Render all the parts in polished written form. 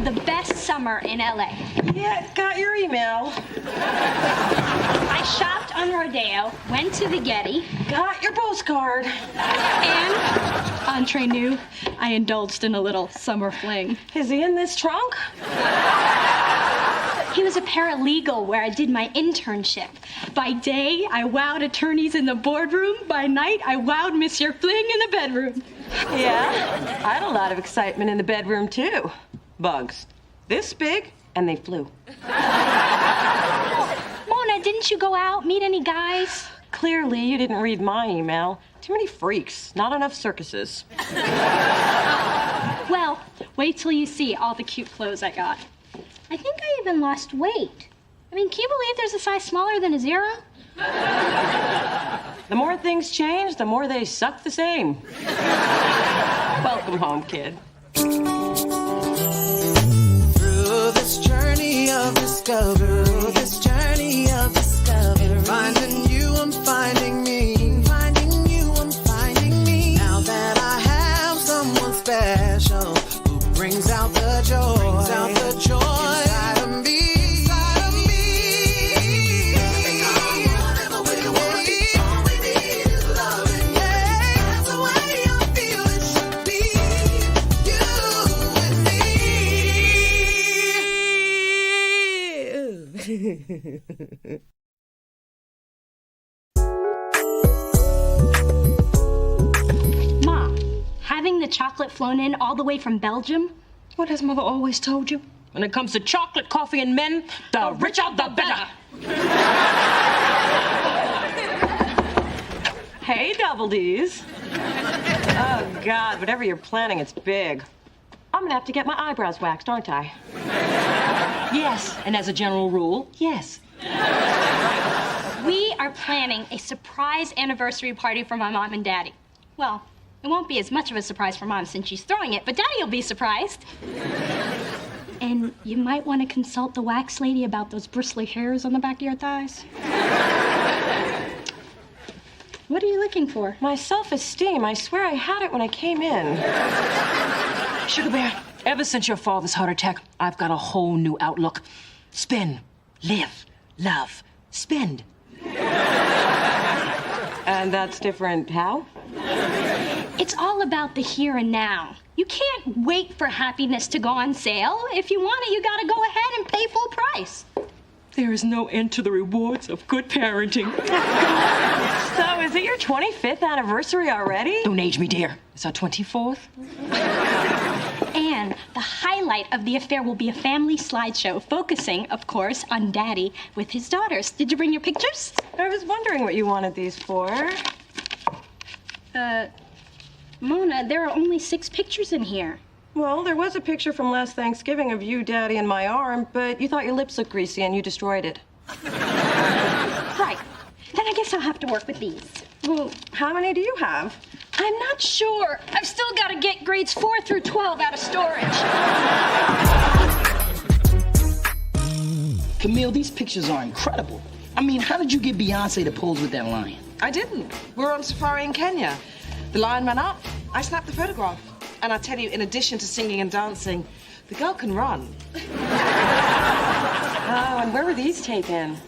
the best summer in LA. Yeah, got your email. I shopped on Rodeo, went to the Getty. Got your postcard. And, entre nous, I indulged in a little summer fling. Is he in this trunk? He was a paralegal where I did my internship. By day, I wowed attorneys in the boardroom. By night, I wowed Monsieur Fling in the bedroom. Yeah, I had a lot of excitement in the bedroom, too. Bugs. This big, and they flew. Mona, didn't you go out, meet any guys? Clearly, you didn't read my email. Too many freaks, not enough circuses. Well, wait till you see all the cute clothes I got. I think I even lost weight. I mean, can you believe there's a size smaller than a 0? The more things change, the more they suck the same. Welcome home, kid. Through this journey of discovery, finding you, I'm finding me. Finding you, I'm finding me. Now that I have someone special who brings out the joy, inside of me. Mom, having the chocolate flown in all the way from Belgium? What has Mother always told you? When it comes to chocolate, coffee, and men, the richer the better. Hey, Double D's. Oh, God, whatever you're planning, it's big. I'm gonna have to get my eyebrows waxed, aren't I? Yes, and as a general rule, yes. We are planning a surprise anniversary party for my mom and daddy. Well, it won't be as much of a surprise for Mom since she's throwing it, but Daddy will be surprised. And you might want to consult the wax lady about those bristly hairs on the back of your thighs. What are you looking for? My self-esteem. I swear I had it when I came in. Sugar Bear, ever since your father's heart attack, I've got a whole new outlook. Spin, live, love, spend. And that's different how? It's all about the here and now. You can't wait for happiness to go on sale. If you want it, you gotta go ahead and pay full price. There is no end to the rewards of good parenting. So, is it your 25th anniversary already? Don't age me, dear. It's our 24th. And the highlight of the affair will be a family slideshow focusing, of course, on Daddy with his daughters. Did you bring your pictures? I was wondering what you wanted these for. Mona, there are only 6 pictures in here. Well, there was a picture from last Thanksgiving of you, Daddy, and my arm, but you thought your lips looked greasy and you destroyed it. Right. Then I guess I'll have to work with these. Well, how many do you have? I'm not sure. I've still got to get grades 4 through 12 out of storage. Camille, these pictures are incredible. I mean, how did you get Beyonce to pose with that lion? I didn't. We were on safari in Kenya. The lion ran up. I snapped the photograph. And I tell you, in addition to singing and dancing, the girl can run. Oh, and where were these taken?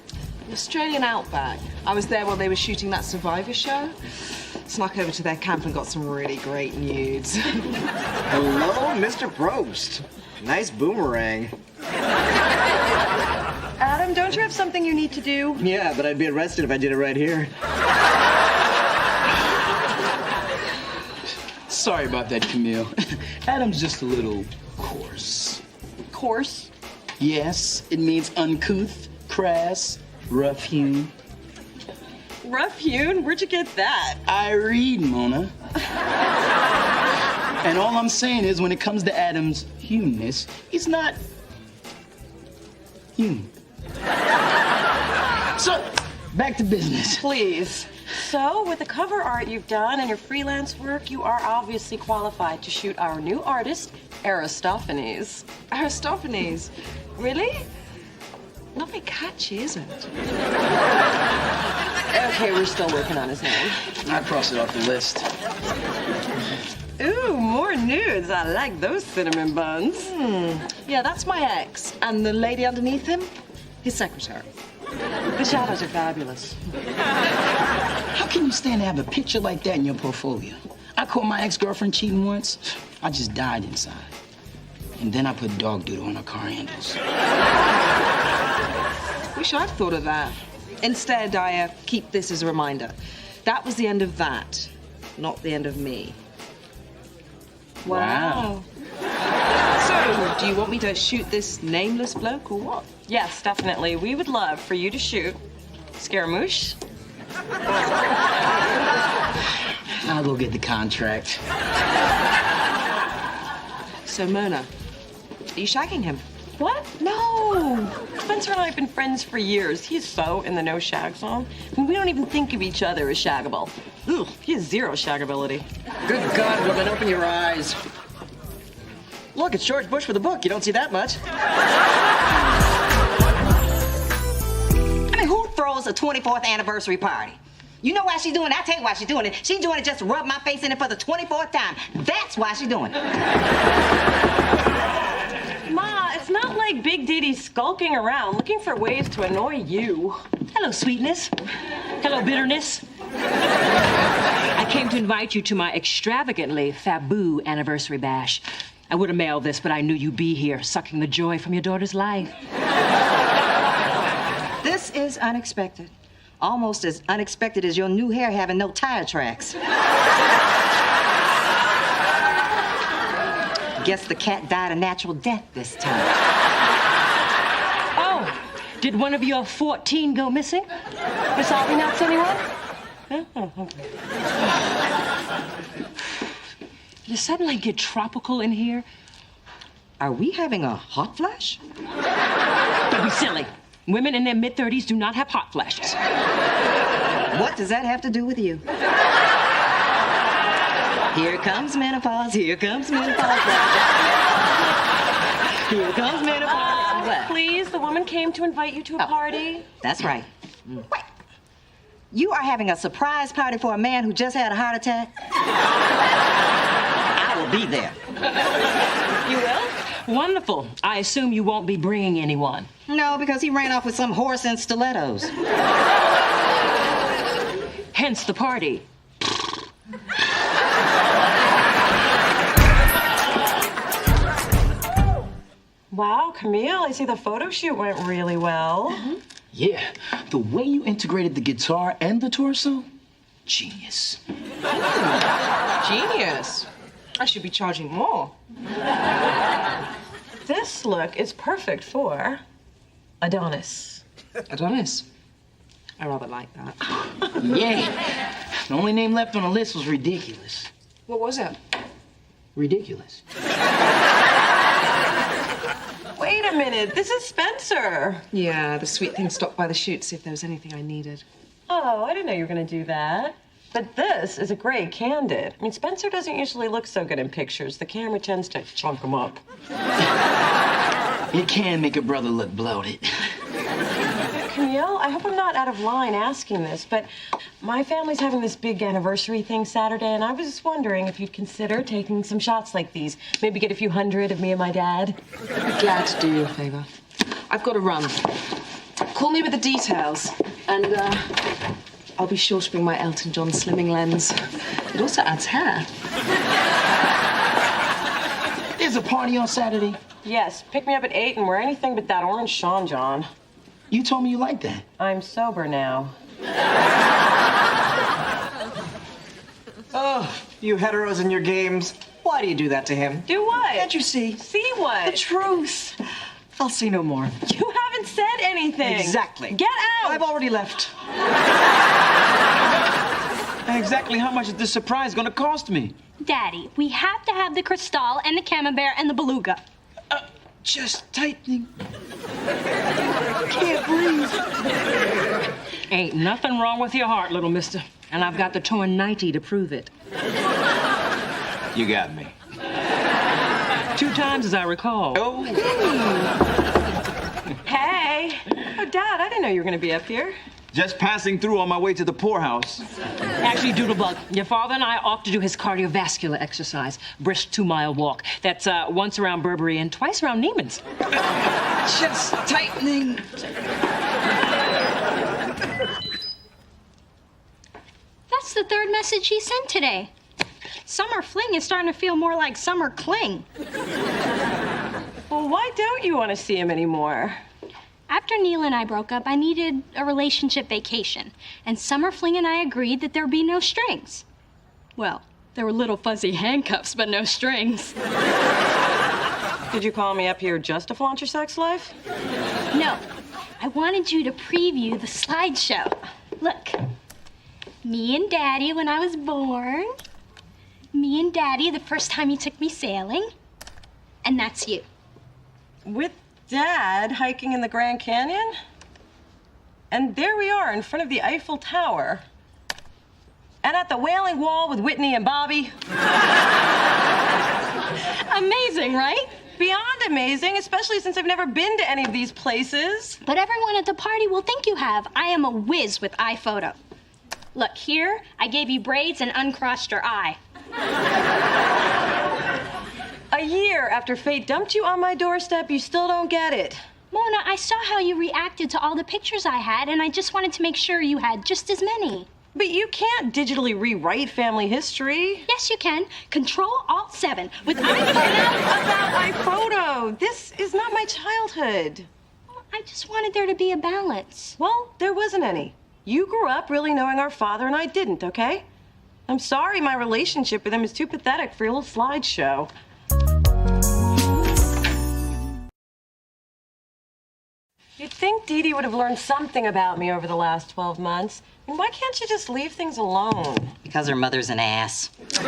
The Australian outback. I was there while they were shooting that Survivor show. Snuck over to their camp and got some really great nudes. Hello, Mr. Probst. Nice boomerang. Adam, don't you have something you need to do? Yeah, but I'd be arrested if I did it right here. Sorry about that, Camille. Adam's just a little coarse. Coarse? Yes, it means uncouth, crass, rough-hewn. Rough-hewn? Where'd you get that? I read, Mona. And all I'm saying is, when it comes to Adam's humanness, he's not human. So, back to business. Please. So, with the cover art you've done and your freelance work, you are obviously qualified to shoot our new artist, Aristophanes. Aristophanes? Really? Not very catchy, is it? Okay, we're still working on his name. I crossed it off the list. Ooh, more nudes. I like those cinnamon buns. Yeah, that's my ex. And the lady underneath him, his secretary. The shadows are fabulous. How can you stand to have a picture like that in your portfolio? I caught my ex-girlfriend cheating once. I just died inside. And then I put dog doodle on her car handles. Wish I'd thought of that. Instead, I keep this as a reminder. That was the end of that, not the end of me. Wow. So, do you want me to shoot this nameless bloke or what? Yes, definitely. We would love for you to shoot Scaramouche. I'll go get the contract. So, Mona, are you shagging him? What? No. Spencer and I have been friends for years. He's so in the no shag zone. I mean, we don't even think of each other as shaggable. Ugh, he has zero shaggability. Good God, woman, open your eyes. Look, it's George Bush with a book. You don't see that much. I mean, who throws a 24th anniversary party? You know why she's doing it? I'll tell you why she's doing it. She's doing it just to rub my face in it for the 24th time. That's why she's doing it. Ma, it's not like Big Diddy's skulking around looking for ways to annoy you. Hello, sweetness. Hello, bitterness. I came to invite you to my extravagantly faboo anniversary bash. I would have mailed this, but I knew you'd be here, sucking the joy from your daughter's life. This is unexpected. Almost as unexpected as your new hair having no tire tracks. Guess the cat died a natural death this time. Oh, did one of your 14 go missing? Miss Aubrey not anyone? Oh, okay. Did it suddenly get tropical in here? Are we having a hot flash? Don't be silly. Women in their mid-30s do not have hot flashes. What does that have to do with you? Here comes menopause, here comes menopause. Here comes menopause. What? Please, the woman came to invite you to a party. That's right. Wait. You are having a surprise party for a man who just had a heart attack? I will be there. You will? Wonderful. I assume you won't be bringing anyone. No, because he ran off with some horse in stilettos. Hence the party. Wow, Camille, I see the photo shoot went really well. Yeah, the way you integrated the guitar and the torso, genius. Genius. I should be charging more. This look is perfect for Adonis. Adonis. I rather like that. Yeah, the only name left on the list was ridiculous. What was it? Ridiculous. Wait a minute, this is Spencer. Yeah, the sweet thing stopped by the shoot to see if there was anything I needed. Oh, I didn't know you were gonna do that. But this is a great candid. I mean, Spencer doesn't usually look so good in pictures. The camera tends to chunk him up. It can make a brother look bloated. Camille, I hope I'm not out of line asking this, but my family's having this big anniversary thing Saturday, and I was just wondering if you'd consider taking some shots like these. Maybe get a few hundred of me and my dad. I'd be glad to do you a favor. I've got to run. Call me with the details, and I'll be sure to bring my Elton John slimming lens. It also adds hair. There's a party on Saturday. Yes, pick me up at 8 and wear anything but that orange Sean John. You told me you liked that. I'm sober now. Oh, you heteros and your games. Why do you do that to him? Do what? Can't you see? See what? The truth. I'll see no more. You haven't said anything. Exactly. Get out. I've already left. And exactly how much is this surprise gonna cost me? Daddy, we have to have the Cristal and the Camembert and the Beluga. Just tightening. Can't breathe. Ain't nothing wrong with your heart, little mister. And I've got the torn 90 to prove it. You got me. 2 times, as I recall. Oh. Hey. Oh, Dad, I didn't know you were going to be up here. Just passing through on my way to the poorhouse. Actually, Doodlebug, your father and I off to do his cardiovascular exercise. Brisk 2-mile walk. That's once around Burberry and twice around Neiman's. Just tightening. That's the third message he sent today. Summer fling is starting to feel more like summer cling. Well, why don't you want to see him anymore? After Neil and I broke up, I needed a relationship vacation, and Summer Fling and I agreed that there'd be no strings. Well, there were little fuzzy handcuffs, but no strings. Did you call me up here just to flaunt your sex life? No, I wanted you to preview the slideshow. Look, me and Daddy when I was born, me and Daddy the first time you took me sailing, and that's you. With Dad hiking in the Grand Canyon? And there we are in front of the Eiffel Tower. And at the Wailing Wall with Whitney and Bobby. Amazing, right? Beyond amazing, especially since I've never been to any of these places. But everyone at the party will think you have. I am a whiz with iPhoto. Look, here, I gave you braids and uncrossed your eye. A year after fate dumped you on my doorstep, you still don't get it. Mona, I saw how you reacted to all the pictures I had, and I just wanted to make sure you had just as many. But you can't digitally rewrite family history. Yes, you can. Control-Alt-7 with Enough iPhoto. about iPhoto. This is not my childhood. I just wanted there to be a balance. Well, there wasn't any. You grew up really knowing our father, and I didn't, okay? I'm sorry my relationship with him is too pathetic for your little slideshow. You'd think Dee Dee would have learned something about me over the last 12 months. I mean, why can't you just leave things alone? Because her mother's an ass. What does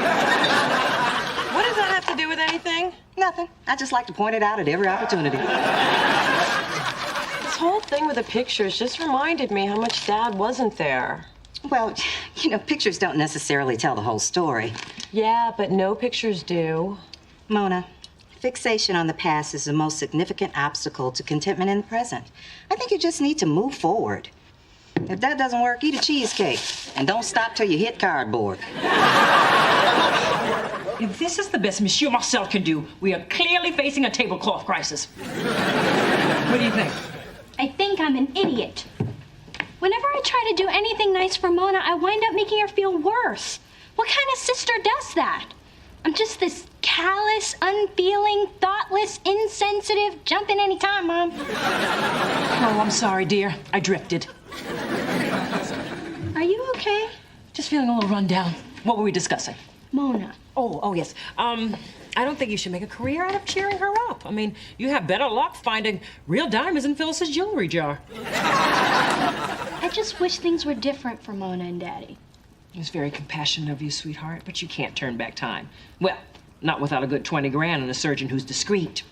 that have to do with anything? Nothing. I just like to point it out at every opportunity. This whole thing with the pictures just reminded me how much Dad wasn't there. Well, you know, pictures don't necessarily tell the whole story. Yeah, but no pictures do. Mona, fixation on the past is the most significant obstacle to contentment in the present. I think you just need to move forward. If that doesn't work, eat a cheesecake. And don't stop till you hit cardboard. If this is the best Monsieur Marcel can do, we are clearly facing a tablecloth crisis. What do you think? I think I'm an idiot. Whenever I try to do anything nice for Mona, I wind up making her feel worse. What kind of sister does that? I'm just this callous, unfeeling, thoughtless, insensitive, jump in any time, Mom. Oh, I'm sorry, dear. I drifted. Are you okay? Just feeling a little run down. What were we discussing? Mona. Oh, yes. I don't think you should make a career out of cheering her up. I mean, you have better luck finding real diamonds in Phyllis's jewelry jar. I just wish things were different for Mona and Daddy. It's very compassionate of you, sweetheart, but you can't turn back time. Well, not without a good 20 grand and a surgeon who's discreet.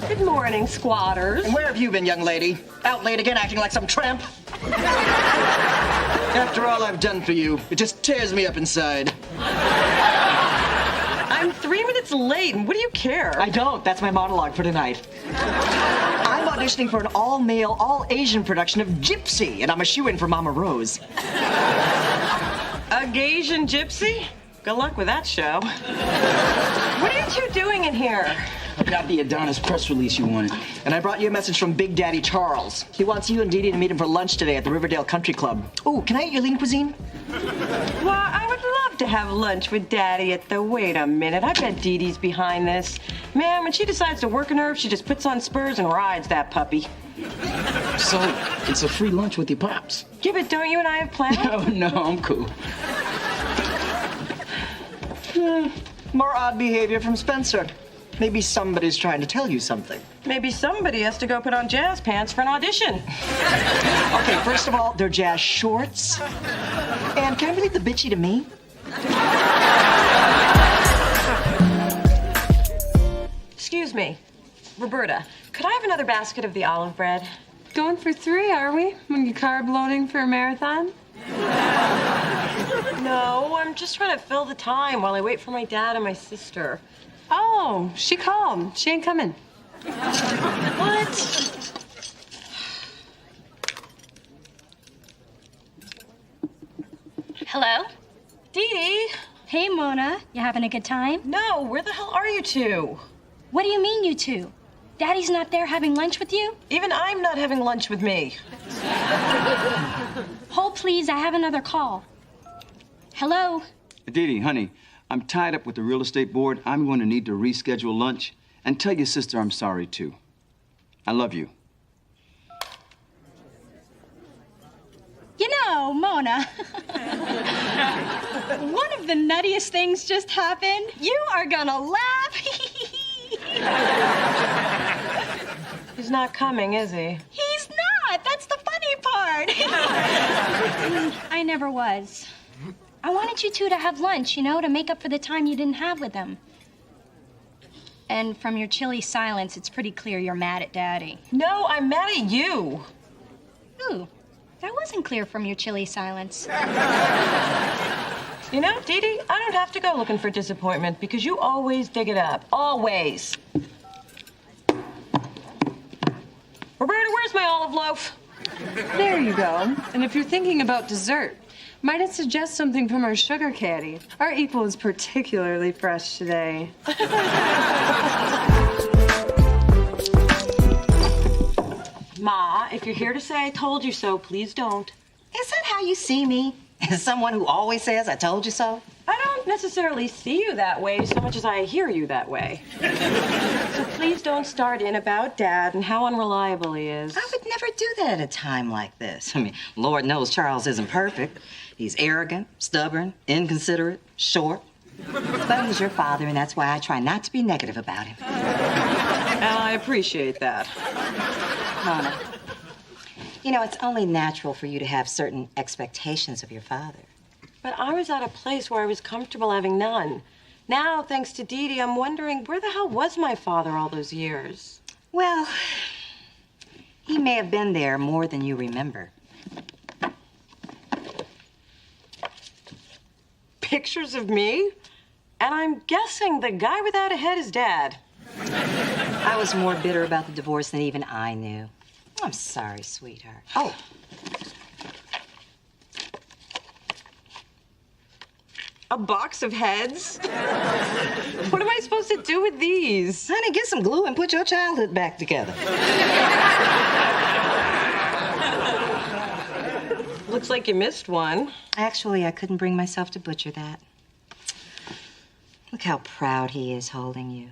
Good morning, squatters. And where have you been, young lady? Out late again acting like some tramp? After all I've done for you, it just tears me up inside. I'm 3 minutes late, and what do you care? I don't. That's my monologue for tonight. I'm auditioning for an all-male, all-Asian production of Gypsy, and I'm a shoo-in for Mama Rose. A Gaysian gypsy? Good luck with that show. What are you two doing in here? I got the Adonis press release you wanted. And I brought you a message from Big Daddy Charles. He wants you and Dee Dee to meet him for lunch today at the Riverdale Country Club. Oh, can I eat your lean cuisine? Well, I would love to have lunch with Daddy at the... Wait a minute, I bet Dee Dee's behind this. Man, when she decides to work a nerve, she just puts on spurs and rides that puppy. So, it's a free lunch with your pops. Yeah, but don't you and I have plans? Oh, no, I'm cool. More odd behavior from Spencer. Maybe somebody's trying to tell you something. Maybe somebody has to go put on jazz pants for an audition. Okay, first of all, they're jazz shorts. And can I leave the bitchy to me? Excuse me, Roberta, could I have another basket of the olive bread? Going for 3, are we? When you carb loading for a marathon? No, I'm just trying to fill the time while I wait for my dad and my sister. Oh, she called. She ain't coming. What? Hello? Dee Dee? Hey, Mona. You having a good time? No, where the hell are you two? What do you mean, you two? Daddy's not there having lunch with you? Even I'm not having lunch with me. Hold, please. I have another call. Hello? Dee Dee, honey, I'm tied up with the real estate board. I'm going to need to reschedule lunch. And tell your sister I'm sorry, too. I love you. You know, Mona, one of the nuttiest things just happened. You are gonna laugh. He's not coming, is he? He's not. That's the funny part. I never was. I wanted you two to have lunch, you know, to make up for the time you didn't have with them. And from your chilly silence, it's pretty clear you're mad at Daddy. No, I'm mad at you. Ooh, that wasn't clear from your chilly silence. You know, Dee Dee, I don't have to go looking for disappointment because you always dig it up. Always. Roberta, where's my olive loaf? There you go. And if you're thinking about dessert, might I suggest something from our sugar caddy? Our equal is particularly fresh today. Ma, if you're here to say I told you so, please don't. Is that how you see me? As someone who always says, I told you so? I don't necessarily see you that way so much as I hear you that way. So please don't start in about Dad and how unreliable he is. I would never do that at a time like this. I mean, Lord knows Charles isn't perfect. He's arrogant, stubborn, inconsiderate, short. But he's your father, and that's why I try not to be negative about him. And I appreciate that. Mona, you know, it's only natural for you to have certain expectations of your father. But I was at a place where I was comfortable having none. Now, thanks to Dee Dee, I'm wondering where the hell was my father all those years? Well, he may have been there more than you remember. Pictures of me? And I'm guessing the guy without a head is Dad. I was more bitter about the divorce than even I knew. I'm sorry, sweetheart. Oh. A box of heads? What am I supposed to do with these? Honey, get some glue and put your childhood back together. Looks like you missed one. Actually, I couldn't bring myself to butcher that. Look how proud he is holding you.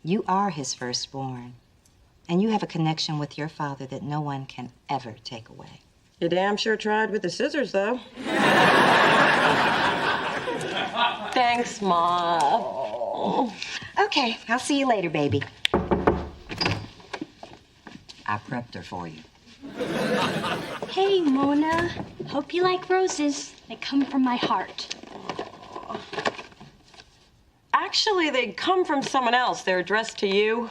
You are his firstborn, and you have a connection with your father that no one can ever take away. You damn sure tried with the scissors, though. Thanks, Ma. Oh. Okay, I'll see you later, baby. I prepped her for you. Hey, Mona. Hope you like roses. They come from my heart. Actually, they come from someone else. They're addressed to you.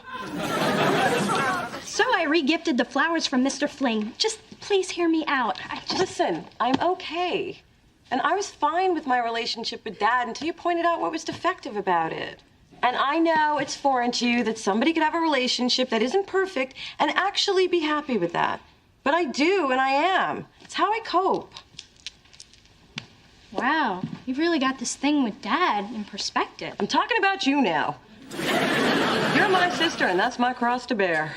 So I re-gifted the flowers from Mr. Fling. Just please hear me out. Listen, I'm okay. And I was fine with my relationship with Dad until you pointed out what was defective about it. And I know it's foreign to you that somebody could have a relationship that isn't perfect and actually be happy with that. But I do, and I am. It's how I cope. Wow, you've really got this thing with Dad in perspective. I'm talking about you now. You're my sister, and that's my cross to bear.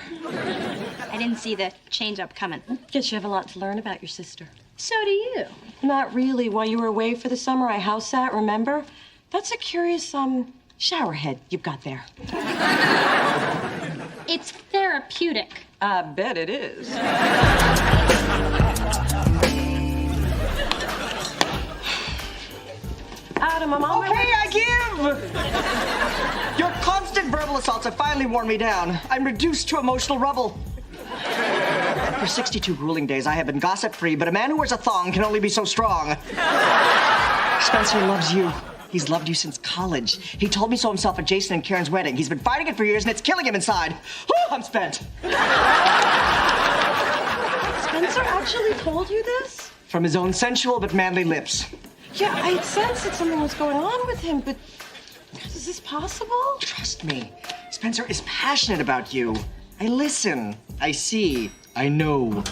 I didn't see the change-up coming. Guess you have a lot to learn about your sister. So do you. Not really. While you were away for the summer, I house sat, remember? That's a curious, shower head you've got there. It's therapeutic. I bet it is. Adam, I'm on my way. Okay, I give! Your constant verbal assaults have finally worn me down. I'm reduced to emotional rubble. For 62 grueling days, I have been gossip-free, but a man who wears a thong can only be so strong. Spencer loves you. He's loved you since college. He told me so himself at Jason and Karen's wedding. He's been fighting it for years, and it's killing him inside. Whew, I'm spent. Spencer actually told you this? From his own sensual but manly lips. Yeah, I had sensed that something was going on with him, but is this possible? Trust me, Spencer is passionate about you. I listen. I see. I know.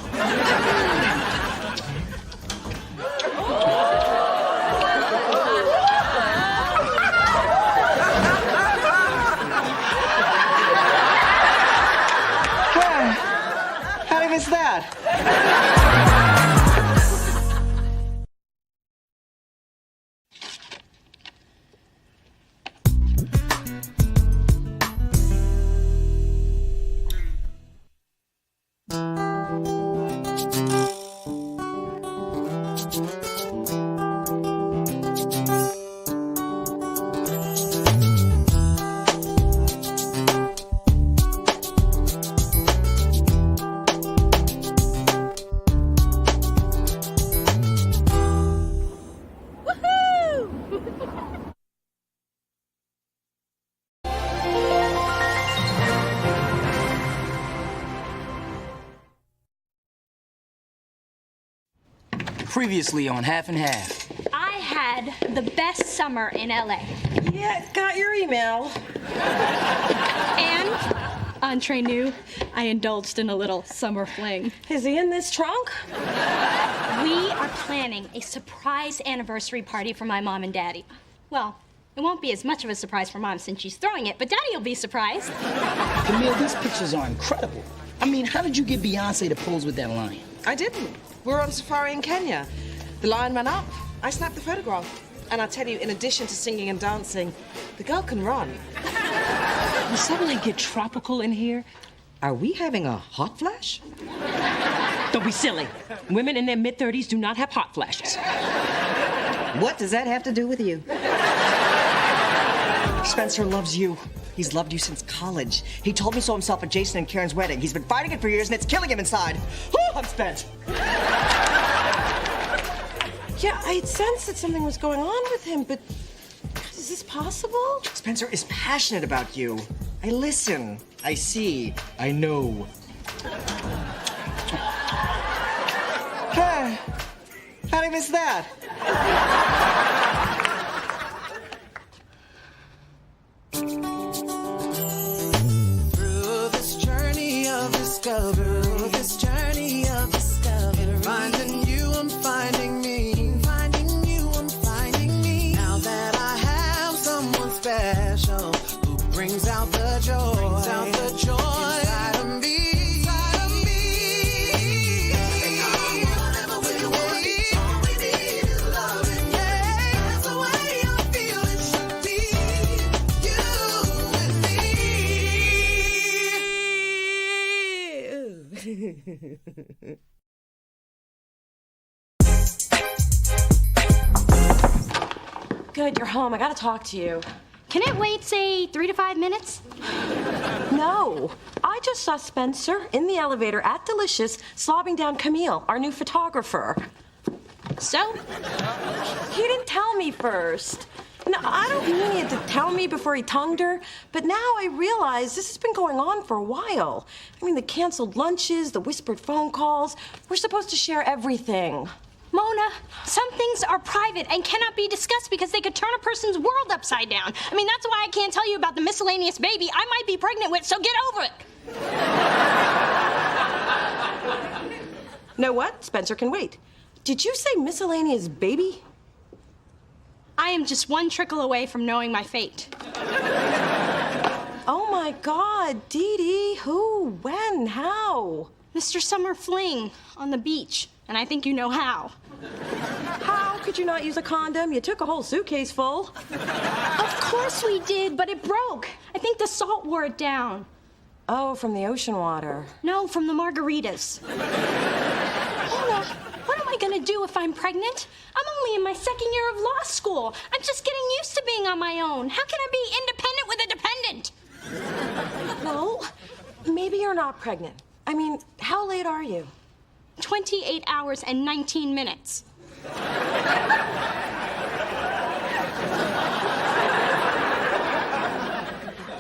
Previously on Half and Half. I had the best summer in LA. Yeah, got your email. And, entre nous, I indulged in a little summer fling. Is he in this trunk? We are planning a surprise anniversary party for my mom and daddy. Well, it won't be as much of a surprise for mom since she's throwing it, but daddy will be surprised. Camille, these pictures are incredible. I mean, how did you get Beyonce to pose with that lion? I didn't. We were on safari in Kenya. The lion ran up. I snapped the photograph. And I tell you, in addition to singing and dancing, the girl can run. You suddenly get tropical in here. Are we having a hot flash? Don't be silly. Women in their mid-30s do not have hot flashes. What does that have to do with you? Spencer loves you. He's loved you since college. He told me so himself at Jason and Karen's wedding. He's been fighting it for years, and it's killing him inside. Whew, I'm spent. Yeah, I'd sensed that something was going on with him, but is this possible? Spencer is passionate about you. I listen. I see. I know. How'd I miss that? Through this journey of discovery, finding you, I'm finding me. Finding you, I'm finding me. Now that I have someone special who brings out the joy, inside of me. Whatever we want, all we need is loving. Yeah, that's the way I feel it should be. You and me. Good, you're home. I gotta talk to you. Can it wait, say, 3 to 5 minutes? No. I just saw Spencer in the elevator at Delicious slobbing down Camille, our new photographer. So? He didn't tell me first. No, I don't mean he had to tell me before he tongued her, but now I realize this has been going on for a while. I mean, the canceled lunches, the whispered phone calls. We're supposed to share everything. Mona, some things are private and cannot be discussed because they could turn a person's world upside down. I mean, that's why I can't tell you about the miscellaneous baby I might be pregnant with, so get over it. Know what? Spencer can wait. Did you say miscellaneous baby? I am just one trickle away from knowing my fate. Oh my God, Dee Dee, who, when, how? Mr. Summer Fling on the beach, and I think you know how. How could you not use a condom? You took a whole suitcase full. Of course we did, but it broke. I think the salt wore it down. Oh, from the ocean water. No, from the margaritas. Mona, what am I gonna do if I'm pregnant? I'm only in my 2nd year of law school. I'm just getting used to being on my own. How can I be independent with a dependent? Well, maybe you're not pregnant. I mean, how late are you? 28 hours and 19 minutes.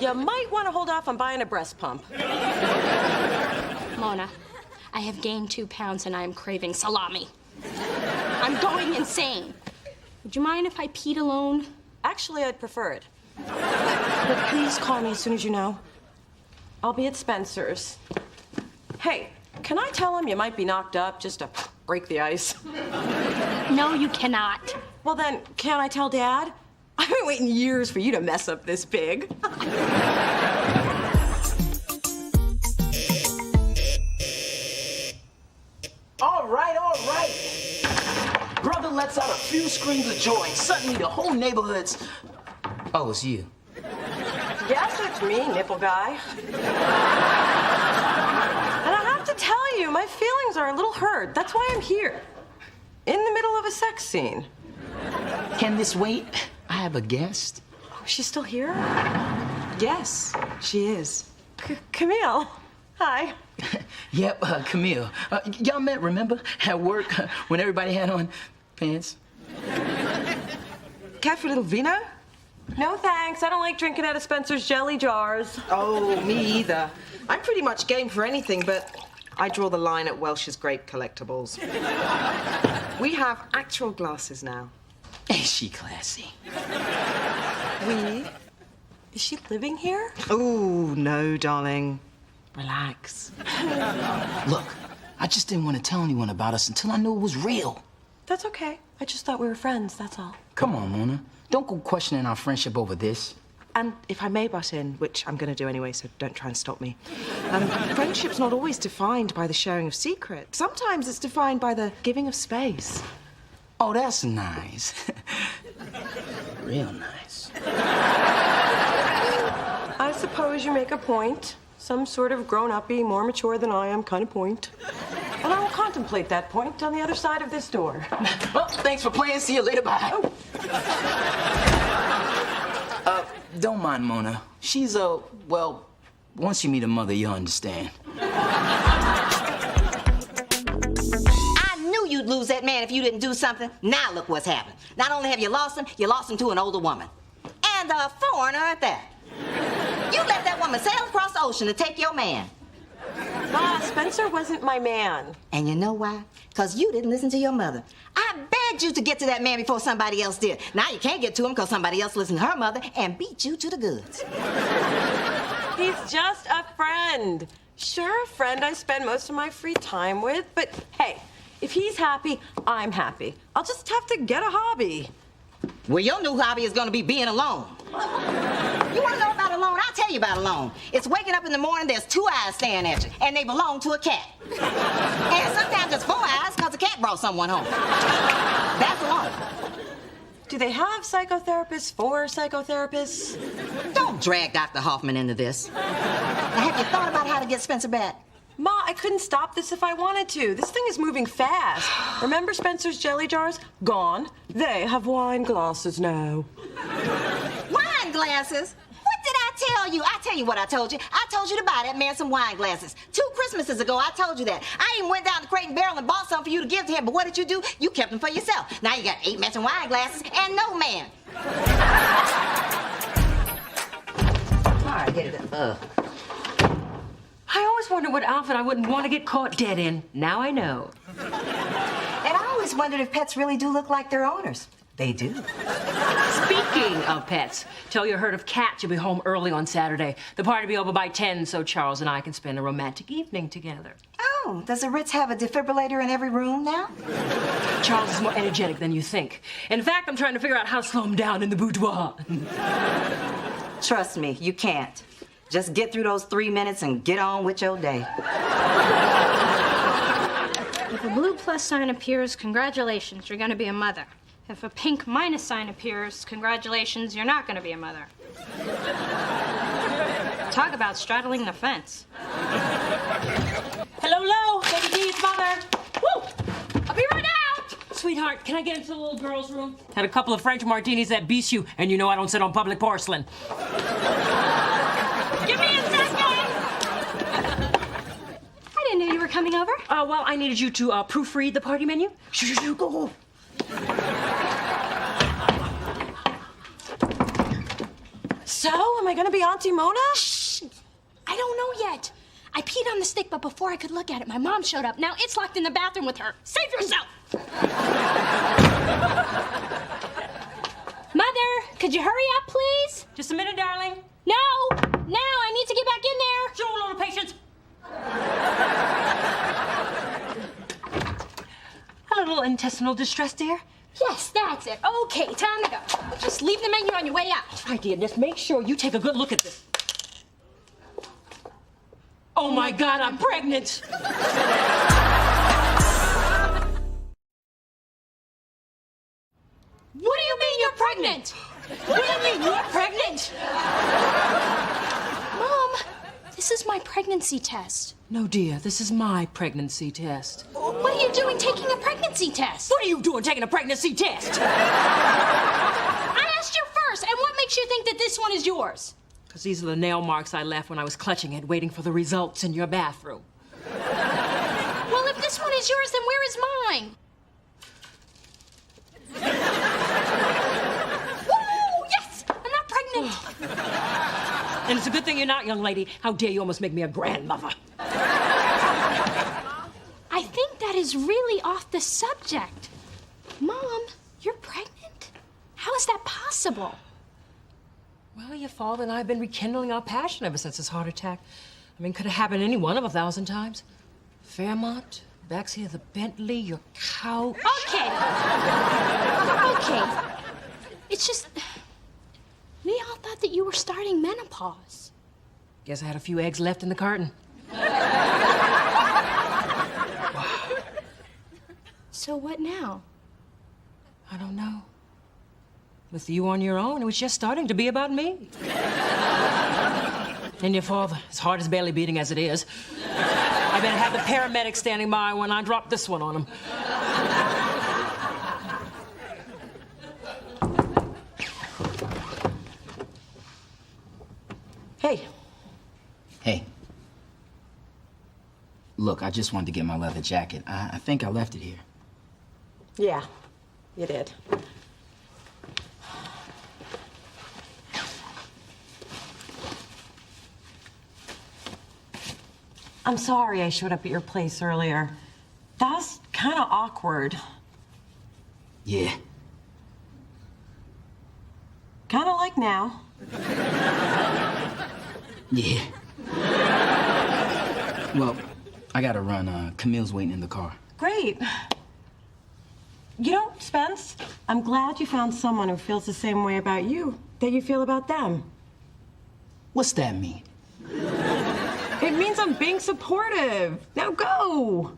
You might want to hold off on buying a breast pump. Mona, I have gained 2 pounds and I am craving salami. I'm going insane. Would you mind if I peed alone? Actually, I'd prefer it. But please call me as soon as you know. I'll be at Spencer's. Hey, can I tell him you might be knocked up just to break the ice? No, you cannot. Well then, can I tell Dad? I've been waiting years for you to mess up this big. Not a few screams of joy. Suddenly the whole neighborhood's... Oh, it's you. Yes, it's me, nipple guy. And I have to tell you, my feelings are a little hurt. That's why I'm here. In the middle of a sex scene. Can this wait? I have a guest. Oh, she's still here? Yes, she is. Camille. Hi. Yep, Camille. Y'all met, remember? At work, when everybody had on pants. Care for a little vino? No thanks. I don't like drinking out of Spencer's jelly jars. Oh, me either. I'm pretty much game for anything, but I draw the line at Welsh's grape collectibles. We have actual glasses now. Ain't she classy? We? Is she living here? Oh, no, darling. Relax. Look, I just didn't want to tell anyone about us until I knew it was real. That's okay. I just thought we were friends, that's all. Come on, Mona. Don't go questioning our friendship over this. And if I may butt in, which I'm going to do anyway, so don't try and stop me. Friendship's not always defined by the sharing of secrets. Sometimes it's defined by the giving of space. Oh, that's nice. Real nice. I suppose you make a point. Some sort of grown-uppy, more mature than I am kind of point. And I will contemplate that point on the other side of this door. Well, thanks for playing. See you later. Bye. Oh. Don't mind Mona. She's, well, once you meet her mother, you'll understand. I knew you'd lose that man if you didn't do something. Now look what's happened. Not only have you lost him to an older woman. And a foreigner at that. You let that woman sail across the ocean to take your man. Ma, Spencer wasn't my man. And you know why? Because you didn't listen to your mother. I begged you to get to that man before somebody else did. Now you can't get to him because somebody else listened to her mother and beat you to the goods. He's just a friend. Sure, a friend I spend most of my free time with, but hey, if he's happy, I'm happy. I'll just have to get a hobby. Well, your new hobby is going to be being alone. You want to know about alone? I'll tell you about alone. It's waking up in the morning, there's 2 eyes staring at you, and they belong to a cat. And sometimes there's 4 eyes because the cat brought someone home. That's alone. Do they have psychotherapists for psychotherapists? Don't drag Dr. Hoffman into this. Now, have you thought about how to get Spencer back? Ma, I couldn't stop this if I wanted to. This thing is moving fast. Remember Spencer's jelly jars? Gone. They have wine glasses now. Wine glasses? What did I tell you? I tell you what I told you. I told you to buy that man some wine glasses. 2 Christmases ago, I told you that. I even went down to Crate and Barrel and bought some for you to give to him, but what did you do? You kept them for yourself. Now you got 8 matching wine glasses and no man. All right, get it up. I always wondered what outfit I wouldn't want to get caught dead in. Now I know. And I always wondered if pets really do look like their owners. They do. Speaking of pets, tell your herd of cats you'll be home early on Saturday. The party will be over by 10 so Charles and I can spend a romantic evening together. Oh, does the Ritz have a defibrillator in every room now? Charles is more energetic than you think. In fact, I'm trying to figure out how to slow him down in the boudoir. Trust me, you can't. Just get through those 3 minutes and get on with your day. If a blue plus sign appears, congratulations, you're going to be a mother. If a pink minus sign appears, congratulations, you're not going to be a mother. Talk about straddling the fence. Hello, Lo. Baby D, it's Mother. Woo! I'll be right out. Sweetheart, can I get into the little girl's room? Had a couple of French martinis that beats you, and you know I don't sit on public porcelain. Give me a second! I didn't know you were coming over. Well, I needed you to proofread the party menu. Shoo, go. So, am I gonna be Auntie Mona? Shh! I don't know yet. I peed on the stick, but before I could look at it, my mom showed up. Now it's locked in the bathroom with her. Save yourself! Mother, could you hurry up, please? Just a minute, darling. No! Now! I need to get back in there! Show a little patience. A little intestinal distress, dear. Yes, that's it. Okay, time to go. Just leave the menu on your way out. Right, dear. Just make sure you take a good look at this. Oh, my God, I'm pregnant. What do you mean you're pregnant? What do you mean you're pregnant? Mom, this is my pregnancy test. No, dear, this is my pregnancy test. What are you doing taking a pregnancy test? What are you doing taking a pregnancy test? I asked you first, and what makes you think that this one is yours? Because these are the nail marks I left when I was clutching it, waiting for the results in your bathroom. Well, if this one is yours, then where is mine? Woo! Yes! I'm not pregnant. And it's a good thing you're not, young lady. How dare you almost make me a grandmother? I think that is really off the subject. Mom, you're pregnant? How is that possible? Well, your father and I have been rekindling our passion ever since his heart attack. I mean, could have happened any one of 1,000 times. Fairmont, backseat of the Bentley, your couch. Okay. Okay. It's just, we all thought that you were starting menopause. Guess I had a few eggs left in the carton. So what now? I don't know. With you on your own, it was just starting to be about me. And your father, his heart is barely beating as it is. I better have the paramedics standing by when I drop this one on him. Hey. Hey. Look, I just wanted to get my leather jacket. I think I left it here. Yeah, you did. I'm sorry I showed up at your place earlier. That was kind of awkward. Yeah. Kind of like now. Yeah. Well, I gotta run. Camille's waiting in the car. Great. You know, Spence, I'm glad you found someone who feels the same way about you that you feel about them. What's that mean? It means I'm being supportive. Now go.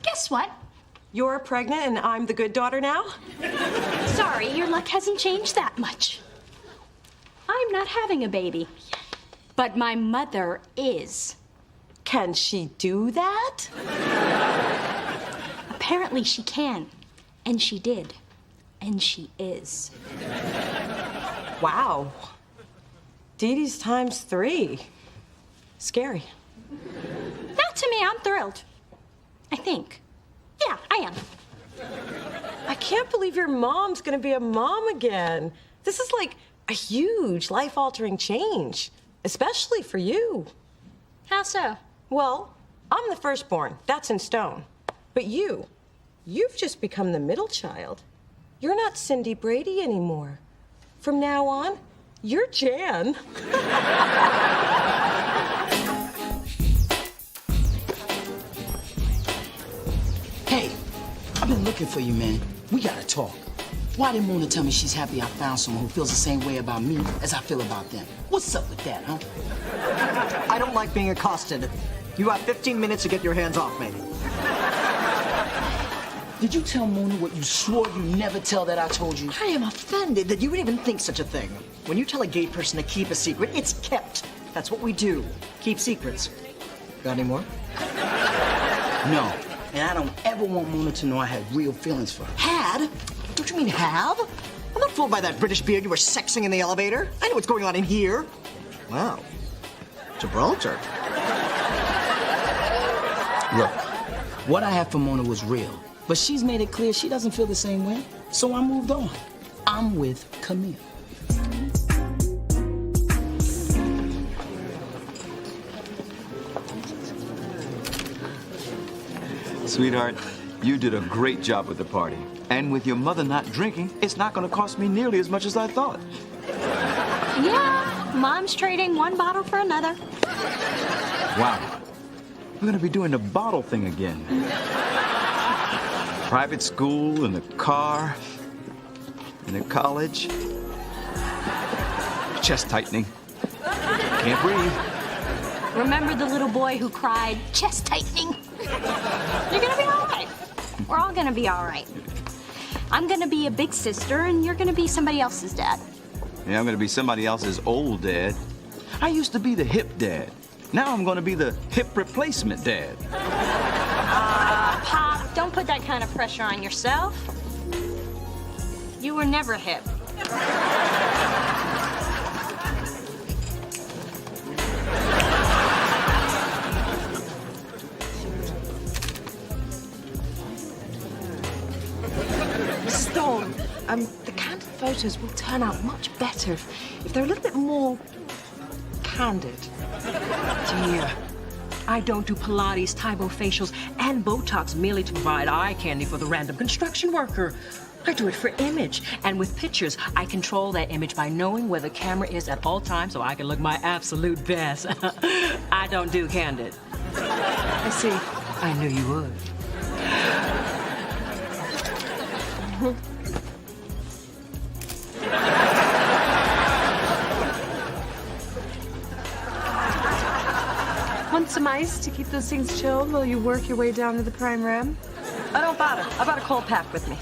Guess what? You're pregnant and I'm the good daughter now? Sorry, your luck hasn't changed that much. I'm not having a baby. But my mother is. Can she do that? Apparently she can. And she did. And she is. Wow. Dee Dee's times 3. Scary. Not to me, I'm thrilled. I think. Yeah, I am. I can't believe your mom's gonna be a mom again. This is like a huge life-altering change, especially for you. How so? Well, I'm the firstborn. That's in stone. But you've just become the middle child. You're not Cindy Brady anymore. From now on, you're Jan. Hey, I've been looking for you, man. We gotta talk. Why didn't Mona tell me she's happy I found someone who feels the same way about me as I feel about them? What's up with that, huh? I don't like being accosted. You have 15 minutes to get your hands off me. Did you tell Mona what you swore you'd never tell that I told you? I am offended that you would even think such a thing. When you tell a gay person to keep a secret, it's kept. That's what we do. Keep secrets. Got any more? No. And I don't ever want Mona to know I had real feelings for her. Had? Don't you mean have? I'm not fooled by that British beard you were sexing in the elevator. I know what's going on in here. Wow. Gibraltar. Look, what I had for Mona was real, but she's made it clear she doesn't feel the same way, so I moved on. I'm with Camille. Sweetheart, you did a great job with the party. And with your mother not drinking, it's not going to cost me nearly as much as I thought. Yeah, Mom's trading one bottle for another. Wow. We're going to be doing the bottle thing again. Private school, and the car, and the college. Chest tightening. Can't breathe. Remember the little boy who cried, chest tightening? You're gonna be all right. We're all gonna be all right. I'm gonna be a big sister, and you're gonna be somebody else's dad. Yeah, I'm gonna be somebody else's old dad. I used to be the hip dad. Now I'm gonna be the hip replacement dad. Pop, don't put that kind of pressure on yourself. You were never hip. Mrs. Thorne, the candid photos will turn out much better if they're a little bit more candid. Dear, I don't do Pilates, Tybo facials, and Botox merely to provide eye candy for the random construction worker. I do it for image, and with pictures, I control that image by knowing where the camera is at all times so I can look my absolute best. I don't do candid. I see. I knew you would. Want some ice to keep those things chilled while you work your way down to the prime rib? Oh, don't bother. I brought a cold pack with me.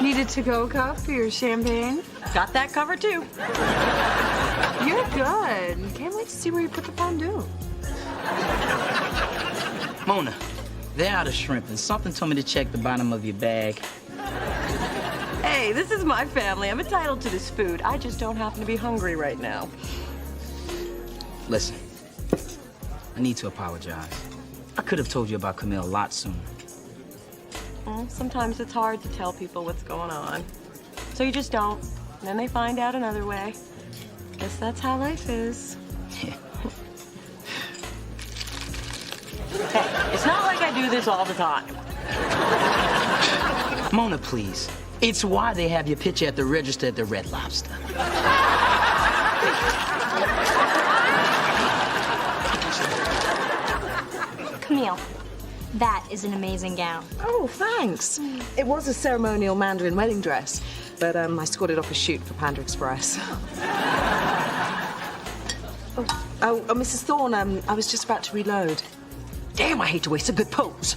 Need a to-go cup for your champagne? Got that covered, too. You're good. Can't wait to see where you put the fondue. Mona, they're out of shrimp, and something told me to check the bottom of your bag. Hey, this is my family. I'm entitled to this food. I just don't happen to be hungry right now. Listen, I need to apologize. I could have told you about Camille a lot sooner. Well, sometimes it's hard to tell people what's going on. So you just don't. And then they find out another way. Guess that's how life is. Yeah. It's not like I do this all the time. Mona, please. It's why they have your picture at the register at the Red Lobster. Camille, that is an amazing gown. Oh, thanks. It was a ceremonial Mandarin wedding dress, but I scored it off a shoot for Panda Express. Oh, Mrs. Thorne, I was just about to reload. Damn, I hate to waste a good pose.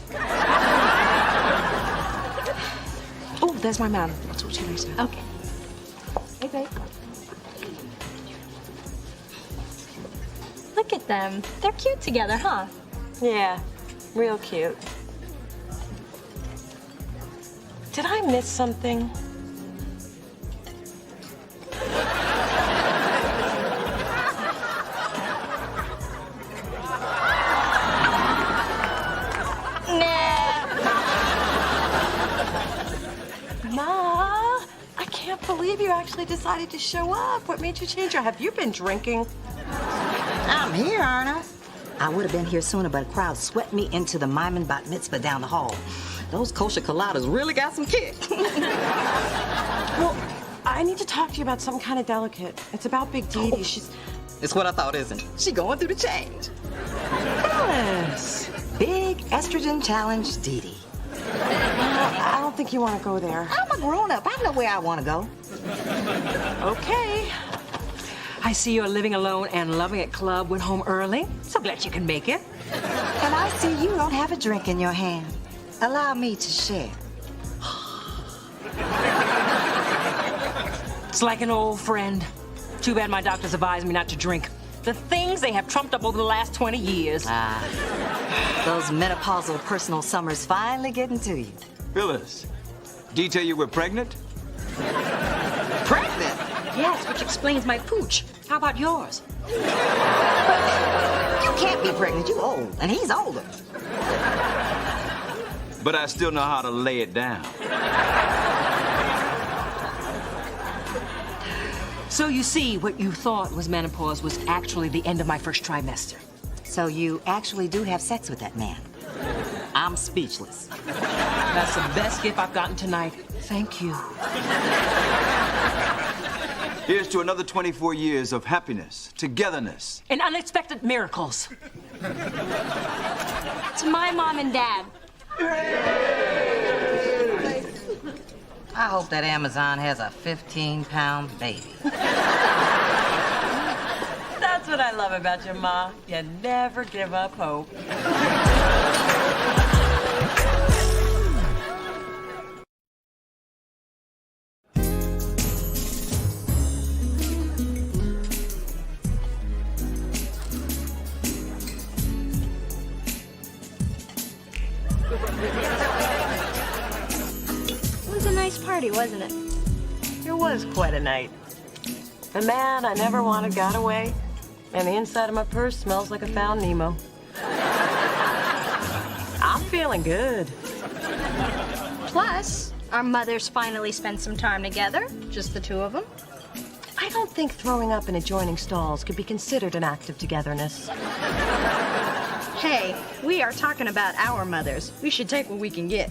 Oh, there's my man. I'll talk to you later. Okay. Hey, babe. Look at them. They're cute together, huh? Yeah, real cute. Did I miss something? Ma, I can't believe you actually decided to show up. What made you change? Or have you been drinking? I'm here, aren't I? I would have been here sooner, but a crowd swept me into the Maimon bat mitzvah down the hall. Those kosher colladas really got some kick. Well, I need to talk to you about some kind of delicate. It's about Big Dee. She's... It's what I thought, isn't it? She going through the change. Alice. Big estrogen challenge, Dee Dee. I don't think you want to go there. I'm a grown-up. I know where I want to go. Okay. I see you're living alone and loving it club went home early. So glad you can make it. And I see you don't have a drink in your hand. Allow me to share. It's like an old friend. Too bad my doctors advised me not to drink. The things they have trumped up over the last 20 years. Those menopausal personal summers finally getting to you. Phyllis, did he tell you we're pregnant? Pregnant? Yes, which explains my pooch. How about yours? You can't be pregnant. You old, and he's older. But I still know how to lay it down. So you see, what you thought was menopause was actually the end of my first trimester. So you actually do have sex with that man? I'm speechless. That's the best gift I've gotten tonight. Thank you. Here's to another 24 years of happiness, togetherness. And unexpected miracles. To my mom and dad. I hope that Amazon has a 15-pound baby. That's what I love about you, Ma. You never give up hope. It was a nice party, wasn't it? It was quite a night. The man I never wanted got away, and the inside of my purse smells like I found Nemo. I'm feeling good. Plus, our mothers finally spent some time together, just the two of them. I don't think throwing up in adjoining stalls could be considered an act of togetherness. Hey, we are talking about our mothers. We should take what we can get.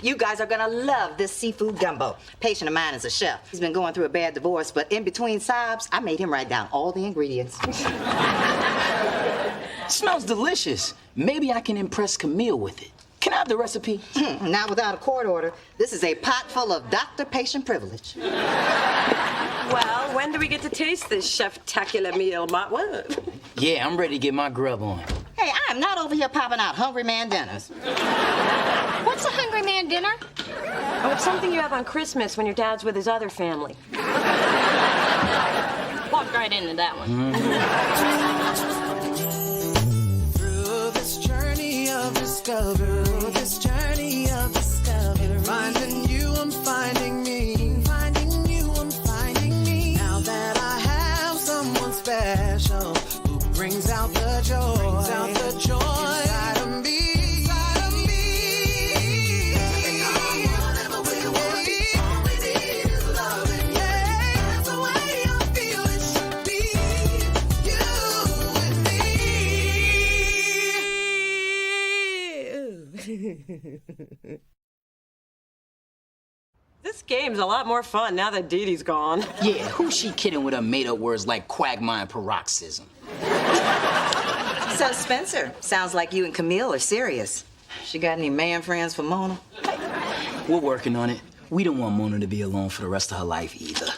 You guys are gonna love this seafood gumbo. Patient of mine is a chef. He's been going through a bad divorce, but in between sobs, I made him write down all the ingredients. Smells delicious. Maybe I can impress Camille with it. Can I have the recipe? Not without a court order. This is a pot full of doctor-patient privilege. Well, when do we get to taste this chef-tacular meal, Ma? What? Yeah, I'm ready to get my grub on. Hey, I am not over here popping out hungry man dinners. What's a hungry man dinner? Oh, it's something you have on Christmas when your dad's with his other family. Walked right into that one. Through this journey of discovery, finding you, I'm finding me. Finding you, I'm finding me. Now that I have someone special who brings out the joy, inside of me. And whatever we want, all we need is loving. Yeah, that's the way I feel it should be. You and me. This game's a lot more fun now that Dee Dee's gone. Yeah, who's she kidding with her made-up words like quagmire and paroxysm? So, Spencer, sounds like you and Camille are serious. She got any man friends for Mona? We're working on it. We don't want Mona to be alone for the rest of her life either.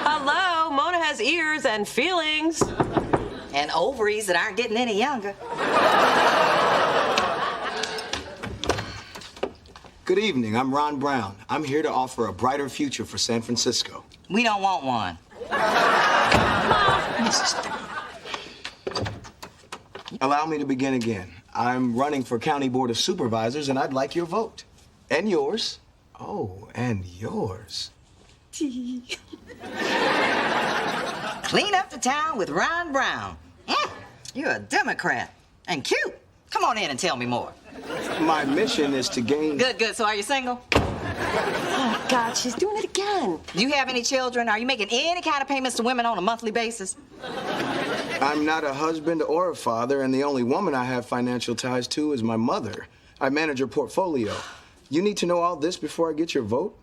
Hello, Mona has ears and feelings. And ovaries that aren't getting any younger. Good evening, I'm Ron Brown. I'm here to offer a brighter future for San Francisco. We don't want one. Allow me to begin again. I'm running for County Board of Supervisors, and I'd like your vote. And yours. Oh, and yours. Clean up the town with Ron Brown. You're a Democrat. And cute. Come on in and tell me more. My mission is to gain... Good. So are you single? Oh, God, she's doing it again. Do you have any children? Are you making any kind of payments to women on a monthly basis? I'm not a husband or a father, and the only woman I have financial ties to is my mother. I manage her portfolio. You need to know all this before I get your vote?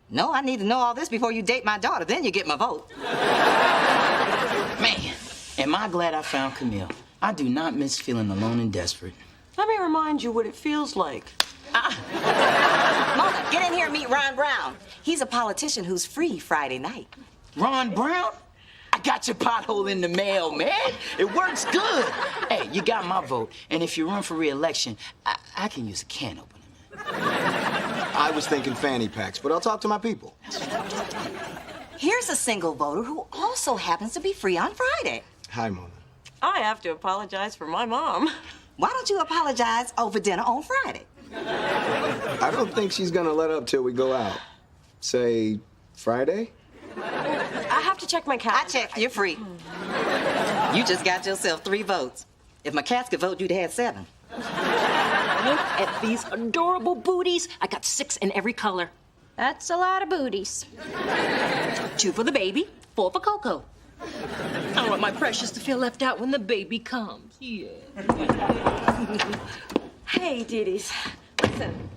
No, I need to know all this before you date my daughter. Then you get my vote. Man, am I glad I found Camille. I do not miss feeling alone and desperate. Let me remind you what it feels like. Mona, get in here and meet Ron Brown. He's a politician who's free Friday night. Ron Brown? I got your pothole in the mail, man. It works good. Hey, you got my vote. And if you run for re-election, I can use a can opener, man. I was thinking fanny packs, but I'll talk to my people. Here's a single voter who also happens to be free on Friday. Hi, Mona. I have to apologize for my mom. Why don't you apologize over dinner on Friday? I don't think she's gonna let up till we go out. Say, Friday? I have to check my calendar. I checked. You're free. You just got yourself 3 votes. If my cats could vote, you'd have 7. Look at these adorable booties. I got 6 in every color. That's a lot of booties. 2 for the baby, 4 for Coco. I don't want my precious to feel left out when the baby comes. Yeah. Hey, Dee-Dee's. Listen,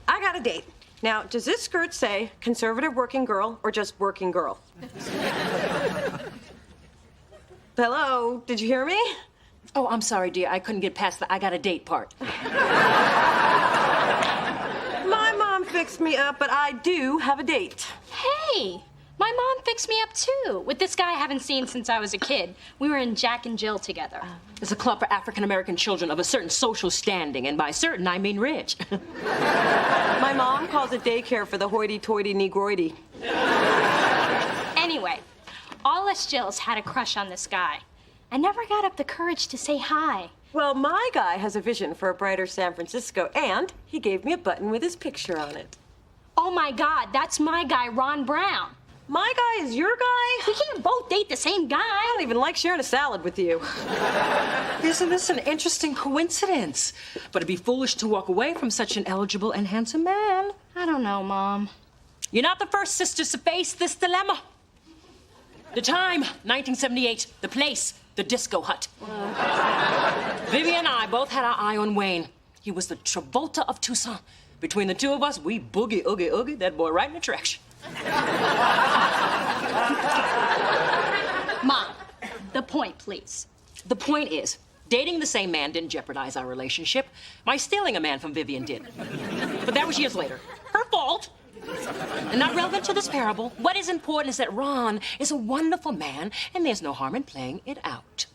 I got a date. Now, does this skirt say conservative working girl or just working girl? Hello, did you hear me? Oh, I'm sorry, dear. I couldn't get past the I got a date part. My mom fixed me up, but I do have a date. Hey, my mom fixed me up too, with this guy I haven't seen since I was a kid. We were in Jack and Jill together. It's a club for African-American children of a certain social standing, and by certain, I mean rich. My mom calls it daycare for the hoity-toity negroidy. Anyway, all us Jills had a crush on this guy. I never got up the courage to say hi. Well, my guy has a vision for a brighter San Francisco, and he gave me a button with his picture on it. Oh my God, that's my guy, Ron Brown. My guy is your guy? We can't both date the same guy. I don't even like sharing a salad with you. Isn't this an interesting coincidence? But it'd be foolish to walk away from such an eligible and handsome man. I don't know, Mom. You're not the first sisters to face this dilemma. The time, 1978. The place, the disco hut. Vivian and I both had our eye on Wayne. He was the Travolta of Tucson. Between the two of us, we boogie, oogie, oogie that boy right in the traction. Mom, the point, please. The point is, dating the same man didn't jeopardize our relationship. My stealing a man from Vivian did. But that was years later. Her fault. And not relevant to this parable. What is important is that Ron is a wonderful man, and there's no harm in playing it out.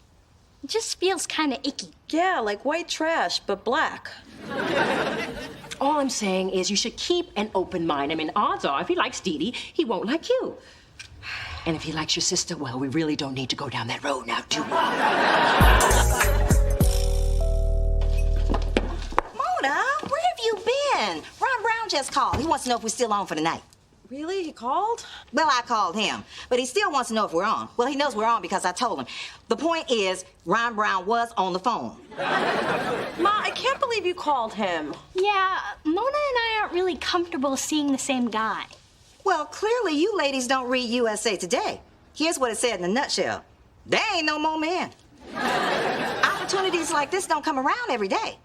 It just feels kind of icky. Yeah, like white trash, but black. All I'm saying is you should keep an open mind. I mean, odds are if he likes Dee Dee, he won't like you. And if he likes your sister, well, we really don't need to go down that road now, do we? Mona, where have you been? Ron Brown just called. He wants to know if we're still on for the night. Really? He called? Well, I called him, but he still wants to know if we're on. Well, he knows we're on because I told him. The point is, Ron Brown was on the phone. Ma, I can't believe you called him. Yeah, Mona and I aren't really comfortable seeing the same guy. Well, clearly you ladies don't read USA Today. Here's what it said in a nutshell. There ain't no more men. Opportunities like this don't come around every day.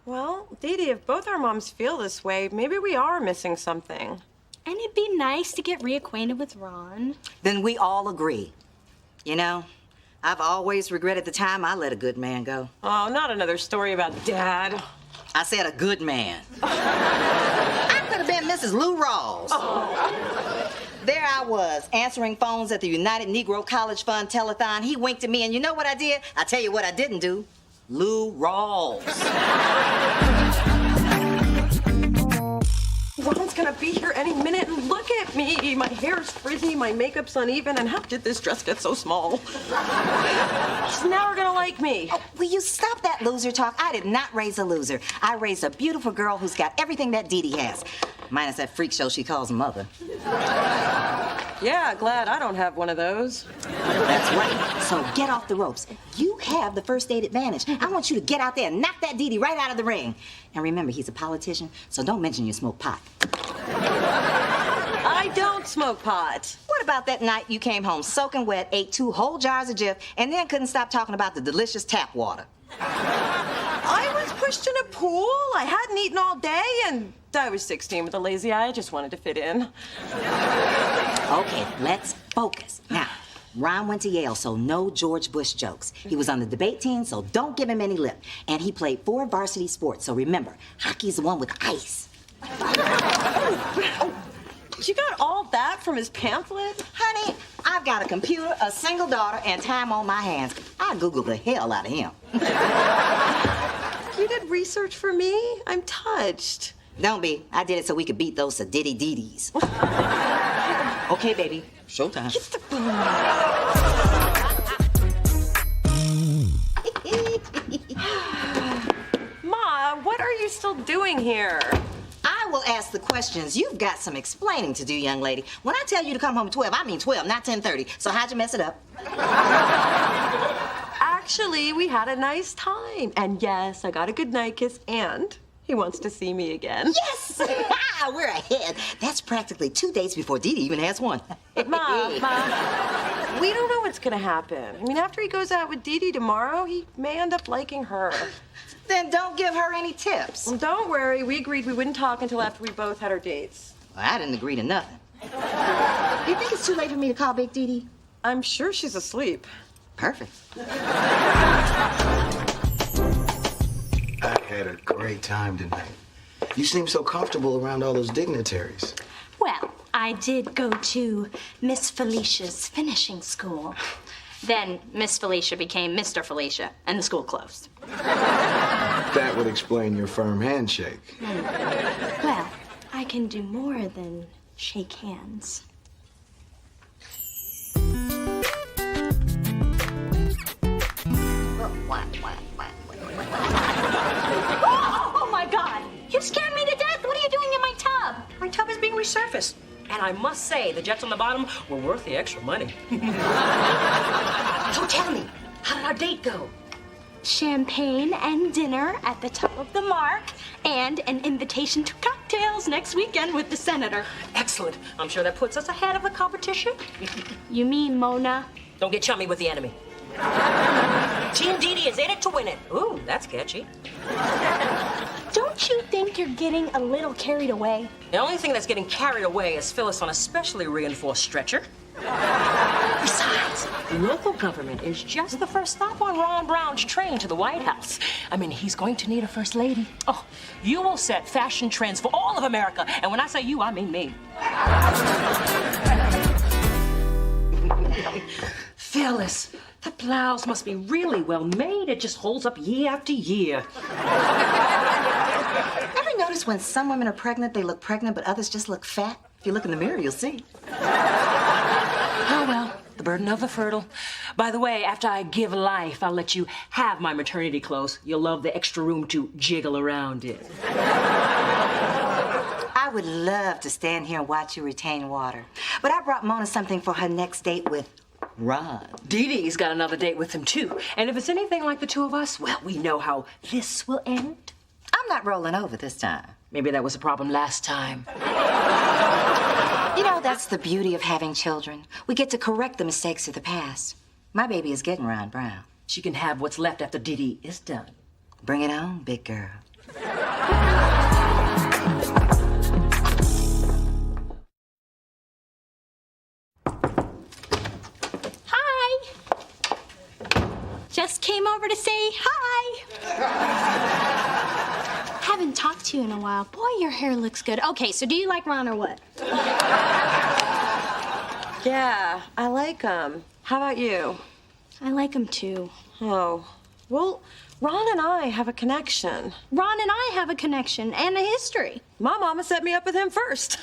Well, Dee-Dee, if both our moms feel this way, maybe we are missing something. And it'd be nice to get reacquainted with Ron. Then we all agree. You know, I've always regretted the time I let a good man go. Oh, not another story about Dad. I said a good man. I could have been Mrs. Lou Rawls. Oh. There I was, answering phones at the United Negro College Fund telethon. He winked at me, and you know what I did? I tell you what I didn't do. Lou Rawls. Ron's gonna be here any minute, and look at me. My hair's frizzy, my makeup's uneven, and how did this dress get so small? He's never gonna like me. Oh, will you stop that loser talk? I did not raise a loser. I raised a beautiful girl who's got everything that Dee Dee has. Minus that freak show she calls mother. Yeah, glad I don't have one of those. That's right. So get off the ropes. You have the first date advantage. I want you to get out there and knock that Dee Dee right out of the ring. And remember, he's a politician, so don't mention you smoke pot. I don't smoke pot. What about that night you came home soaking wet, ate 2 whole jars of Jif, and then couldn't stop talking about the delicious tap water? I was pushed in a pool. I hadn't eaten all day, and I was 16 with a lazy eye. I just wanted to fit in. Okay, let's focus. Now, Ron went to Yale, so no George Bush jokes. He was on the debate team, so don't give him any lip. And he played 4 varsity sports, so remember, hockey's the one with ice. Oh, you got all that from his pamphlet? Honey, I've got a computer, a single daughter, and time on my hands. I Googled the hell out of him. You did research for me? I'm touched. Don't be. I did it so we could beat those sedity Dee-Dees. Okay, baby. Showtime. Get the Ma, what are you still doing here? I will ask the questions. You've got some explaining to do, young lady. When I tell you to come home at 12, I mean 12, not 10:30. So how'd you mess it up? Actually, we had a nice time. And yes, I got a good night kiss, and he wants to see me again. Yes! We're ahead. That's practically 2 days before Dee Dee even has one. Ma, we don't know what's gonna happen. I mean, after he goes out with Dee Dee tomorrow, he may end up liking her. Then don't give her any tips. Well, don't worry. We agreed we wouldn't talk until after we both had our dates. Well, I didn't agree to nothing. You think it's too late for me to call Big Dee Dee? I'm sure she's asleep. Perfect. I had a great time tonight. You seem so comfortable around all those dignitaries. Well, I did go to Miss Felicia's finishing school. Then Miss Felicia became Mr. Felicia, and the school closed. That would explain your firm handshake. Well, I can do more than shake hands. Oh my God! You scared me to death! What are you doing in my tub? My tub is being resurfaced. And I must say, the jets on the bottom were worth the extra money. So tell me, how did our date go? Champagne and dinner at the top of the mark, and an invitation to cocktails next weekend with the senator. Excellent. I'm sure that puts us ahead of the competition. You mean Mona? Don't get chummy with the enemy. Team Dee Dee is in it to win it. Ooh, that's catchy. Don't you think you're getting a little carried away? The only thing that's getting carried away is Phyllis on a specially reinforced stretcher. Besides, local government is just the first stop on Ron Brown's train to the White House. I mean, he's going to need a first lady. Oh, you will set fashion trends for all of America. And when I say you, I mean me. Phyllis, the blouse must be really well made. It just holds up year after year. Ever notice when some women are pregnant, they look pregnant, but others just look fat? If you look in the mirror, you'll see. Oh, well, the burden of the fertile. By the way, after I give life, I'll let you have my maternity clothes. You'll love the extra room to jiggle around in. I would love to stand here and watch you retain water. But I brought Mona something for her next date with Ron. Dee Dee's got another date with him, too. And if it's anything like the two of us, well, we know how this will end. I'm not rolling over this time. Maybe that was a problem last time. You know, that's the beauty of having children. We get to correct the mistakes of the past. My baby is getting Ron Brown. She can have what's left after Dee Dee is done. Bring it on, big girl. Hi! Just came over to say hi. Haven't talked to you in a while. Boy, your hair looks good. Okay, so do you like Ron or what? Yeah, I like him. How about you? I like him too. Oh, well, Ron and I have a connection. Ron and I have a connection and a history. My mama set me up with him first.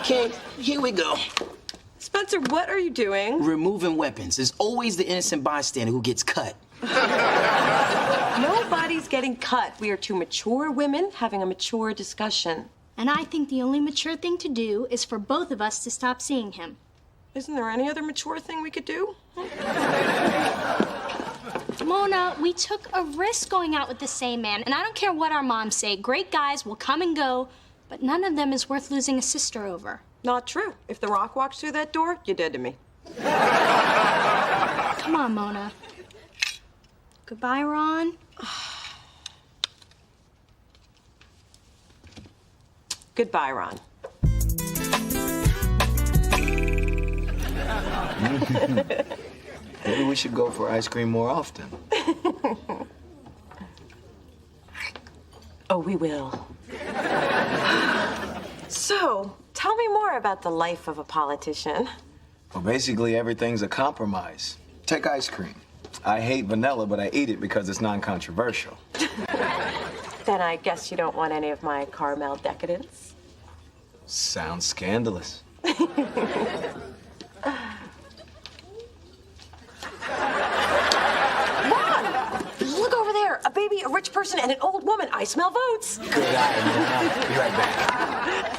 Okay, here we go. Spencer, what are you doing? Removing weapons. It's always the innocent bystander who gets cut. Nobody's getting cut. We are two mature women having a mature discussion. And I think the only mature thing to do is for both of us to stop seeing him. Isn't there any other mature thing we could do? Mona, we took a risk going out with the same man, and I don't care what our moms say. Great guys will come and go, but none of them is worth losing a sister over. Not true. If The Rock walks through that door, you're dead to me. Come on, Mona. Goodbye, Ron. Goodbye, Ron. Maybe we should go for ice cream more often. Oh, we will. So, tell me more about the life of a politician. Well, basically, everything's a compromise. Take ice cream. I hate vanilla, but I eat it because it's non-controversial. Then I guess you don't want any of my caramel decadence. Sounds scandalous. Look over there! A baby, a rich person I smell votes. Good eye, man. Be right back.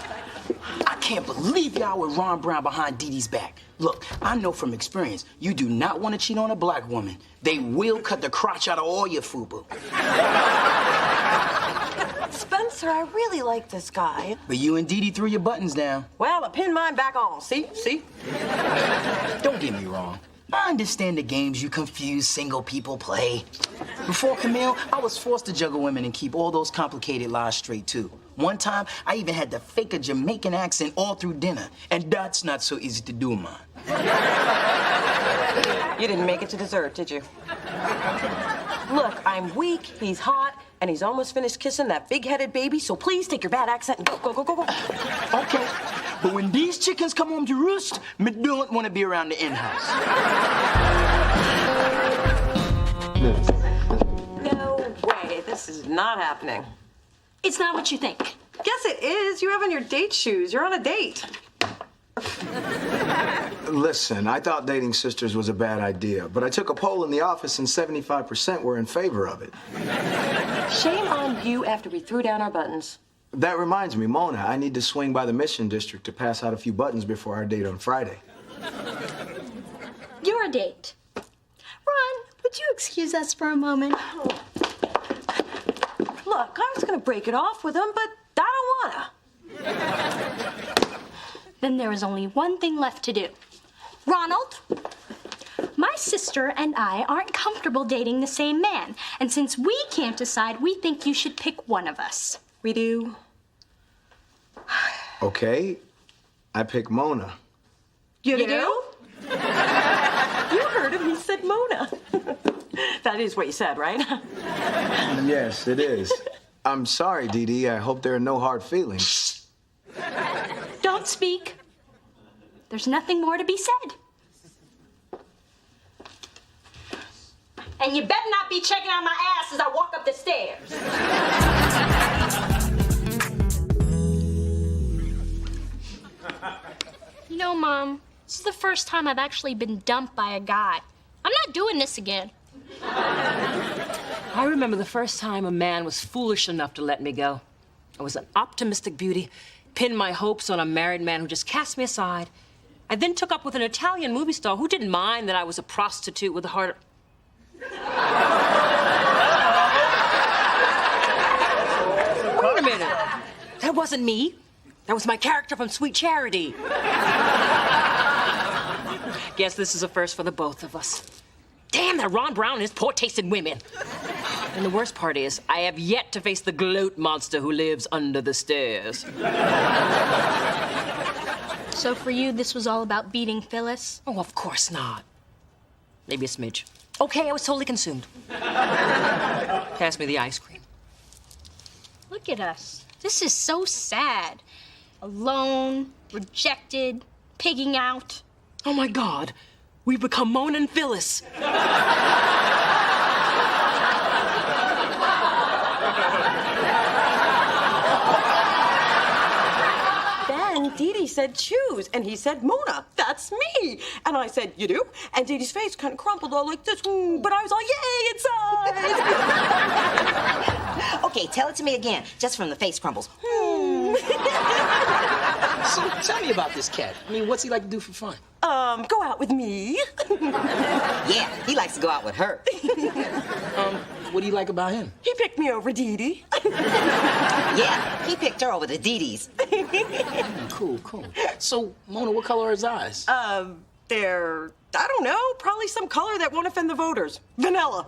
I can't believe y'all with Ron Brown behind Dee Dee's back. Look, I know from experience, you do not want to cheat on a black woman. They will cut the crotch out of all your FUBU. Spencer, I really like this guy. But you and Dee Dee threw your buttons down. Well, I pinned mine back on. See? Don't get me wrong. I understand the games you confused single people play. Before Camille, I was forced to juggle women and keep all those complicated lies straight, too. One time, I even had to fake a Jamaican accent all through dinner, and that's not so easy to do, man. You didn't make it to dessert, did you? Look, I'm weak, he's hot, and he's almost finished kissing that big-headed baby, so please take your bad accent and go. Okay, but when these chickens come home to roost, me don't want to be around the in-house. No way, this is not happening. It's not what you think. Yes, it is. You have on your date shoes. You're on a date. Listen, I thought dating sisters was a bad idea, but I took a poll in the office and 75% were in favor of it. Shame on you after we threw down our buttons. That reminds me, Mona, I need to swing by the Mission District to pass out a few buttons before our date on Friday. Your date. Ron, would you excuse us for a moment? Look, I was gonna break it off with him, but I don't wanna. Then there is only one thing left to do. Ronald, my sister and I aren't comfortable dating the same man. And since we can't decide, we think you should pick one of us. We do. Okay, I pick Mona. You do? You heard him, he said Mona. That is what you said, right? Yes, it is. I'm sorry, Dee Dee. I hope there are no hard feelings. Don't speak. There's nothing more to be said. And you better not be checking out my ass as I walk up the stairs. You know, Mom, this is the first time I've actually been dumped by a guy. I'm not doing this again. I remember the first time a man was foolish enough to let me go. I was an optimistic beauty, pinned my hopes on a married man who just cast me aside. I then took up with an Italian movie star who didn't mind that I was a prostitute with a heart. Wait a minute. That wasn't me. That was my character from Sweet Charity. Guess this is a first for the both of us. Damn that Ron Brown and his poor taste in women. And the worst part is, I have yet to face the gloat monster who lives under the stairs. So for you, this was all about beating Phyllis? Oh, of course not. Maybe a smidge. Okay, I was totally consumed. Pass me the ice cream. Look at us. This is so sad. Alone, rejected, pigging out. Oh, my God. We've become Mona and Phyllis. Then Dee Dee said choose, and he said Mona, that's me. And I said, you do? And Dee Dee's face kind of crumpled all like this, but I was all, yay, inside. Okay, tell it to me again, just from the face crumbles. So tell me about this cat. I mean, what's he like to do for fun? Go out with me. Yeah, he likes to go out with her. What do you like about him? He picked me over Dee Dee. Yeah, he picked her over the Dee Dees. Cool. So, Mona, what color are his eyes? They're, I don't know, probably some color that won't offend the voters. Vanilla.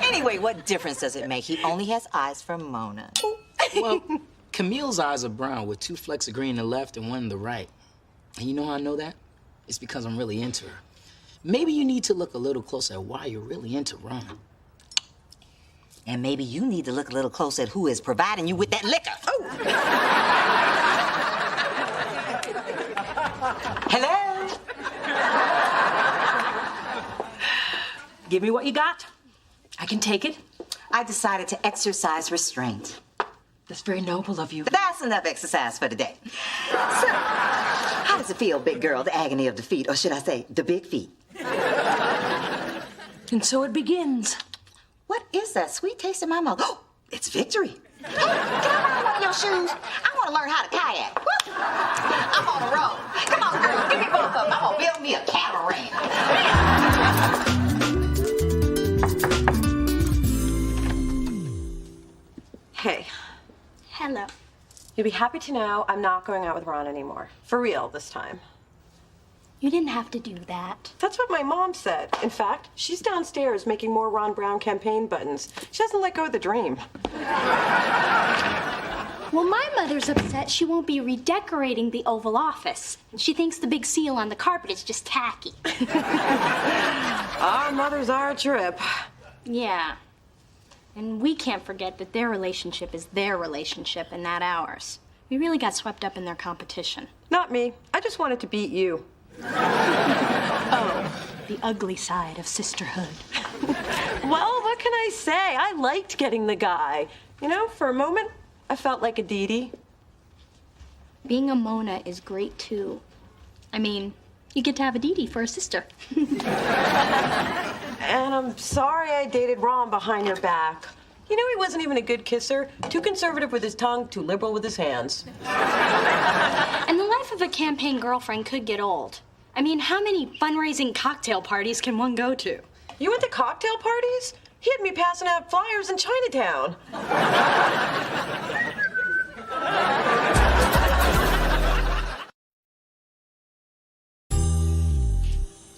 Anyway, what difference does it make? He only has eyes for Mona. Well, Camille's eyes are brown with 2 flecks of green in the left and 1 in the right. And you know how I know that? It's because I'm really into her. Maybe you need to look a little closer at why you're really into Ron. And maybe you need to look a little closer at who is providing you with that liquor. Oh. Hello? Give me what you got. I can take it. I decided to exercise restraint. That's very noble of you. But that's enough exercise for today. So, how does it feel, big girl, the agony of defeat, or should I say, the big feet? And so it begins. What is that sweet taste in my mouth? Oh, it's Victory. Hey, can I borrow one of your shoes? I want to learn how to kayak. Woo! I'm on a roll. Come on, girl, give me both of them. I'm going to build me a catamaran. Hey, Hello. you'll be happy to know I'm not going out with Ron anymore. For real this time. You didn't have to do that. That's what my mom said. In fact, she's downstairs making more Ron Brown campaign buttons. She hasn't let go of the dream. Well, my mother's upset she won't be redecorating the Oval Office. She thinks the big seal on the carpet is just tacky. Our mothers are a trip. Yeah. And we can't forget that their relationship is their relationship and not ours. We really got swept up in their competition. Not me. I just wanted to beat you. Oh, the ugly side of sisterhood. Well, what can I say? I liked getting the guy. You know, for a moment, I felt like a Dee Dee. Being a Mona is great, too. I mean, you get to have a Dee Dee for a sister. And I'm sorry I dated Ron behind your back. You know, he wasn't even a good kisser. Too conservative with his tongue, too liberal with his hands. And the life of a campaign girlfriend could get old. I mean, how many fundraising cocktail parties can one go to? You went to cocktail parties? He had me passing out flyers in Chinatown.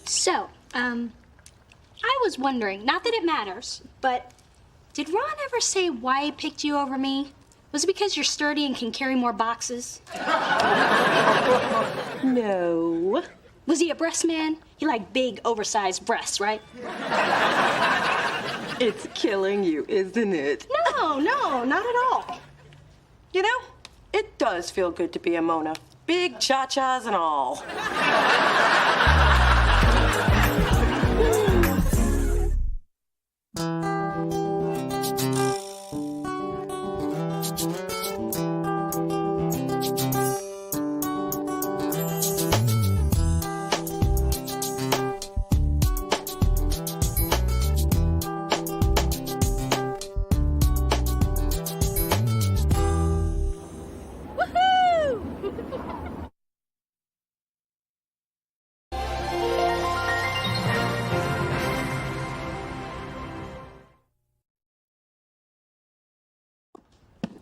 So, I was wondering, not that it matters, but did Ron ever say why he picked you over me? Was it because you're sturdy and can carry more boxes? No. Was he a breast man? He liked big, oversized breasts, right? It's killing you, isn't it? No, not at all. You know, it does feel good to be a Mona. Big cha-chas and all.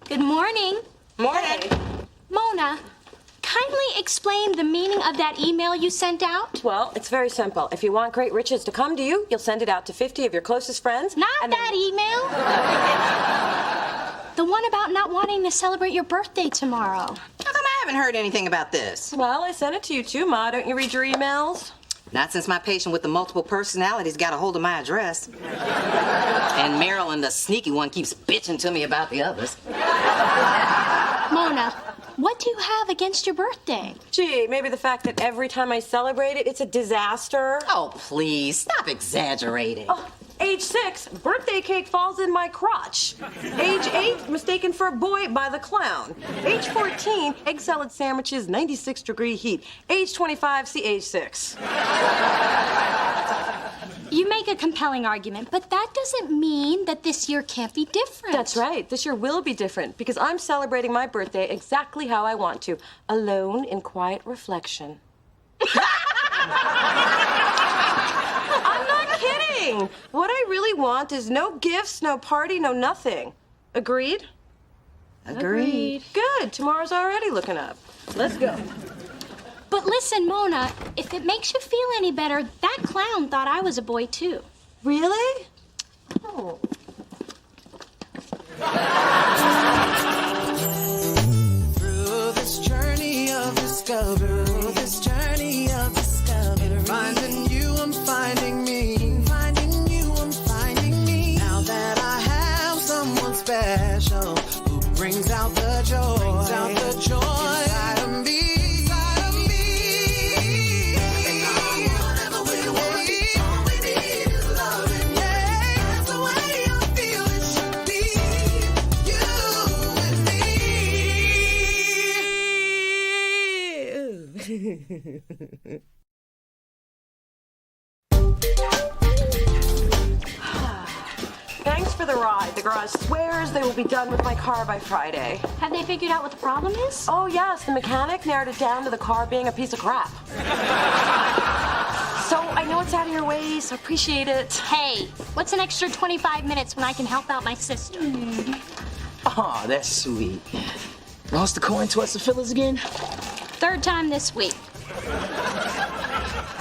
Good morning. Morning. Mona, kindly explain the meaning of that email you sent out. Well, it's very simple. If you want great riches to come to you, you'll send it out to 50 of your closest friends. Not that email. The one about not wanting to celebrate your birthday tomorrow. How come I haven't heard anything about this? Well, I sent it to you too, Ma. Don't you read your emails? Not since my patient with the multiple personalities got a hold of my address. And Marilyn, the sneaky one, keeps bitching to me about the others. Mona, what do you have against your birthday? Gee, maybe the fact that every time I celebrate it, it's a disaster. Oh, please, stop exaggerating. Oh, age 6, birthday cake falls in my crotch. Age 8, mistaken for a boy by the clown. Age 14, egg salad sandwiches, 96-degree heat. Age 25, see age 6. You make a compelling argument, but that doesn't mean that this year can't be different. That's right. This year will be different because I'm celebrating my birthday exactly how I want to, alone in quiet reflection. I'm not kidding. What I really want is no gifts, no party, no nothing. Agreed? Agreed. Good. Tomorrow's already looking up. Let's go. But listen, Mona, if it makes you feel any better, that clown thought I was a boy, too. Really? Oh. Through this journey of discovery, finding you, I'm finding me. Finding you, I'm finding me. Now that I have someone special who brings out the joy, inside of me. Thanks for the ride. The garage swears they will be done with my car by Friday. Have they figured out what the problem is? Oh, yes. The mechanic narrowed it down to the car being a piece of crap. So I know it's out of your way, so appreciate it. Hey, what's an extra 25 minutes when I can help out my sister? Oh, that's sweet. Lost the coin towards the fillers again? Third time this week.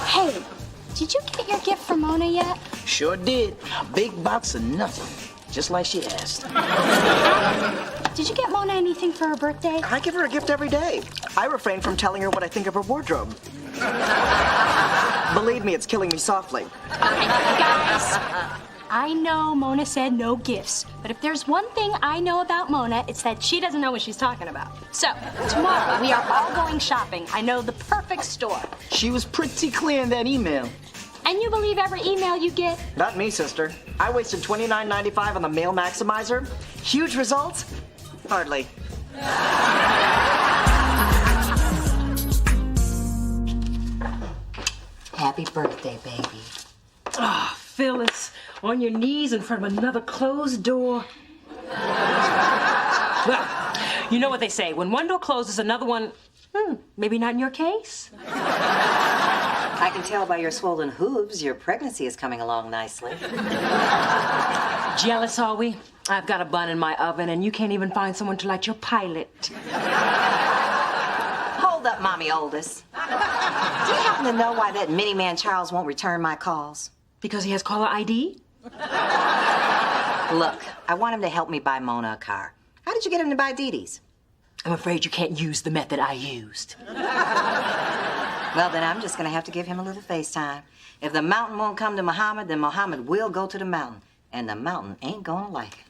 Hey, did you get your gift from Mona yet? Sure did. A big box of nothing. Just like she asked. Did you get Mona anything for her birthday? I give her a gift every day. I refrain from telling her what I think of her wardrobe. Believe me, it's killing me softly. Okay, guys. I know Mona said no gifts, but if there's one thing I know about Mona, it's that she doesn't know what she's talking about. So, tomorrow we are all going shopping. I know the perfect store. She was pretty clear in that email. And you believe every email you get? Not me, sister. I wasted $29.95 on the mail maximizer. Huge results? Hardly. Happy birthday, baby. Ah, Phyllis, on your knees in front of another closed door. Well, you know what they say. When one door closes, another one, maybe not in your case. I can tell by your swollen hooves your pregnancy is coming along nicely. Jealous, are we? I've got a bun in my oven, and you can't even find someone to light your pilot. Hold up, Mommy Oldest. Do you happen to know why that mini-man Charles won't return my calls? Because he has caller ID? Look, I want him to help me buy Mona a car. How did you get him to buy Dee Dee's? I'm afraid you can't use the method I used. Well, then I'm just gonna have to give him a little FaceTime. If the mountain won't come to Muhammad, then Muhammad will go to the mountain. And the mountain ain't gonna like it.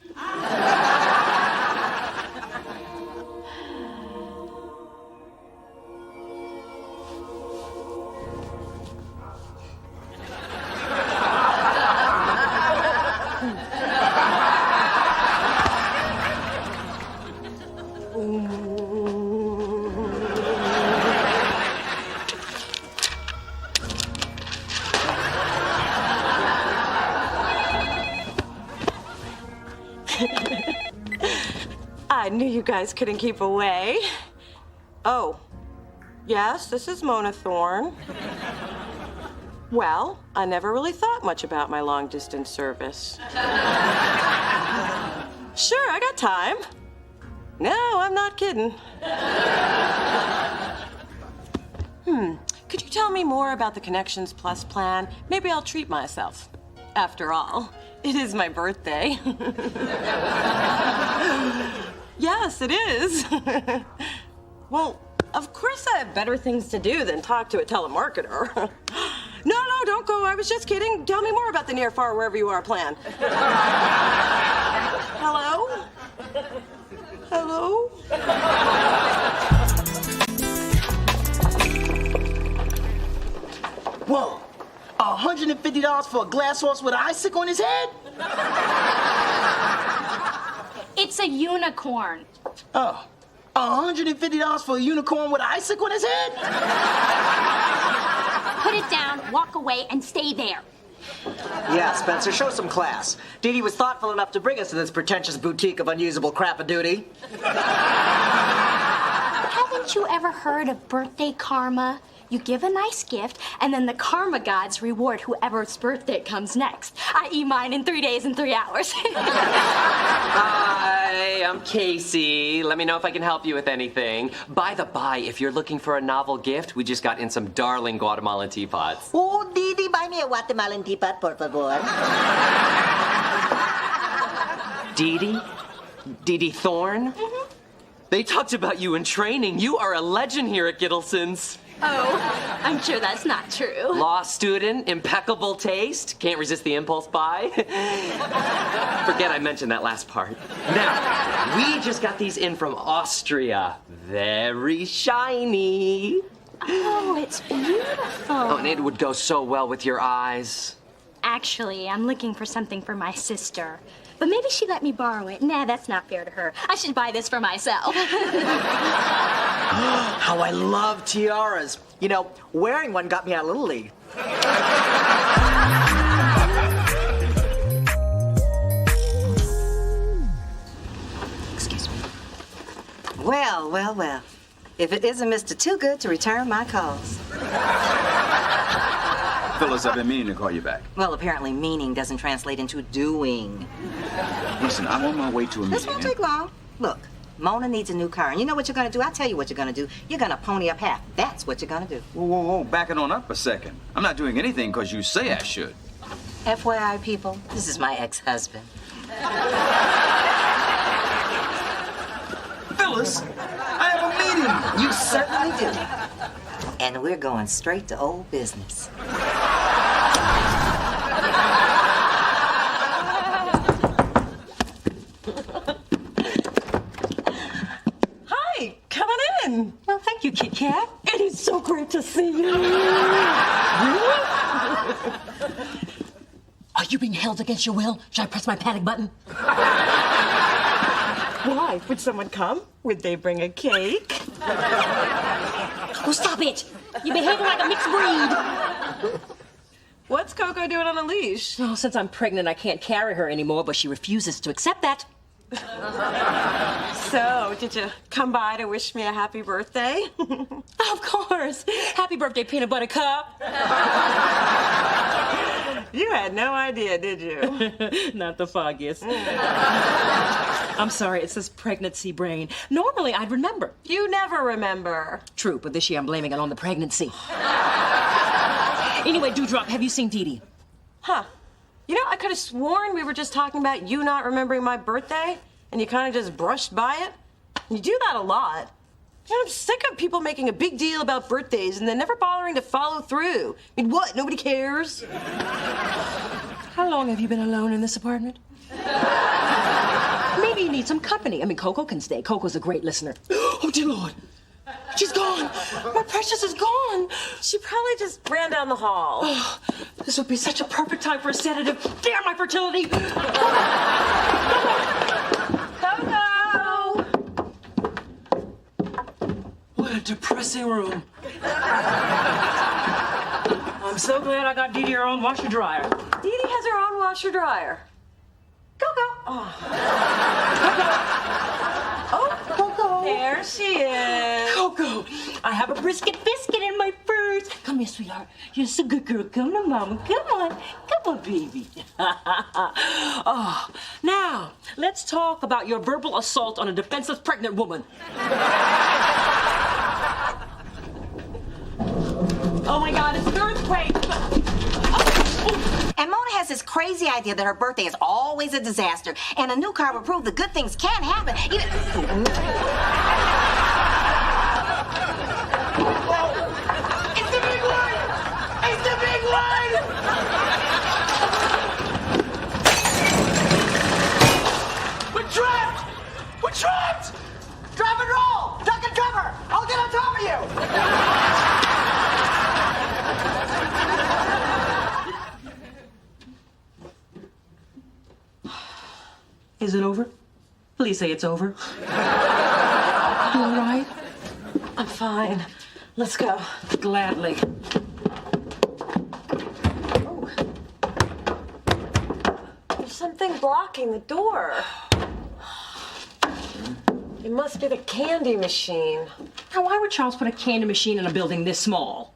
I knew you guys couldn't keep away. Oh, yes, this is Mona Thorne. Well, I never really thought much about my long-distance service. Sure, I got time. No, I'm not kidding. Could you tell me more about the Connections Plus plan? Maybe I'll treat myself. After all, it is my birthday. Yes, it is. Well, of course I have better things to do than talk to a telemarketer. No, don't go. I was just kidding. Tell me more about the near, far, wherever you are plan. Hello? Hello? Whoa, $150 for a glass horse with an icicle on his head? It's a unicorn. Oh, $150 for a unicorn with an icicle on his head? Put it down, walk away, and stay there. Yeah, Spencer, show some class. Dee Dee was thoughtful enough to bring us to this pretentious boutique of unusable crap-a-duty. Haven't you ever heard of birthday karma? You give a nice gift, and then the karma gods reward whoever's birthday comes next, i.e. mine in 3 days and 3 hours. Hi, I'm Casey. Let me know if I can help you with anything. By the by, if you're looking for a novel gift, we just got in some darling Guatemalan teapots. Oh, Dee Dee, buy me a Guatemalan teapot, por favor. Dee Dee? Dee Dee Thorne? Mm-hmm. They talked about you in training. You are a legend here at Gittleson's. Oh, I'm sure that's not true. Law student, impeccable taste, can't resist the impulse buy. Forget I mentioned that last part. Now, we just got these in from Austria. Very shiny. Oh, it's beautiful. Oh, and it would go so well with your eyes. Actually, I'm looking for something for my sister. But maybe she let me borrow it. Nah, that's not fair to her. I should buy this for myself. How I love tiaras. You know, wearing one got me out of Little League. Well, well, well. If it isn't Mr. Too Good to return my calls. Phyllis, I've been meaning to call you back. Well, apparently meaning doesn't translate into doing. Listen, I'm on my way to a meeting. This won't take long. Look, Mona needs a new car, and you know what you're gonna do? I'll tell you what you're gonna do. You're gonna pony up half. That's what you're gonna do. Whoa, whoa, whoa, back it on up a second. I'm not doing anything because you say I should. FYI, people, this is my ex-husband. Phyllis, I have a meeting. You certainly do. And we're going straight to old business. Hi, come on in. Well, thank you, Kit Kat. It is so great to see you. Are you being held against your will? Should I press my panic button? Why? Would someone come? Would they bring a cake? Oh, stop it! You're behaving like a mixed breed. What's Coco doing on a leash? Well, since I'm pregnant, I can't carry her anymore, but she refuses to accept that. So, did you come by to wish me a happy birthday? Of course. Happy birthday, Peanut Butter Cup. You had no idea, did you? Not the foggiest. I'm sorry, it's this pregnancy brain. Normally, I'd remember. You never remember. True, but this year I'm blaming it on the pregnancy. Anyway, Dewdrop, have you seen Dee Dee? Huh. You know, I could have sworn we were just talking about you not remembering my birthday, and you kind of just brushed by it. You do that a lot. You know, I'm sick of people making a big deal about birthdays and then never bothering to follow through. I mean, what? Nobody cares? How long have you been alone in this apartment? Maybe you need some company. I mean, Coco can stay. Coco's a great listener. Oh, dear Lord. She's gone. My precious is gone. She probably just ran down the hall. Oh, this would be such a perfect time for a sedative. Damn my fertility. Coco! What a depressing room. I'm so glad I got Dee Dee her own washer dryer. Dee Dee has her own washer dryer. Coco. Oh. Oh, Coco. There she is. Coco, I have a brisket biscuit in my purse. Come here, sweetheart. You're so good, girl. Come to mama. Come on, baby. Oh, now let's talk about your verbal assault on a defenseless pregnant woman. Oh my God, it's an earthquake. And Mona has this crazy idea that her birthday is always a disaster, and a new car will prove that good things can happen. It's the big one! It's the big one! We're trapped! We're trapped! Drop and roll! Duck and cover! I'll get on top of you! Is it over? Please say it's over. You all right? I'm fine. Let's go. Gladly. Oh. There's something blocking the door. It must be the candy machine. Now, why would Charles put a candy machine in a building this small?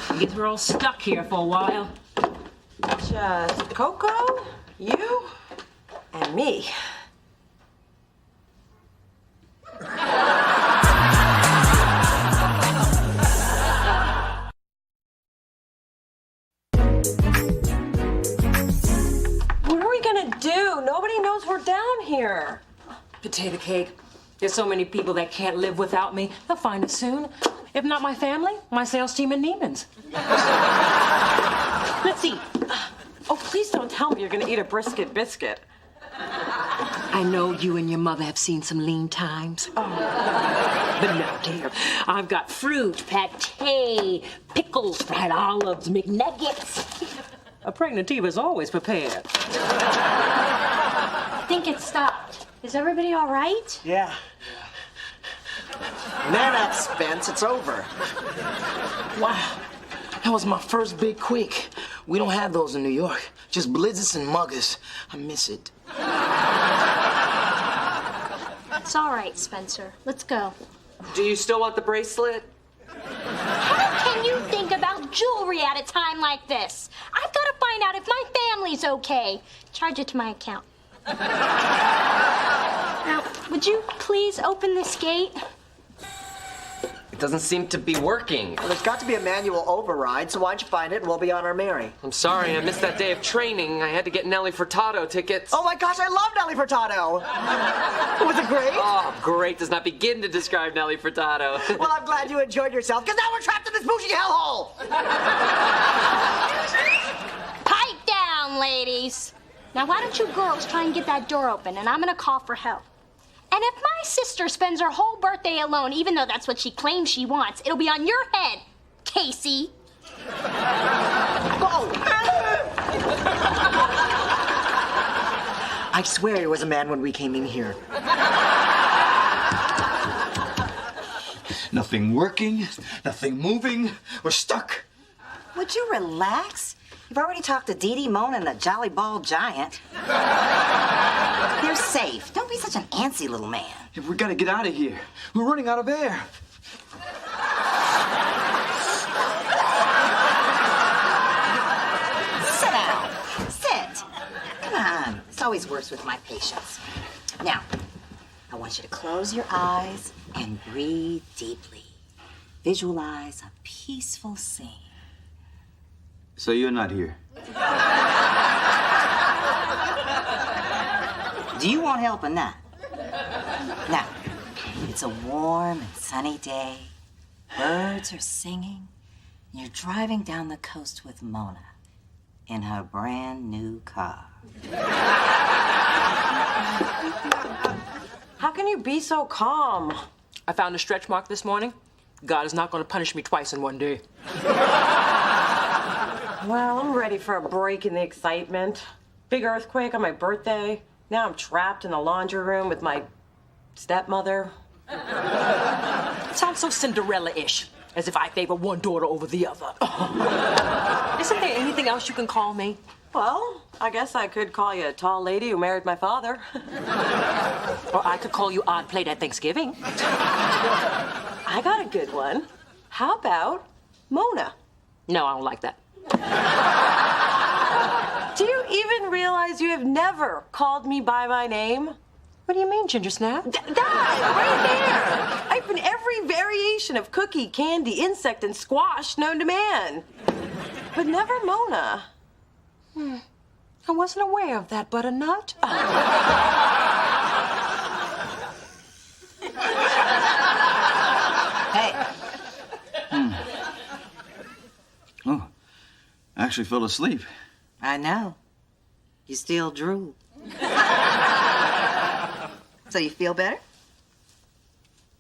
I guess we're all stuck here for a while. Just Coco, you, and me. What are we gonna do? Nobody knows we're down here. Potato cake. There's so many people that can't live without me. They'll find us soon. If not my family, my sales team in Neiman's. Let's see. Oh, please don't tell me you're gonna eat a brisket biscuit. I know you and your mother have seen some lean times. Oh. But no, dear. I've got fruit, pate, pickles, fried olives, McNuggets. A pregnant diva's always prepared. I think it stopped. Is everybody all right? Yeah. Man up, Spence. It's over. Wow, that was my first big quake. We don't have those in New York. Just blizzards and muggers. I miss it. It's all right, Spencer. Let's go. Do you still want the bracelet? How can you think about jewelry at a time like this? I've got to find out if my family's okay. Charge it to my account. Now, would you please open this gate? It doesn't seem to be working. Well, there's got to be a manual override, so why don't you find it and we'll be on our merry. I'm sorry, I missed that day of training. I had to get Nelly Furtado tickets. Oh my gosh, I love Nelly Furtado. Was it great? Oh, great does not begin to describe Nelly Furtado. Well, I'm glad you enjoyed yourself, because now we're trapped in this bougie hellhole. Pipe down, ladies. Now, why don't you girls try and get that door open, and I'm gonna call for help. And if my sister spends her whole birthday alone, even though that's what she claims she wants, it'll be on your head, Casey. Oh. I swear he was a man when we came in here. Nothing working, nothing moving. We're stuck. Would you relax? You've already talked to Dee Dee, Mona, and the Jolly Ball Giant. They're safe. Don't be such an antsy little man. We gotta get out of here. We're running out of air. Sit down. Sit. Come on. It's always worse with my patients. Now, I want you to close your eyes and breathe deeply. Visualize a peaceful scene. So you're not here? Do you want help in that? Now, it's a warm and sunny day. Birds are singing. And you're driving down the coast with Mona in her brand new car. How can you be so calm? I found a stretch mark this morning. God is not going to punish me twice in one day. Well, I'm ready for a break in the excitement. Big earthquake on my birthday. Now I'm trapped in the laundry room with my stepmother. It sounds so Cinderella-ish, as if I favor one daughter over the other. Isn't there anything else you can call me? Well, I guess I could call you a tall lady who married my father. Or I could call you Odd Plate at Thanksgiving. I got a good one. How about Mona? No, I don't like that. Do you even realize you have never called me by my name? What do you mean, Ginger Snap? That, right there! I've been every variation of cookie, candy, insect, and squash known to man. But never Mona. I wasn't aware of that, Butternut. Hey, Oh, I actually fell asleep. I know. You still drool. So you feel better?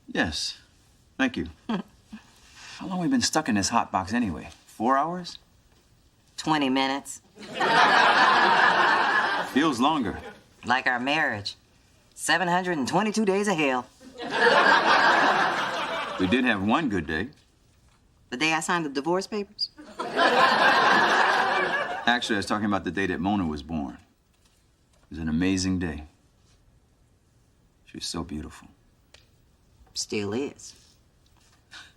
Yes, thank you. How long have we been stuck in this hot box anyway? 4 hours? 20 minutes. Feels longer. Like our marriage. 722 days of hell. We did have one good day. The day I signed the divorce papers? Actually, I was talking about the day that Mona was born. It was an amazing day. She was so beautiful. Still is.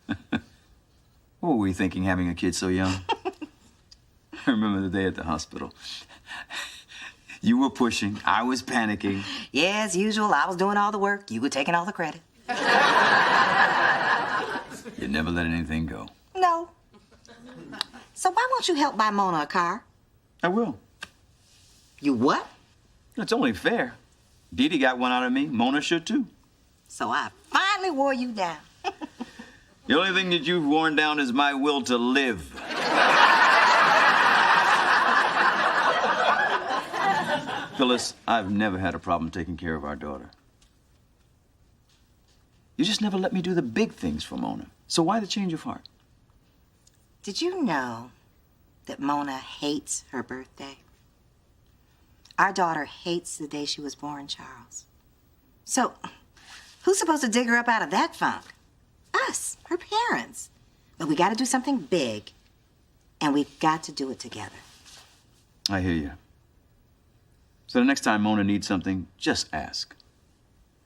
What were we thinking having a kid so young? I remember the day at the hospital. You were pushing, I was panicking. Yeah, as usual, I was doing all the work. You were taking all the credit. You never let anything go. No. So why won't you help buy Mona a car? I will. You what? It's only fair. Dee Dee got one out of me. Mona should too. So I finally wore you down. The only thing that you've worn down is my will to live. Phyllis, I've never had a problem taking care of our daughter. You just never let me do the big things for Mona. So why the change of heart? Did you know that Mona hates her birthday? Our daughter hates the day she was born, Charles. So, who's supposed to dig her up out of that funk? Us, her parents. But we gotta do something big, and we've got to do it together. I hear you. So the next time Mona needs something, just ask.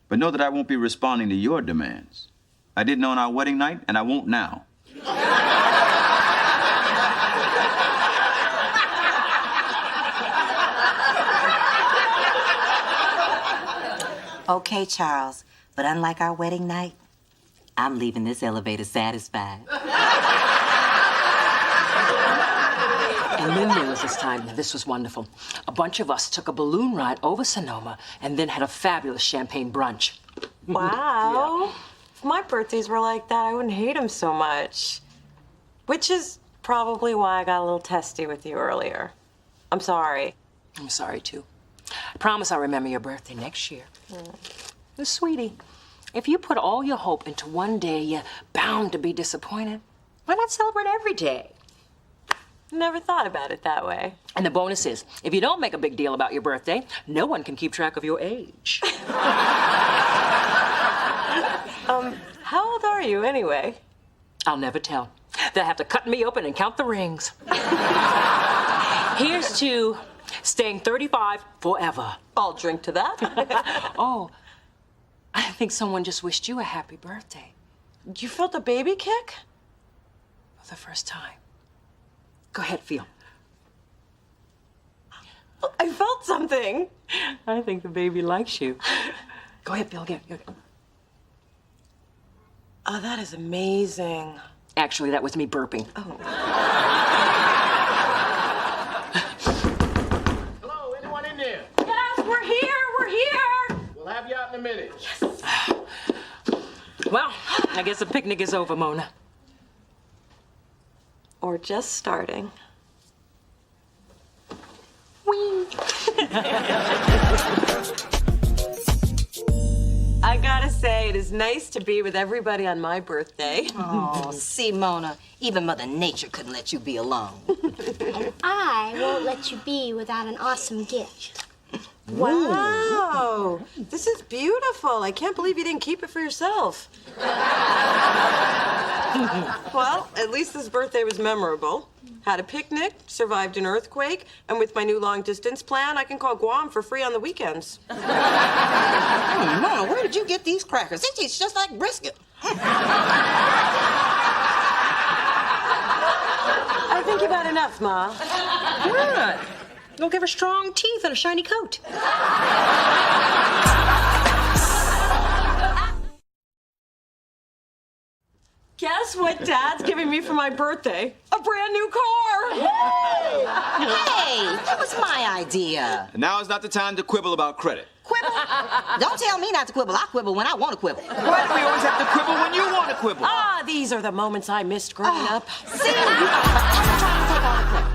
But know that I won't be responding to your demands. I didn't on our wedding night, and I won't now. Okay, Charles, but unlike our wedding night, I'm leaving this elevator satisfied. And then there was this time, and this was wonderful. A bunch of us took a balloon ride over Sonoma and then had a fabulous champagne brunch. Wow. If my birthdays were like that, I wouldn't hate them so much. Which is probably why I got a little testy with you earlier. I'm sorry. I'm sorry, too. I promise I'll remember your birthday next year. Sweetie, if you put all your hope into one day, you're bound to be disappointed. Why not celebrate every day? Never thought about it that way. And the bonus is, if you don't make a big deal about your birthday, no one can keep track of your age. How old are you anyway? I'll never tell. They'll have to cut me open and count the rings. Here's to staying 35 forever. I'll drink to that. Oh, I think someone just wished you a happy birthday. You felt a baby kick? For the first time. Go ahead, feel. I felt something. I think the baby likes you. Go ahead, Bill. Get. Oh, that is amazing. Actually, that was me burping. Oh. Hello, anyone in there? Yes, we're here. We're here. We'll have you out in a minute. Yes. Well, I guess the picnic is over, Mona. Or just starting. Whee! I gotta say, it is nice to be with everybody on my birthday. Oh, see, Mona, even Mother Nature couldn't let you be alone. I won't let you be without an awesome gift. Wow, this is beautiful. I can't believe you didn't keep it for yourself. Well, at least this birthday was memorable. Had a picnic, survived an earthquake, and with my new long-distance plan, I can call Guam for free on the weekends. Mona, where did you get these crackers? They taste just like brisket. I think you've had enough, Ma. Good. You'll give her strong teeth and a shiny coat. Guess what Dad's giving me for my birthday? A brand new car! Hey, that was my idea. And now is not the time to quibble about credit. Quibble? Don't tell me not to quibble. I quibble when I want to quibble. Why do we always have to quibble when you want to quibble? Ah, these are the moments I missed growing up. See, I'm trying to take all the credit.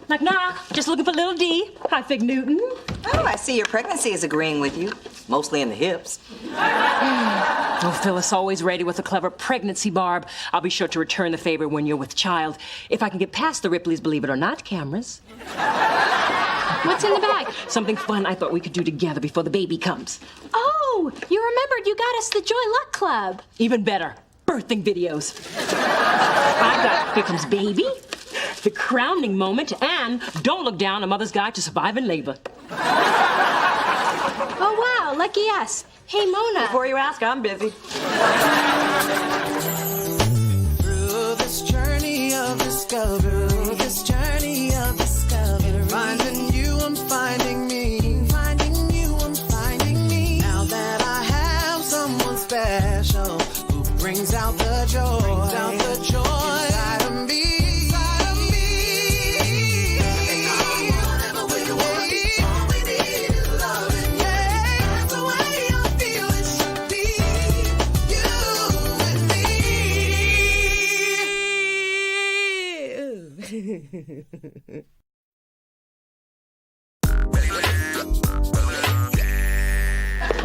Knock, knock. Just looking for little D. Hi, Fig Newton. Oh, I see your pregnancy is agreeing with you. Mostly in the hips. Oh, Phyllis, always ready with a clever pregnancy barb. I'll be sure to return the favor when you're with child. If I can get past the Ripley's Believe It or Not cameras. What's in the bag? Something fun I thought we could do together before the baby comes. Oh, you remembered you got us the Joy Luck Club. Even better, birthing videos. I've got Here Comes Baby, The Crowning Moment, and Don't Look Down, A Mother's Guide to Surviving Labor. Oh, wow, lucky us. Hey, Mona. Before you ask, I'm busy. Through this journey of discovery, finding you, I'm finding me. Finding you, I'm finding me. Now that I have someone special who brings out the joy, inside of me.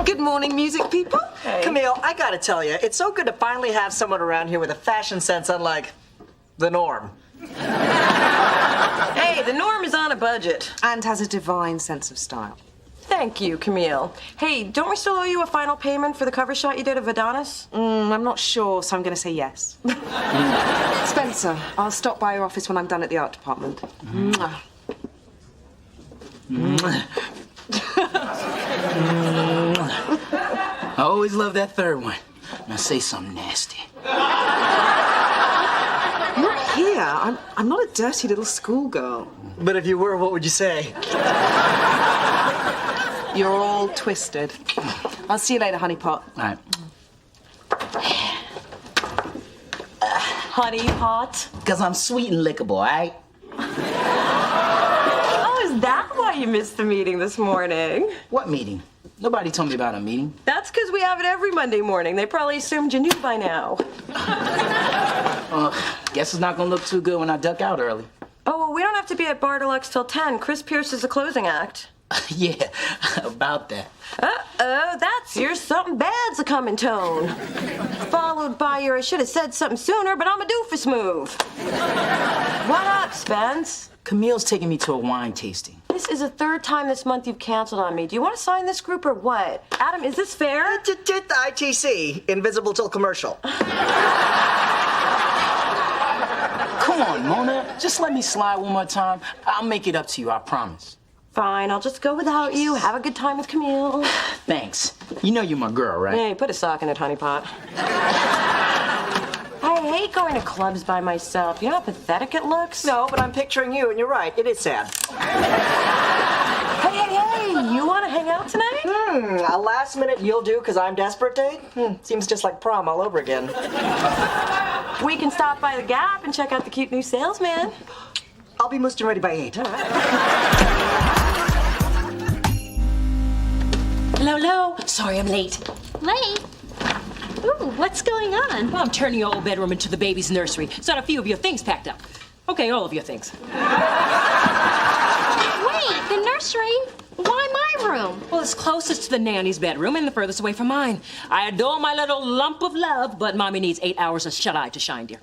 Good morning, music people. Hey. Camille, I gotta tell you, it's so good to finally have someone around here with a fashion sense unlike the norm. Hey, the norm is on a budget. And has a divine sense of style. Thank you, Camille. Hey, don't we still owe you a final payment for the cover shot you did of Adonis? I'm not sure, so I'm going to say yes. Spencer, I'll stop by your office when I'm done at the art department. Mwah. I always love that third one. Now say something nasty. Not here. I'm not a dirty little schoolgirl. But if you were, what would you say? You're all twisted. I'll see you later, honeypot. All right. Honey pot. Because I'm sweet and lickable, all right? Oh, is that why you missed the meeting this morning? What meeting? Nobody told me about a meeting. That's because we have it every Monday morning. They probably assumed you knew by now. Guess it's not going to look too good when I duck out early. Oh, well, we don't have to be at Bar Deluxe till 10. Chris Pierce is the closing act. Yeah, about that. Uh-oh, that's your something bad's a coming tone. Followed by your I should have said something sooner, but I'm a doofus move. What up, Spence? Camille's taking me to a wine tasting. This is the third time this month you've canceled on me. Do you want to sign this group or what? Adam, is this fair? ITC, invisible till commercial. Come on, Mona. Just let me slide one more time. I'll make it up to you, I promise. Fine, I'll just go without you. Have a good time with Camille. Thanks. You know you're my girl, right? Hey, put a sock in it, honeypot. I hate going to clubs by myself. You know how pathetic it looks? No, but I'm picturing you, and you're right. It is sad. Hey, you want to hang out tonight? A last minute you'll do because I'm desperate date? Seems just like prom all over again. We can stop by the Gap and check out the cute new salesman. I'll be moosed and ready by 8. Hello. Sorry I'm late. Late? Ooh, what's going on? Well, I'm turning your old bedroom into the baby's nursery. So I have a few of your things packed up. Okay, all of your things. Wait, the nursery? Why my room? Well, it's closest to the nanny's bedroom and the furthest away from mine. I adore my little lump of love, but Mommy needs 8 hours of shut-eye to shine, dear.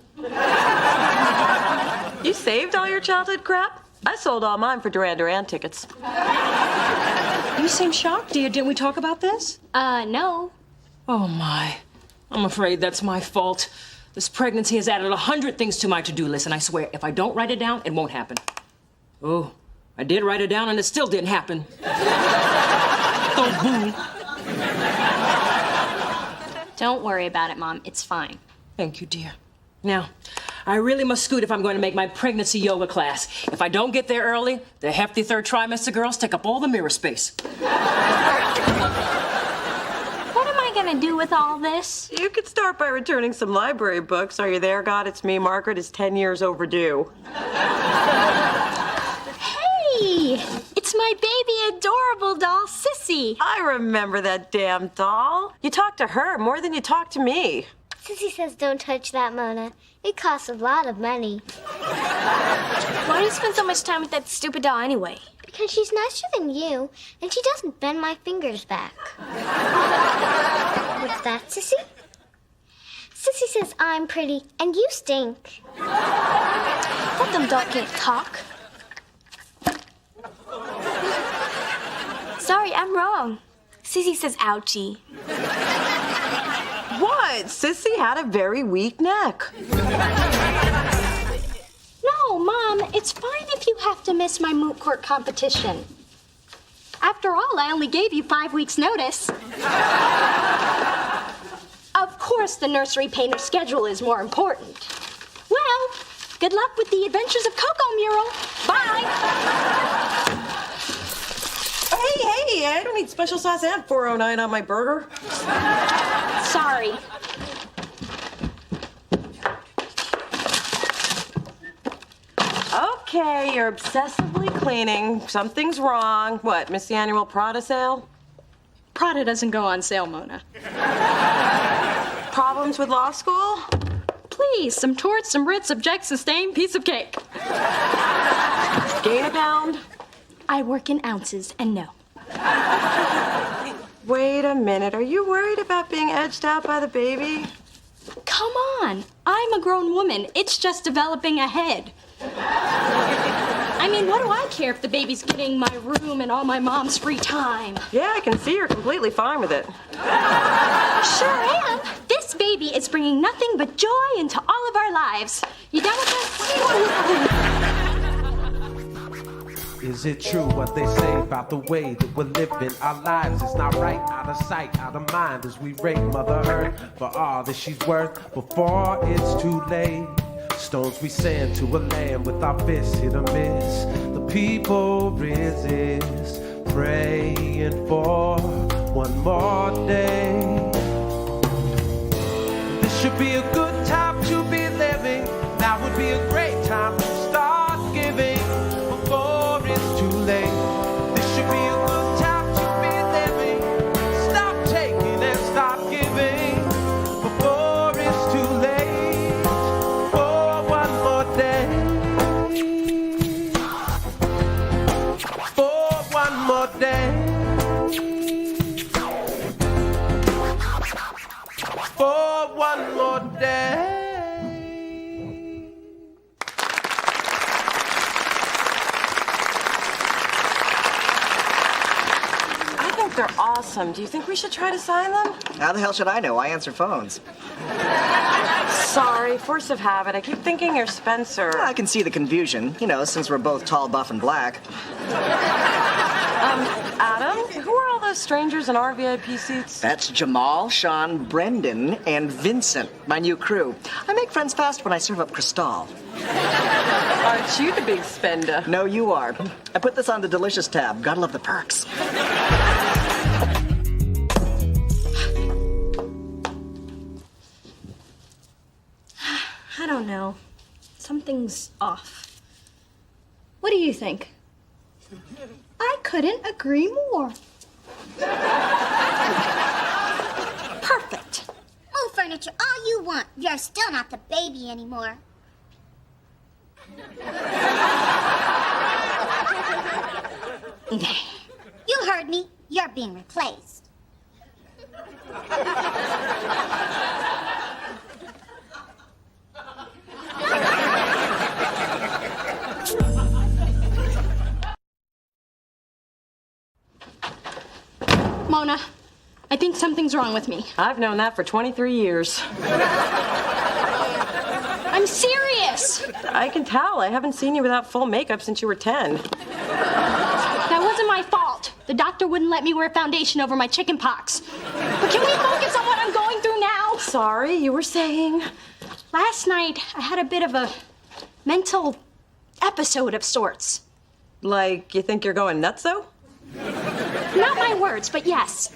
You saved all your childhood crap? I sold all mine for Duran Duran tickets. You seem shocked, dear. Didn't we talk about this? No. Oh, my. I'm afraid that's my fault. This pregnancy has added 100 things to my to-do list, and I swear, if I don't write it down, it won't happen. Oh, I did write it down, and it still didn't happen. Oh, boo. Don't worry about it, Mom. It's fine. Thank you, dear. Now, I really must scoot if I'm going to make my pregnancy yoga class. If I don't get there early, the hefty third trimester girls take up all the mirror space. What am I gonna do with all this? You could start by returning some library books. Are you there, God? It's me. Margaret is 10 years overdue. Hey! It's my baby adorable doll, Sissy. I remember that damn doll. You talked to her more than you talked to me. Sissy says don't touch that, Mona. It costs a lot of money. Why do you spend so much time with that stupid doll anyway? Because she's nicer than you, and she doesn't bend my fingers back. What's that, Sissy? Sissy says I'm pretty, and you stink. That dumb doll can't talk. Sorry, I'm wrong. Sissy says ouchie. What? Sissy had a very weak neck. No, Mom, it's fine if you have to miss my moot court competition. After all, I only gave you 5 weeks' notice. Of course, the nursery painter's schedule is more important. Well, good luck with the Adventures of Coco mural. Bye. Hey, I don't need special sauce and 409 on my burger. Sorry. Okay, you're obsessively cleaning. Something's wrong. What, miss the annual Prada sale? Prada doesn't go on sale, Mona. Problems with law school? Please. please. Some torts, some Ritz, subject, sustain, piece of cake. Gain a pound? I work in ounces, and no. Wait a minute. Are you worried about being edged out by the baby? Come on. I'm a grown woman. It's just developing a head. I mean, what do I care if the baby's getting my room and all my mom's free time? Yeah, I can see you're completely fine with it. Sure am. This baby is bringing nothing but joy into all of our lives. You done with this? Is it true what they say about the way that we're living our lives? It's not right, out of sight, out of mind, as we rape Mother Earth for all that she's worth before it's too late. Stones we send to a land with our fists hit or miss. The people resist, praying for one more day. This should be a good time to be living. Now would be a great time to start giving before it's too late. This should be a good time to be living. Stop taking and stop giving before it's too late. For one more day. For one more day. For one more day. I think they're awesome. Do you think we should try to sign them? How the hell should I know? I answer phones. Sorry, force of habit. I keep thinking you're Spencer. I can see the confusion, you know, since we're both tall, buff, and black. Adam, who are all those strangers in our VIP seats? That's Jamal, Sean, Brendan, and Vincent, my new crew. I make friends fast when I serve up Cristal. Aren't you the big spender? No, you are. I put this on the delicious tab. Gotta love the perks. I don't know. Something's off. What do you think? I couldn't agree more. Perfect. Move furniture all you want. You're still not the baby anymore. You heard me. You're being replaced. Mona, I think something's wrong with me. I've known that for 23 years. I'm serious. I can tell. I haven't seen you without full makeup since you were 10. That wasn't my fault. The doctor wouldn't let me wear foundation over my chicken pox. But can we focus on what I'm going through now? Sorry, you were saying? Last night, I had a bit of a mental episode of sorts. Like, you think you're going nuts, though? Not my words, but yes.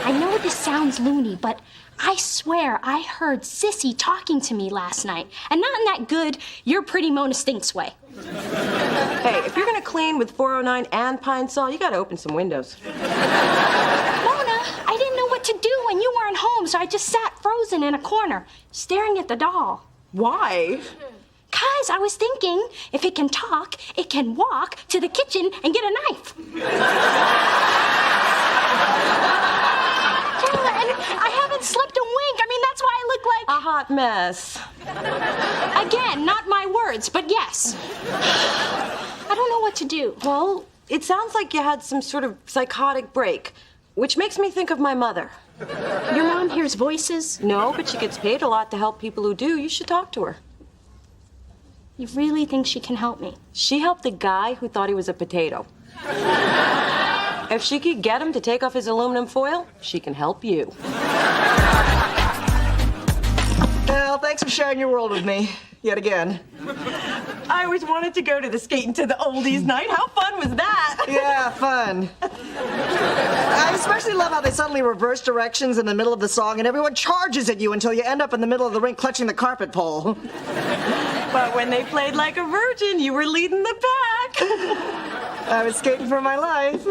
I know this sounds loony, but I swear I heard Sissy talking to me last night. And not in that good, you're pretty Mona Stinks way. Hey, if you're gonna clean with 409 and Pine Sol, you gotta open some windows. Mona, I didn't know what to do when you weren't home, so I just sat frozen in a corner, staring at the doll. Why? 'Cause I was thinking, if it can talk, it can walk to the kitchen and get a knife. Yeah, and I haven't slept a wink. I mean, that's why I look like... A hot mess. Again, not my words, but yes. I don't know what to do. Well, it sounds like you had some sort of psychotic break, which makes me think of my mother. Your mom hears voices? No, but she gets paid a lot to help people who do. You should talk to her. You really think she can help me? She helped a guy who thought he was a potato. If she could get him to take off his aluminum foil, she can help you. Well, thanks for sharing your world with me, yet again. I always wanted to go to the Skating to the Oldies night. How fun was that? Yeah, fun. I especially love how they suddenly reverse directions in the middle of the song and everyone charges at you until you end up in the middle of the rink clutching the carpet pole. But when they played Like a Virgin, you were leading the pack. I was skating for my life.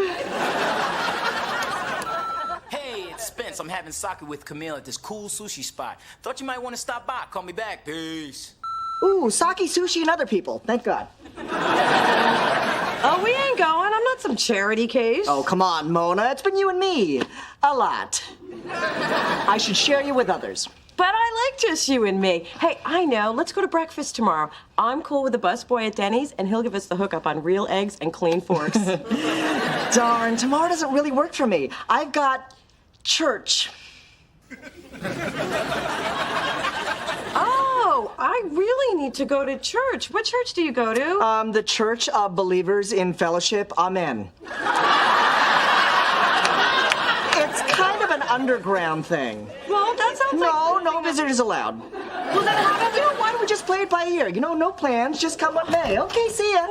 Hey, it's Spencer. friends. I'm having sake with Camille at this cool sushi spot. Thought you might want to stop by. Call me back. Peace. Ooh, sake, sushi, and other people. Thank God. Oh, we ain't going. I'm not some charity case. Oh, come on, Mona. It's been you and me. A lot. I should share you with others. But I like just you and me. Hey, I know. Let's go to breakfast tomorrow. I'm cool with the busboy at Denny's, and he'll give us the hookup on real eggs and clean forks. Darn, tomorrow doesn't really work for me. I've got church. Oh, I really need to go to church. What church do you go to? The Church of Believers in Fellowship. Amen. It's kind of an underground thing. Well, that sounds No visitors allowed. Well, then how about, why don't we just play it by ear? No plans, just come what may. Okay, see ya.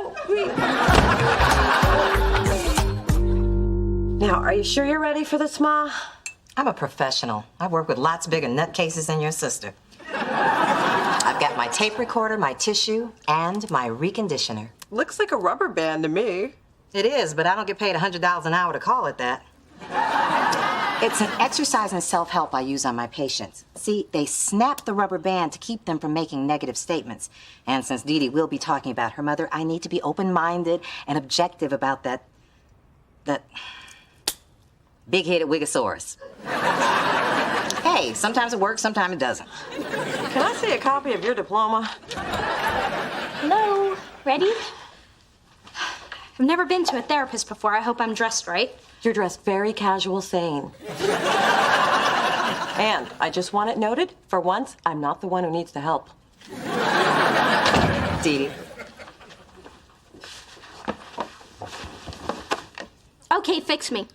Now, are you sure you're ready for this, Ma? I'm a professional. I work with lots bigger nutcases than your sister. I've got my tape recorder, my tissue, and my reconditioner. Looks like a rubber band to me. It is, but I don't get paid $100 an hour to call it that. It's an exercise in self-help I use on my patients. See, they snap the rubber band to keep them from making negative statements. And since Dee Dee will be talking about her mother, I need to be open-minded and objective about that big-headed Wigosaurus. Hey, sometimes it works, sometimes it doesn't. Can I see a copy of your diploma? Hello. Ready? I've never been to a therapist before. I hope I'm dressed right. You're dressed very casual, sane. And I just want it noted, for once, I'm not the one who needs the help. Dee Dee. Okay, fix me.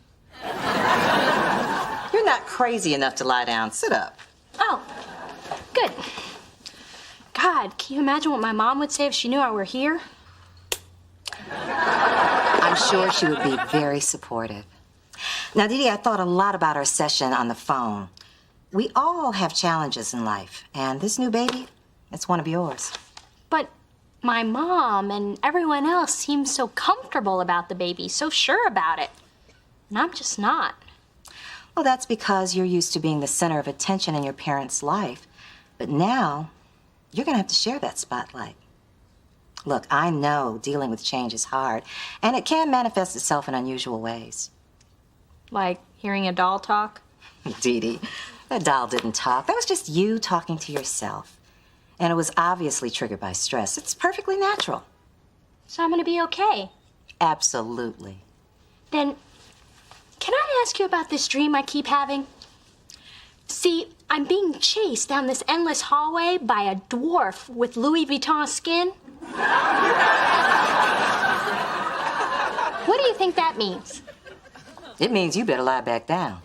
You're not crazy enough to lie down. Sit up. Oh, good. God, can you imagine what my mom would say if she knew I were here? I'm sure she would be very supportive. Now, Dee Dee, I thought a lot about our session on the phone. We all have challenges in life, and this new baby, it's one of yours. But my mom and everyone else seems so comfortable about the baby, so sure about it. And I'm just not. Well, that's because you're used to being the center of attention in your parents' life. But now, you're going to have to share that spotlight. Look, I know dealing with change is hard, and it can manifest itself in unusual ways. Like hearing a doll talk? Dee Dee, that doll didn't talk. That was just you talking to yourself. And it was obviously triggered by stress. It's perfectly natural. So I'm gonna be okay. Absolutely. Then, can I ask you about this dream I keep having? See, I'm being chased down this endless hallway by a dwarf with Louis Vuitton skin. What do you think that means? It means you better lie back down.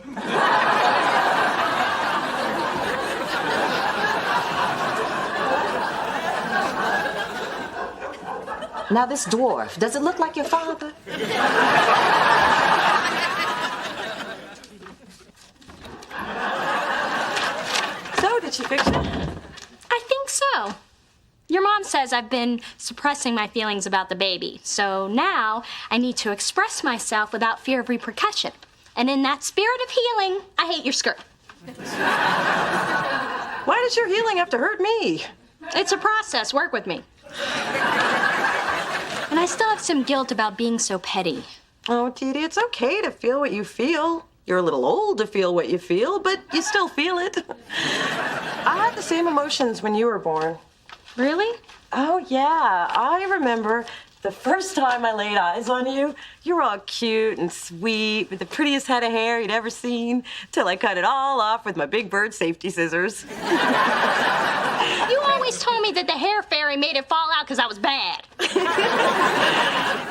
Now, this dwarf, does it look like your father? So, did she fix it? I think so. Your mom says I've been suppressing my feelings about the baby, so now I need to express myself without fear of repercussion. And in that spirit of healing, I hate your skirt. Why does your healing have to hurt me? It's a process. Work with me. And I still have some guilt about being so petty. Oh, Dee Dee, it's okay to feel what you feel. You're a little old to feel what you feel, but you still feel it. I had the same emotions when you were born. Really? Oh, yeah. I remember the first time I laid eyes on you. You were all cute and sweet with the prettiest head of hair you'd ever seen, till I cut it all off with my big bird safety scissors. You always told me that the hair fairy made it fall out because I was bad.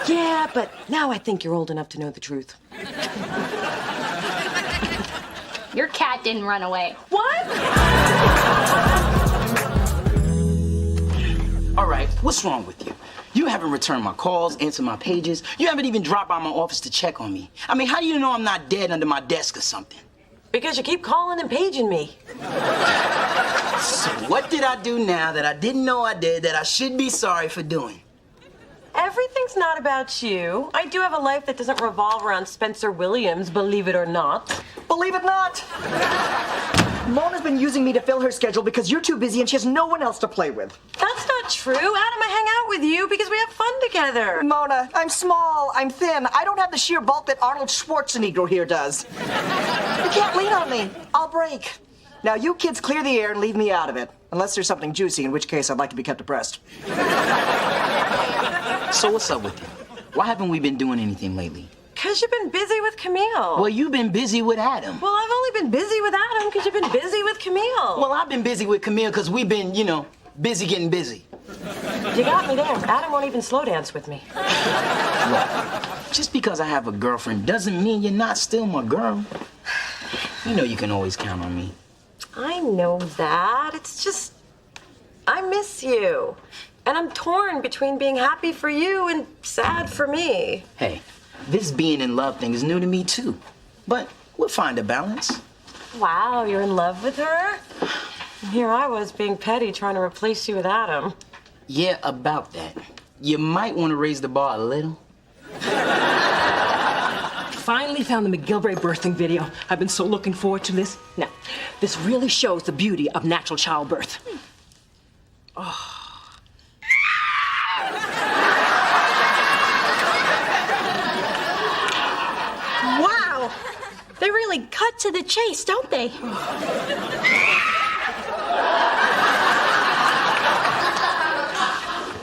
Yeah, but now I think you're old enough to know the truth. Your cat didn't run away. What? All right, what's wrong with you? You haven't returned my calls, answered my pages. You haven't even dropped by my office to check on me. I mean, how do you know I'm not dead under my desk or something? Because you keep calling and paging me. So what did I do now that I didn't know I did that I should be sorry for doing? Everything's not about you. I do have a life that doesn't revolve around Spencer Williams, believe it or not. Believe it not! Mona's been using me to fill her schedule because you're too busy and she has no one else to play with. That's not true. Adam, I hang out with you because we have fun together. Mona, I'm small, I'm thin. I don't have the sheer bulk that Arnold Schwarzenegger here does. You can't lean on me. I'll break. Now, you kids clear the air and leave me out of it. Unless there's something juicy, in which case I'd like to be kept abreast. So what's up with you? Why haven't we been doing anything lately? Because you've been busy with Camille. Well, you've been busy with Adam. Well, I've only been busy with Adam because you've been busy with Camille. Well, I've been busy with Camille because we've been, busy getting busy. You got me there. Adam won't even slow dance with me. Look, just because I have a girlfriend doesn't mean you're not still my girl. You know you can always count on me. I know that. It's just, I miss you. And I'm torn between being happy for you and sad for me. Hey, this being in love thing is new to me too. But we'll find a balance. Wow, you're in love with her? And here I was being petty trying to replace you with Adam. Yeah, about that. You might want to raise the bar a little. Finally found the McGilvray birthing video. I've been so looking forward to this. Now, this really shows the beauty of natural childbirth. Oh. Wow! They really cut to the chase, don't they?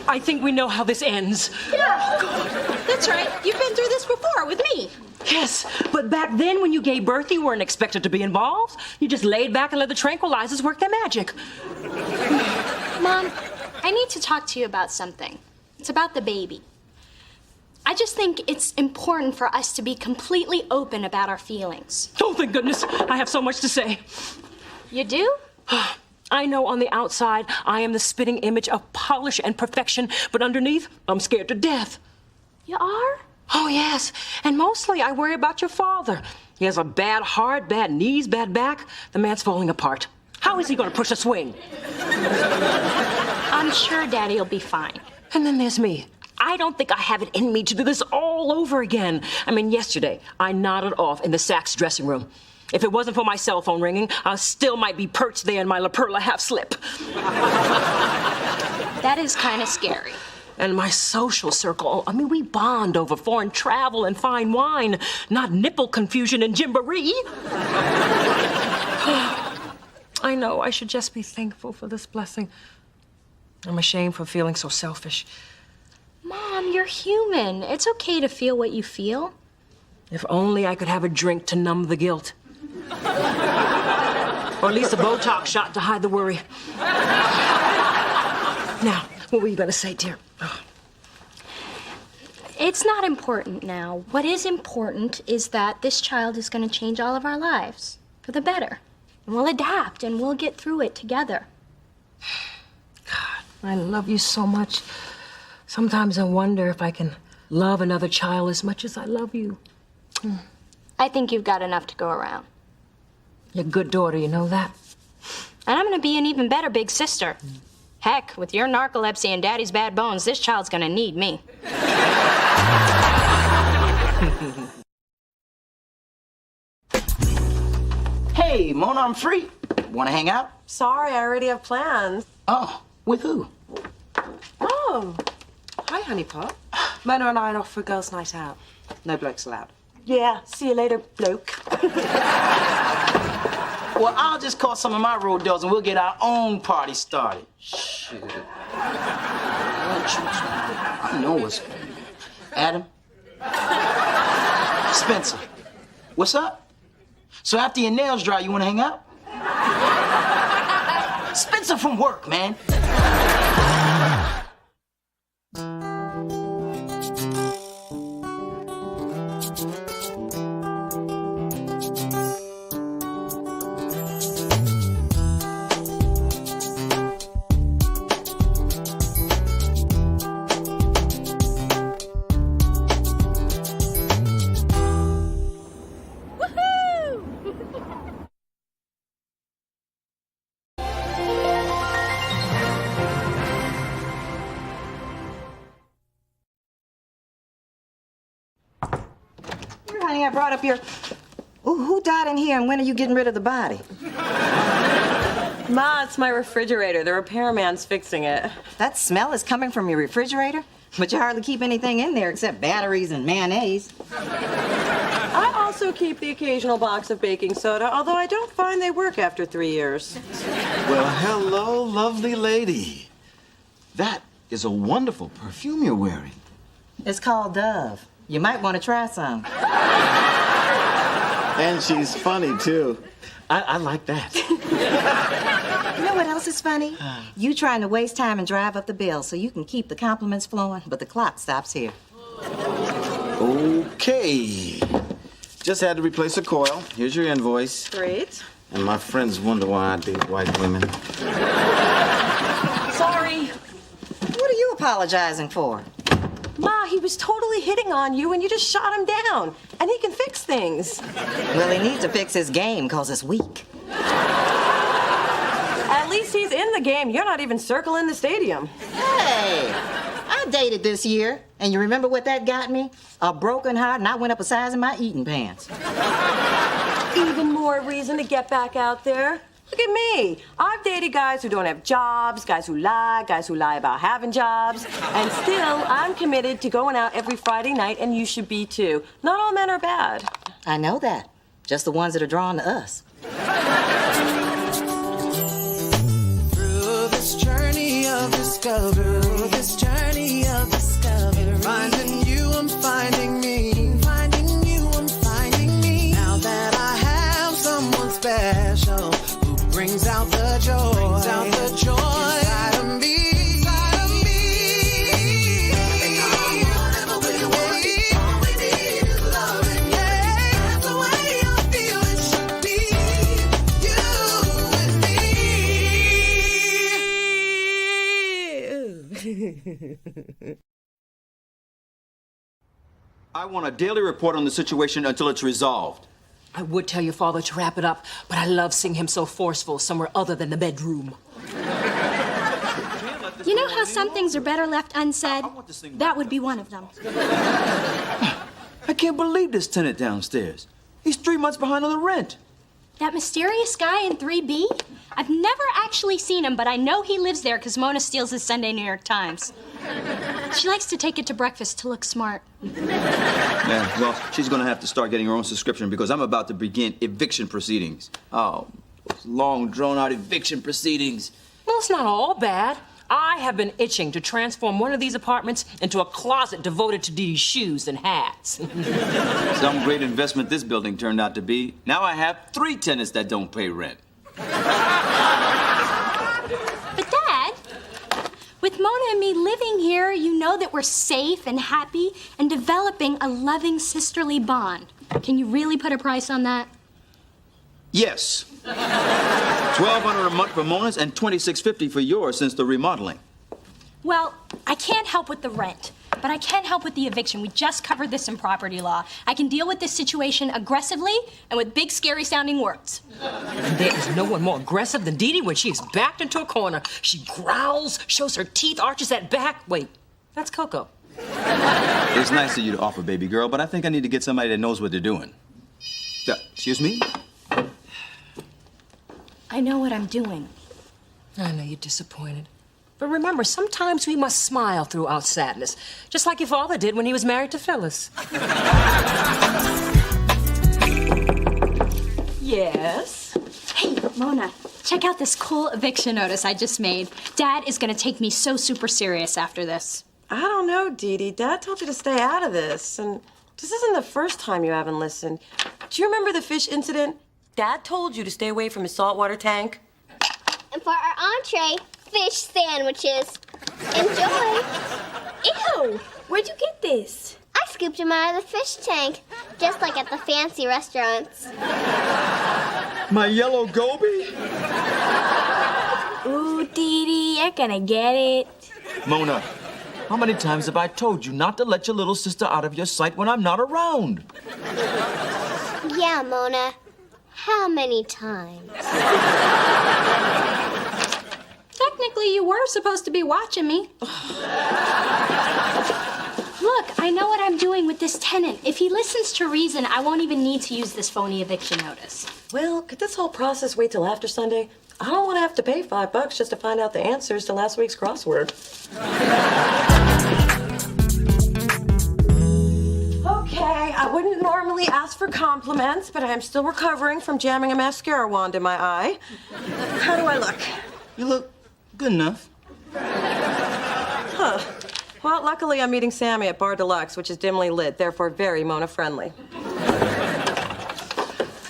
I think we know how this ends. Yeah. That's right. You've been through this before with me. Yes, but back then when you gave birth, you weren't expected to be involved. You just laid back and let the tranquilizers work their magic. Mom, I need to talk to you about something. It's about the baby. I just think it's important for us to be completely open about our feelings. Oh, thank goodness. I have so much to say. You do? I know on the outside I am the spitting image of polish and perfection, but underneath, I'm scared to death. You are? Oh, yes. And mostly I worry about your father. He has a bad heart, bad knees, bad back. The man's falling apart. How is he going to push a swing? I'm sure Daddy will be fine. And then there's me. I don't think I have it in me to do this all over again. I mean, yesterday, I nodded off in the Saks dressing room. If it wasn't for my cell phone ringing, I still might be perched there in my La Perla half-slip. That is kind of scary. And my social circle, I mean, we bond over foreign travel and fine wine, not nipple confusion and gymboree. I know, I should just be thankful for this blessing. I'm ashamed for feeling so selfish. Mom, you're human. It's okay to feel what you feel. If only I could have a drink to numb the guilt. Or at least a Botox shot to hide the worry. Now, what were you going to say, dear? Oh. It's not important now. What is important is that this child is going to change all of our lives for the better. And we'll adapt and we'll get through it together. God, I love you so much. Sometimes I wonder if I can love another child as much as I love you. I think you've got enough to go around. You're a good daughter, you know that? And I'm going to be an even better big sister. Heck, with your narcolepsy and Daddy's bad bones, this child's going to need me. Hey, Mona, I'm free. Want to hang out? Sorry, I already have plans. Oh, with who? Oh, hi, honeypot. Mona and I are off for a girls' night out. No blokes allowed. Yeah, see you later, bloke. Well, I'll just call some of my road dogs and we'll get our own party started. Shit. I know what's... Adam? Spencer? What's up? So after your nails dry, you want to hang out? Spencer from work, man. funny I brought up your... Ooh, who died in here and when are you getting rid of the body? Ma, it's my refrigerator. The repairman's fixing it. That smell is coming from your refrigerator? But you hardly keep anything in there except batteries and mayonnaise. I also keep the occasional box of baking soda, although I don't find they work after 3 years. Well, hello, lovely lady. That is a wonderful perfume you're wearing. It's called Dove. You might want to try some. And she's funny, too. I like that. You know what else is funny? You trying to waste time and drive up the bill so you can keep the compliments flowing, but the clock stops here. Okay. Just had to replace a coil. Here's your invoice. Great. And my friends wonder why I date white women. Sorry. What are you apologizing for? Ma, he was totally hitting on you and you just shot him down. And he can fix things. Well, he needs to fix his game because it's weak. At least he's in the game. You're not even circling the stadium. Hey, I dated this year, and you remember what that got me? A broken heart, and I went up a size in my eating pants. Even more reason to get back out there. Look at me. I've dated guys who don't have jobs, guys who lie about having jobs, and still I'm committed to going out every Friday night, and you should be too. Not all men are bad. I know that. Just the ones that are drawn to us. Through this journey of discovery, finding you, I'm finding me. Finding you, I'm finding me. Now that I have someone special who brings out the joy, inside of me. Whatever we want, all we need is loving. That's the way I feel it should be. You and me. I want a daily report on the situation until it's resolved. I would tell your father to wrap it up, but I love seeing him so forceful somewhere other than the bedroom. You know how some things are better left unsaid? That would be one of them. I can't believe this tenant downstairs. He's 3 months behind on the rent. That mysterious guy in 3B? I've never actually seen him, but I know he lives there because Mona steals his Sunday New York Times. She likes to take it to breakfast to look smart. Yeah, well, she's gonna have to start getting her own subscription because I'm about to begin eviction proceedings. Oh, those long, drawn-out eviction proceedings. Well, it's not all bad. I have been itching to transform one of these apartments into a closet devoted to Dee Dee's shoes and hats. Some great investment this building turned out to be. Now I have 3 tenants that don't pay rent. But Dad, with Mona and me living here, you know that we're safe and happy and developing a loving sisterly bond. Can you really put a price on that? Yes. $1,200 a month for Mona's and $2,650 for yours since the remodeling. Well, I can't help with the rent, but I can help with the eviction. We just covered this in property law. I can deal with this situation aggressively and with big, scary-sounding words. And there is no one more aggressive than Dee Dee when she is backed into a corner. She growls, shows her teeth, arches that back. Wait, that's Coco. It's nice of you to offer, baby girl, but I think I need to get somebody that knows what they're doing. Excuse me? I know what I'm doing. I know you're disappointed. But remember, sometimes we must smile through our sadness, just like your father did when he was married to Phyllis. Yes? Hey, Mona, check out this cool eviction notice I just made. Dad is gonna take me so super serious after this. I don't know, Dee Dee. Dad told you to stay out of this, and this isn't the first time you haven't listened. Do you remember the fish incident? Dad told you to stay away from his saltwater tank. And for our entree, fish sandwiches. Enjoy. Ew, where'd you get this? I scooped them out of the fish tank, just like at the fancy restaurants. My yellow goby? Ooh, Dee Dee, you're gonna get it. Mona, how many times have I told you not to let your little sister out of your sight when I'm not around? Yeah, Mona. How many times? Technically, you were supposed to be watching me. Look, Look, I know what I'm doing with this tenant. If he listens to reason, I won't even need to use this phony eviction notice. Well, could this whole process wait till after Sunday? I don't want to have to pay $5 just to find out the answers to last week's crossword. Okay, I wouldn't normally ask for compliments, but I am still recovering from jamming a mascara wand in my eye. How do I look? You look good enough. Huh. Well, luckily I'm meeting Sammy at Bar Deluxe, which is dimly lit, therefore very Mona-friendly.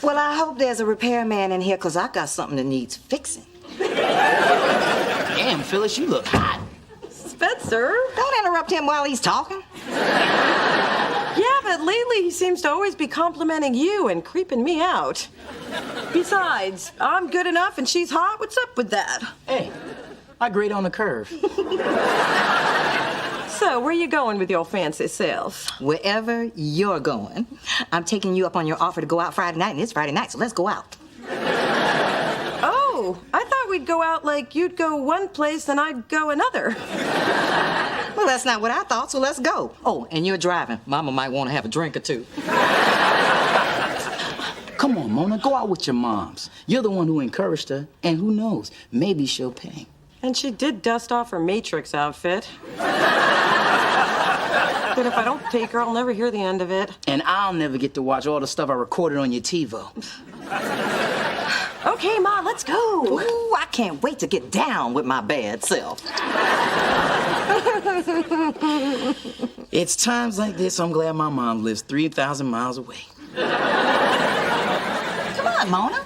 Well, I hope there's a repairman in here, because I got something that needs fixing. Damn, Phyllis, you look hot. Spencer? Don't interrupt him while he's talking. Yeah, but lately he seems to always be complimenting you and creeping me out. Besides, I'm good enough and she's hot. What's up with that? Hey, I grade on the curve. So, where you going with your fancy self? Wherever you're going. I'm taking you up on your offer to go out Friday night, and it's Friday night, so let's go out. Oh, I thought we'd go out like you'd go one place and I'd go another. Well, that's not what I thought, so let's go. Oh, and you're driving. Mama might want to have a drink or two. Come on, Mona, go out with your moms. You're the one who encouraged her, and who knows, maybe she'll pay. And she did dust off her Matrix outfit. But if I don't take her, I'll never hear the end of it. And I'll never get to watch all the stuff I recorded on your TiVo. Okay, Ma, let's go. Ooh, I can't wait to get down with my bad self. It's times like this I'm glad my mom lives 3,000 miles away. Come on, Mona.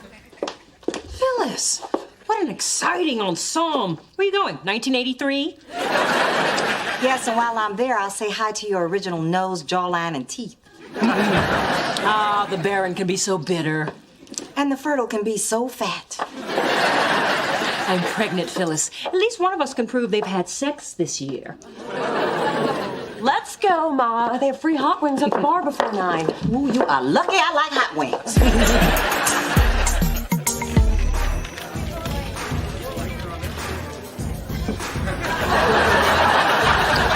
Phyllis, what an exciting ensemble. Where you going, 1983? Yes, and while I'm there, I'll say hi to your original nose, jawline, and teeth. Ah, the Baron can be so bitter. And the fertile can be so fat. I'm pregnant, Phyllis. At least one of us can prove they've had sex this year. Let's go, Ma. They have free hot wings at the bar before 9. Ooh, you are lucky I like hot wings.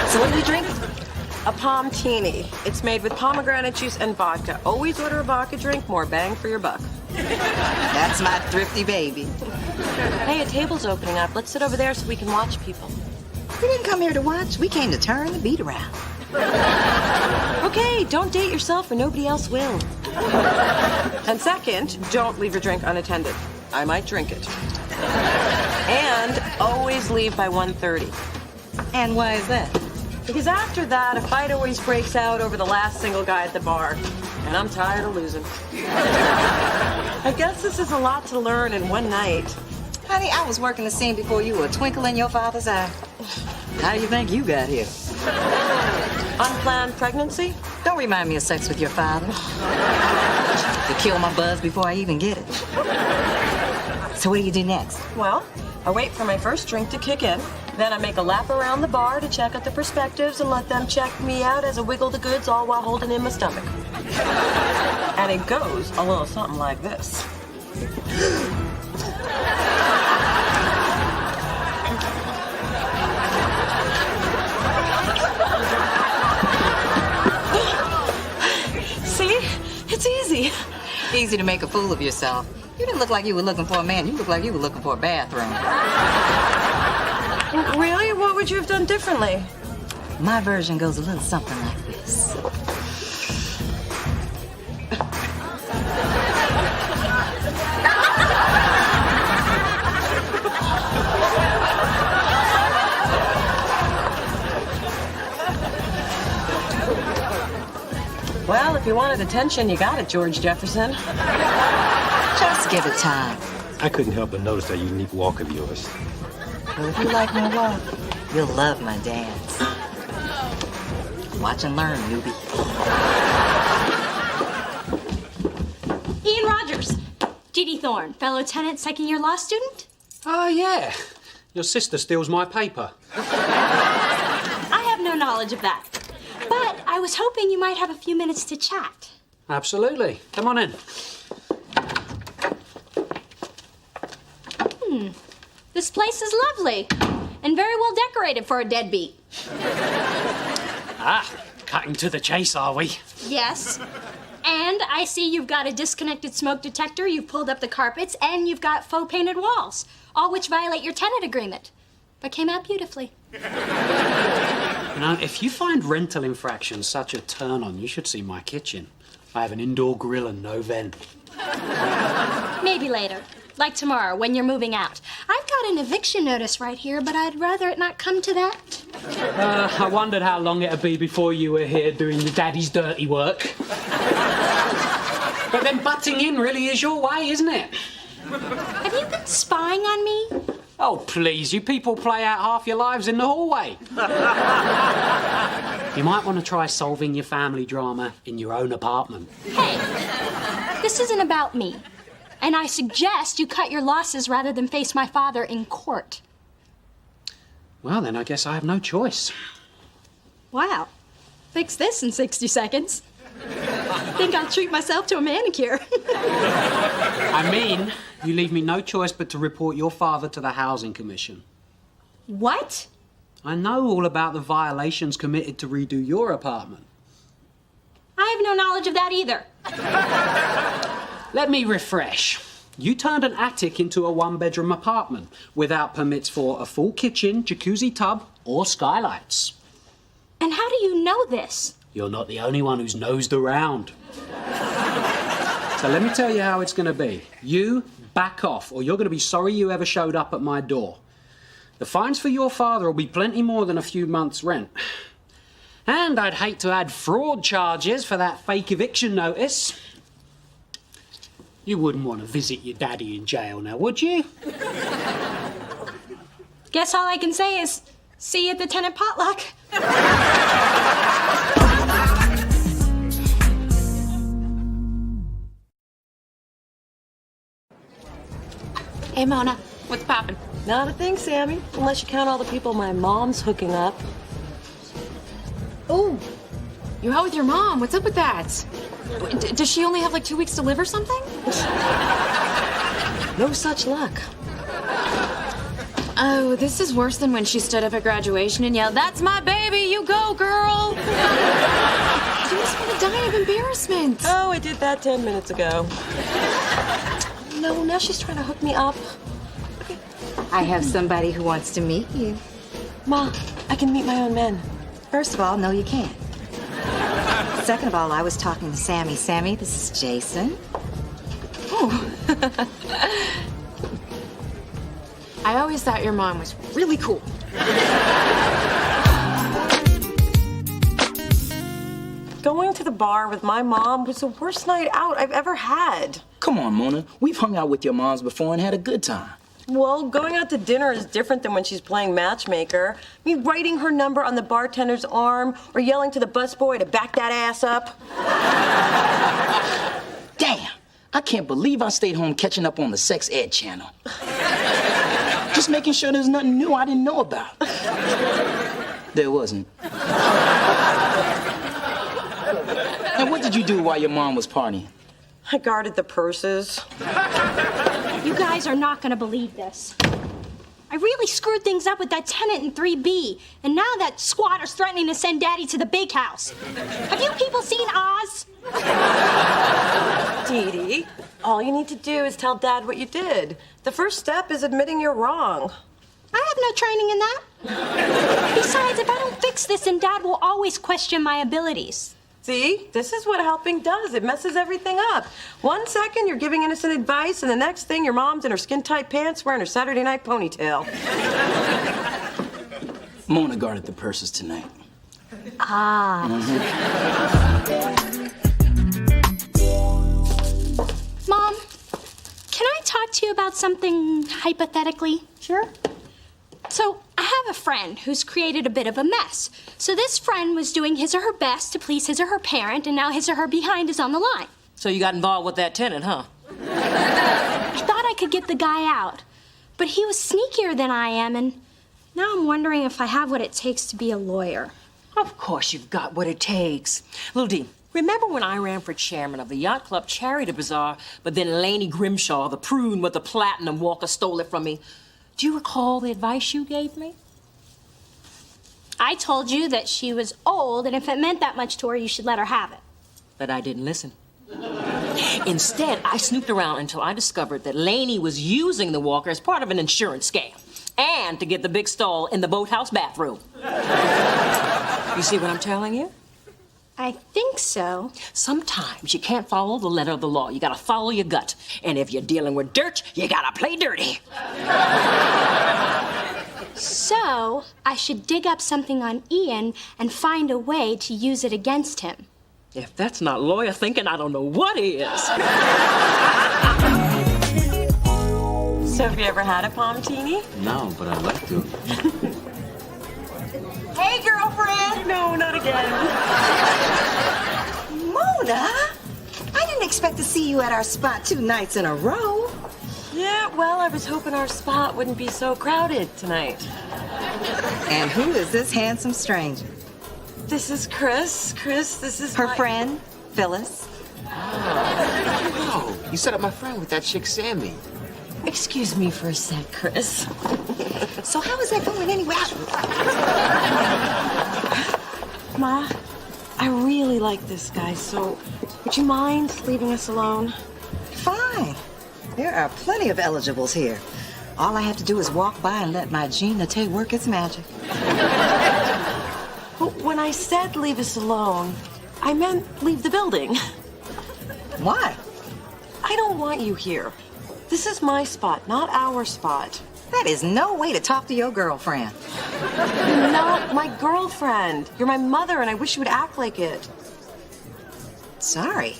So what are you drinking? A Pomtini. It's made with pomegranate juice and vodka. Always order a vodka drink, more bang for your buck. That's my thrifty baby. Hey, a table's opening up. Let's sit over there so we can watch people. We didn't come here to watch. We came to turn the beat around. Okay, don't date yourself or nobody else will. And second, don't leave your drink unattended. I might drink it. And always leave by 1:30. And why is that? Because after that, a fight always breaks out over the last single guy at the bar. And I'm tired of losing. I guess this is a lot to learn in one night. Honey, I was working the scene before you were a twinkle in your father's eye. How do you think you got here? Unplanned pregnancy? Don't remind me of sex with your father. To kill my buzz before I even get it. So what do you do next? Well, I wait for my first drink to kick in. Then I make a lap around the bar to check out the perspectives and let them check me out as I wiggle the goods all while holding in my stomach. And it goes a little something like this. See? It's easy. Easy to make a fool of yourself. You didn't look like you were looking for a man. You looked like you were looking for a bathroom. Really? What would you have done differently? My version goes a little something like this. Well, if you wanted attention, you got it, George Jefferson. Just give it time. I couldn't help but notice that unique walk of yours. Well, if you like my walk, you'll love my dance. Watch and learn, newbie. Ian Rogers. Judy Thorne, fellow tenant, second-year law student. Oh, yeah. Your sister steals my paper. I have no knowledge of that. But I was hoping you might have a few minutes to chat. Absolutely. Come on in. This place is lovely and very well decorated for a deadbeat. Ah, Cutting to the chase, are we? Yes. And I see you've got a disconnected smoke detector, you've pulled up the carpets, and you've got faux painted walls, all which violate your tenant agreement, but came out beautifully. You know, if you find rental infractions such a turn on, you should see my kitchen. I have an indoor grill and no vent. Maybe later, like tomorrow when you're moving out. I've got an eviction notice right here, but I'd rather it not come to that. I wondered how long it'd be before you were here doing your daddy's dirty work. But then butting in really is your way, isn't it? Have you been spying on me? Oh, please, you people play out half your lives in the hallway. You might want to try solving your family drama in your own apartment. Hey, this isn't about me. And I suggest you cut your losses rather than face my father in court. Well, then I guess I have no choice. Wow. Fix this in 60 seconds. Think I'll treat myself to a manicure. I mean, you leave me no choice but to report your father to the Housing Commission. What? I know all about the violations committed to redo your apartment. I have no knowledge of that either. Let me refresh. You turned an attic into a one-bedroom apartment without permits for a full kitchen, jacuzzi tub, or skylights. And how do you know this? You're not the only one who's nosed around. So let me tell you how it's going to be. You back off, or you're going to be sorry you ever showed up at my door. The fines for your father will be plenty more than a few months' rent. And I'd hate to add fraud charges for that fake eviction notice. You wouldn't want to visit your daddy in jail now, would you? Guess all I can say is, see you at the tenant potluck. Hey, Mona, what's poppin'? Not a thing, Sammy, unless you count all the people my mom's hooking up. Oh, you're out with your mom. What's up with that? Does she only have like 2 weeks to live or something? No such luck. Oh, this is worse than when she stood up at graduation and yelled, "That's my baby, you go, girl!" She was gonna die of embarrassment. Oh, I did that 10 minutes ago. No, now she's trying to hook me up. I have somebody who wants to meet you. Ma, I can meet my own men. First of all, no, you can't. Second of all, I was talking to Sammy. Sammy, this is Jason. Oh. I always thought your mom was really cool. Going to the bar with my mom was the worst night out I've ever had. Come on, Mona. We've hung out with your moms before and had a good time. Well, going out to dinner is different than when she's playing matchmaker. I mean, writing her number on the bartender's arm or yelling to the busboy to back that ass up. Damn, I can't believe I stayed home catching up on the sex ed channel. Just making sure there's nothing new I didn't know about. There wasn't. And what did you do while your mom was partying? I guarded the purses. You guys are not going to believe this. I really screwed things up with that tenant in 3B, and now that squatter's threatening to send Daddy to the big house. Have you people seen Oz? Dee Dee, all you need to do is tell Dad what you did. The first step is admitting you're wrong. I have no training in that. Besides, if I don't fix this, then Dad will always question my abilities. See, this is what helping does. It messes everything up. 1 second, you're giving innocent advice, and the next thing, your mom's in her skin-tight pants wearing her Saturday night ponytail. Mona guarded the purses tonight. Ah. Mom, can I talk to you about something hypothetically? Sure. So, I have a friend who's created a bit of a mess. So this friend was doing his or her best to please his or her parent, and now his or her behind is on the line. So you got involved with that tenant, huh? I thought I could get the guy out, but he was sneakier than I am, and now I'm wondering if I have what it takes to be a lawyer. Of course you've got what it takes. Lil D, remember when I ran for chairman of the Yacht Club Charity Bazaar, but then Laney Grimshaw, the prune with the platinum walker, stole it from me? Do you recall the advice you gave me? I told you that she was old, and if it meant that much to her, you should let her have it. But I didn't listen. Instead, I snooped around until I discovered that Lainey was using the walker as part of an insurance scam and to get the big stall in the boathouse bathroom. You see what I'm telling you? I think so. Sometimes you can't follow the letter of the law. You gotta follow your gut. And if you're dealing with dirt, you gotta play dirty. So, I should dig up something on Ian and find a way to use it against him. If that's not lawyer thinking, I don't know what is. So have you ever had a palm-tini? No, but I'd like to. Hey, girlfriend! No, not again. Mona, I didn't expect to see you at our spot 2 nights in a row. Yeah, well, I was hoping our spot wouldn't be so crowded tonight. And who is this handsome stranger? This is Chris. Chris, this is her my friend, Phyllis. Oh, you set up my friend with that chick, Sammy. Excuse me for a sec, Chris. So how is that going anyway? Ma, I really like this guy, so would you mind leaving us alone? Fine. There are plenty of eligibles here. All I have to do is walk by and let my Jean Latte work its magic. But when I said leave us alone, I meant leave the building. Why? I don't want you here. This is my spot, not our spot. That is no way to talk to your girlfriend. You're not my girlfriend. You're my mother, and I wish you would act like it. Sorry.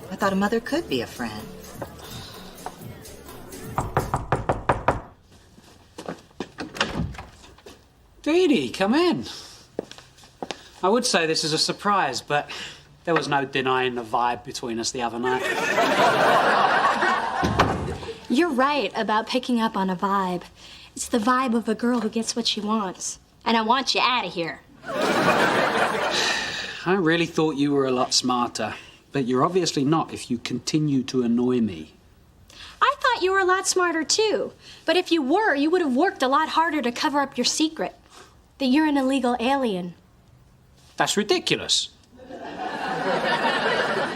I thought a mother could be a friend. Dee Dee, come in. I would say this is a surprise, but there was no denying the vibe between us the other night. You're right about picking up on a vibe. It's the vibe of a girl who gets what she wants. And I want you out of here. I really thought you were a lot smarter, but you're obviously not if you continue to annoy me. I thought you were a lot smarter too. But if you were, you would have worked a lot harder to cover up your secret. That you're an illegal alien. That's ridiculous.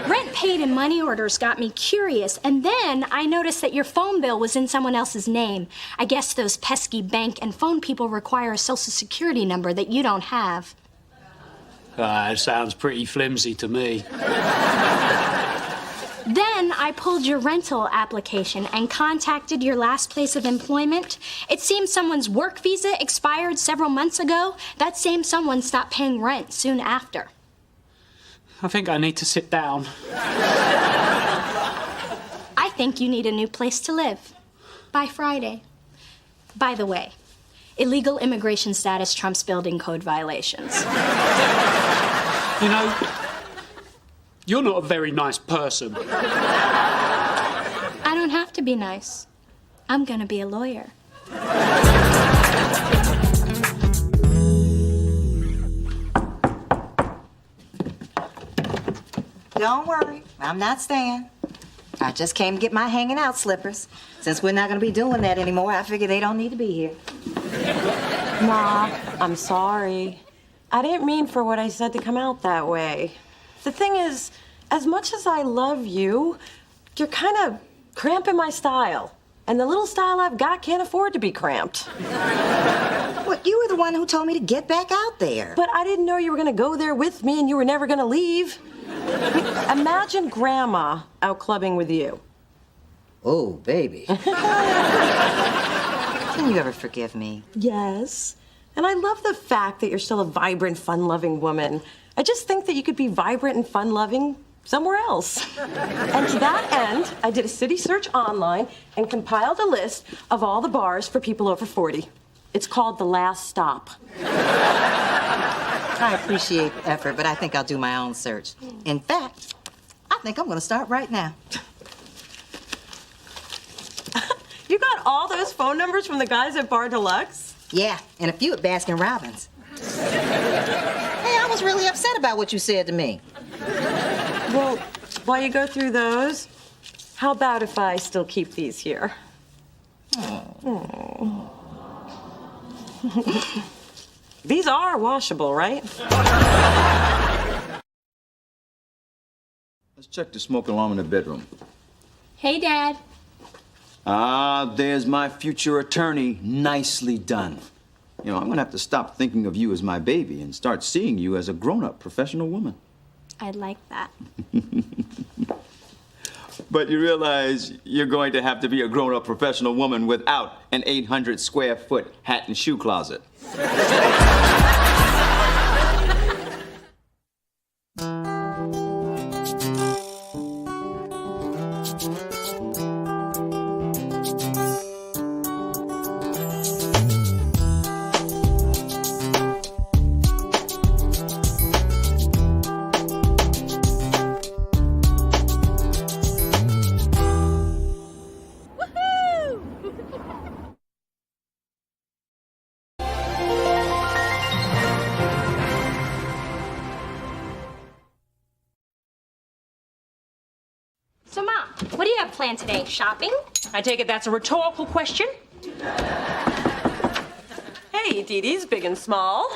Rent paid and money orders got me curious, and then I noticed that your phone bill was in someone else's name. I guess those pesky bank and phone people require a social security number that you don't have. It sounds pretty flimsy to me. Then I pulled your rental application and contacted your last place of employment. It seems someone's work visa expired several months ago. That same someone stopped paying rent soon after. I think I need to sit down. I think you need a new place to live. By Friday. By the way, illegal immigration status trumps building code violations. You know, you're not a very nice person. I don't have to be nice. I'm gonna be a lawyer. Don't worry, I'm not staying. I just came to get my hanging out slippers. Since we're not gonna be doing that anymore, I figure they don't need to be here. Ma, I'm sorry. I didn't mean for what I said to come out that way. The thing is, as much as I love you, you're kind of cramping my style. And the little style I've got can't afford to be cramped. What, you were the one who told me to get back out there. But I didn't know you were gonna go there with me and you were never gonna leave. Imagine Grandma out clubbing with you. Oh, baby. Can you ever forgive me? Yes. And I love the fact that you're still a vibrant, fun-loving woman. I just think that you could be vibrant and fun-loving somewhere else. And to that end, I did a city search online and compiled a list of all the bars for people over 40. It's called The Last Stop. I appreciate the effort, but I think I'll do my own search. In fact, I think I'm gonna start right now. You got all those phone numbers from the guys at Bar Deluxe? Yeah, and a few at Baskin Robbins. Hey, I was really upset about what you said to me. Well, while you go through those, how about if I still keep these here? These are washable, right? Let's check the smoke alarm in the bedroom. Hey, Dad. Ah, there's my future attorney. Nicely done. You know, I'm gonna have to stop thinking of you as my baby and start seeing you as a grown-up professional woman. I'd like that. But you realize you're going to have to be a grown-up professional woman without an 800 square foot hat and shoe closet. So, Mom, what do you have planned today? Shopping? I take it that's a rhetorical question? Hey, Dee Dee's big and small.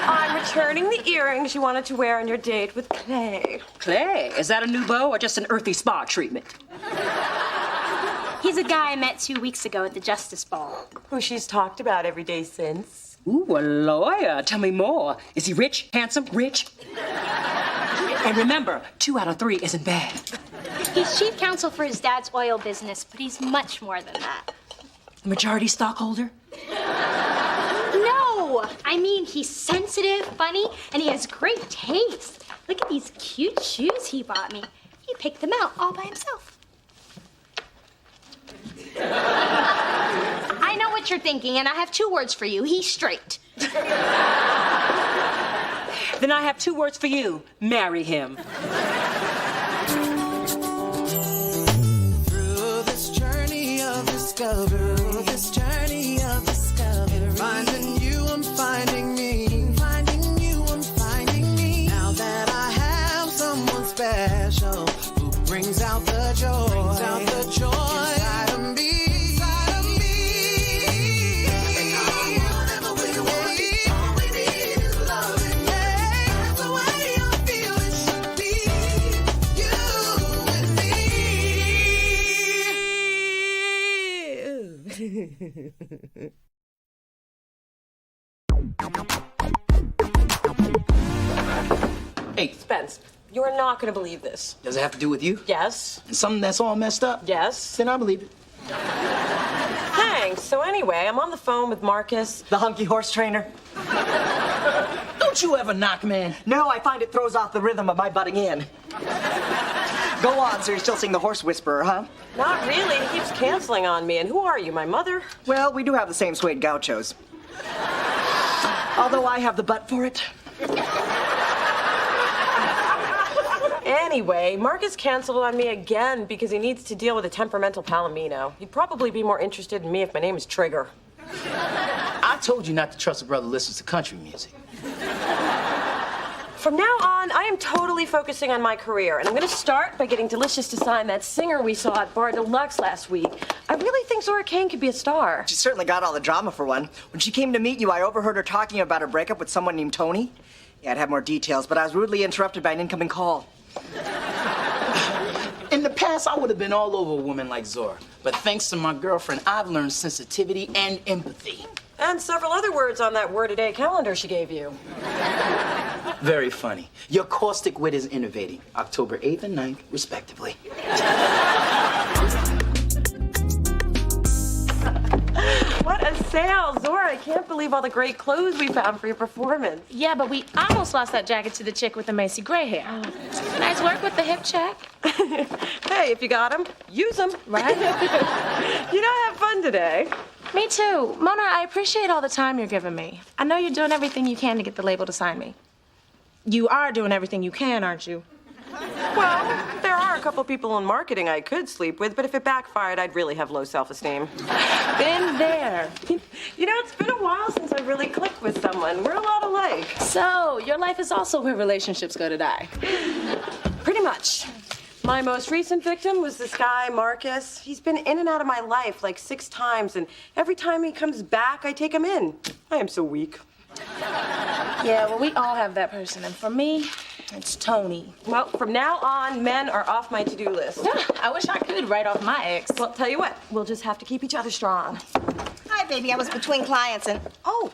I'm returning the earrings you wanted to wear on your date with Clay. Clay, is that a new beau or just an earthy spa treatment? He's a guy I met 2 weeks ago at the Justice Ball. Who she's talked about every day since. Ooh, a lawyer. Tell me more. Is he rich, handsome, rich? And remember, 2 out of 3 isn't bad. He's chief counsel for his dad's oil business, but he's much more than that. Majority stockholder? No! I mean, he's sensitive, funny, and he has great taste. Look at these cute shoes he bought me. He picked them out all by himself. I know what you're thinking, and I have 2 words for you. He's straight. Then I have 2 words for you. Marry him. Through this journey of discovery, finding you, I'm finding me. Finding you, I'm finding me. Now that I have someone special who brings out the joy, inside of me. Hey, Spence, you are not going to believe this. does it have to do with you? Yes. And something that's all messed up? Yes. Then I believe it. Thanks. So anyway, I'm on the phone with Marcus. The hunky horse trainer. Don't you ever knock, man. No, I find it throws off the rhythm of my butting in. Go on, so you're still seeing the horse whisperer, huh? Not really. He keeps canceling on me. And who are you, my mother? Well, we do have the same suede gauchos. Although I have the butt for it. Anyway, Marcus canceled on me again because he needs to deal with a temperamental Palomino. He'd probably be more interested in me if my name is Trigger. I told you not to trust a brother who listens to country music. From now on, I am totally focusing on my career, and I'm going to start by getting Delicious to sign that singer we saw at Bar Deluxe last week. I really think Zora Kane could be a star. She certainly got all the drama for one. When she came to meet you, I overheard her talking about her breakup with someone named Tony. Yeah, I'd have more details, but I was rudely interrupted by an incoming call. In the past, I would have been all over a woman like Zora. But thanks to my girlfriend, I've learned sensitivity and empathy. And several other words on that word-a-day calendar she gave you. Very funny. Your caustic wit is innovating. October 8th and 9th, respectively. What a sale! Zora, I can't believe all the great clothes we found for your performance. Yeah, but we almost lost that jacket to the chick with the Macy gray hair. Nice work with the hip check. Hey, if you got them, use them. Right? You know, have fun today. Me too. Mona, I appreciate all the time you're giving me. I know you're doing everything you can to get the label to sign me. You are doing everything you can, aren't you? Well, there are a couple people in marketing I could sleep with, but if it backfired, I'd really have low self-esteem. Been there. You know, it's been a while since I really clicked with someone. We're a lot alike. So, your life is also where relationships go to die. Pretty much. My most recent victim was this guy, Marcus. He's been in and out of my life like 6 times, and every time he comes back, I take him in. I am so weak. Yeah, well, we all have that person, and for me, it's Tony. Well, from now on, men are off my to-do list. I wish I could write off my ex. Well, tell you what, we'll just have to keep each other strong. Hi, baby. I was between clients and... Oh,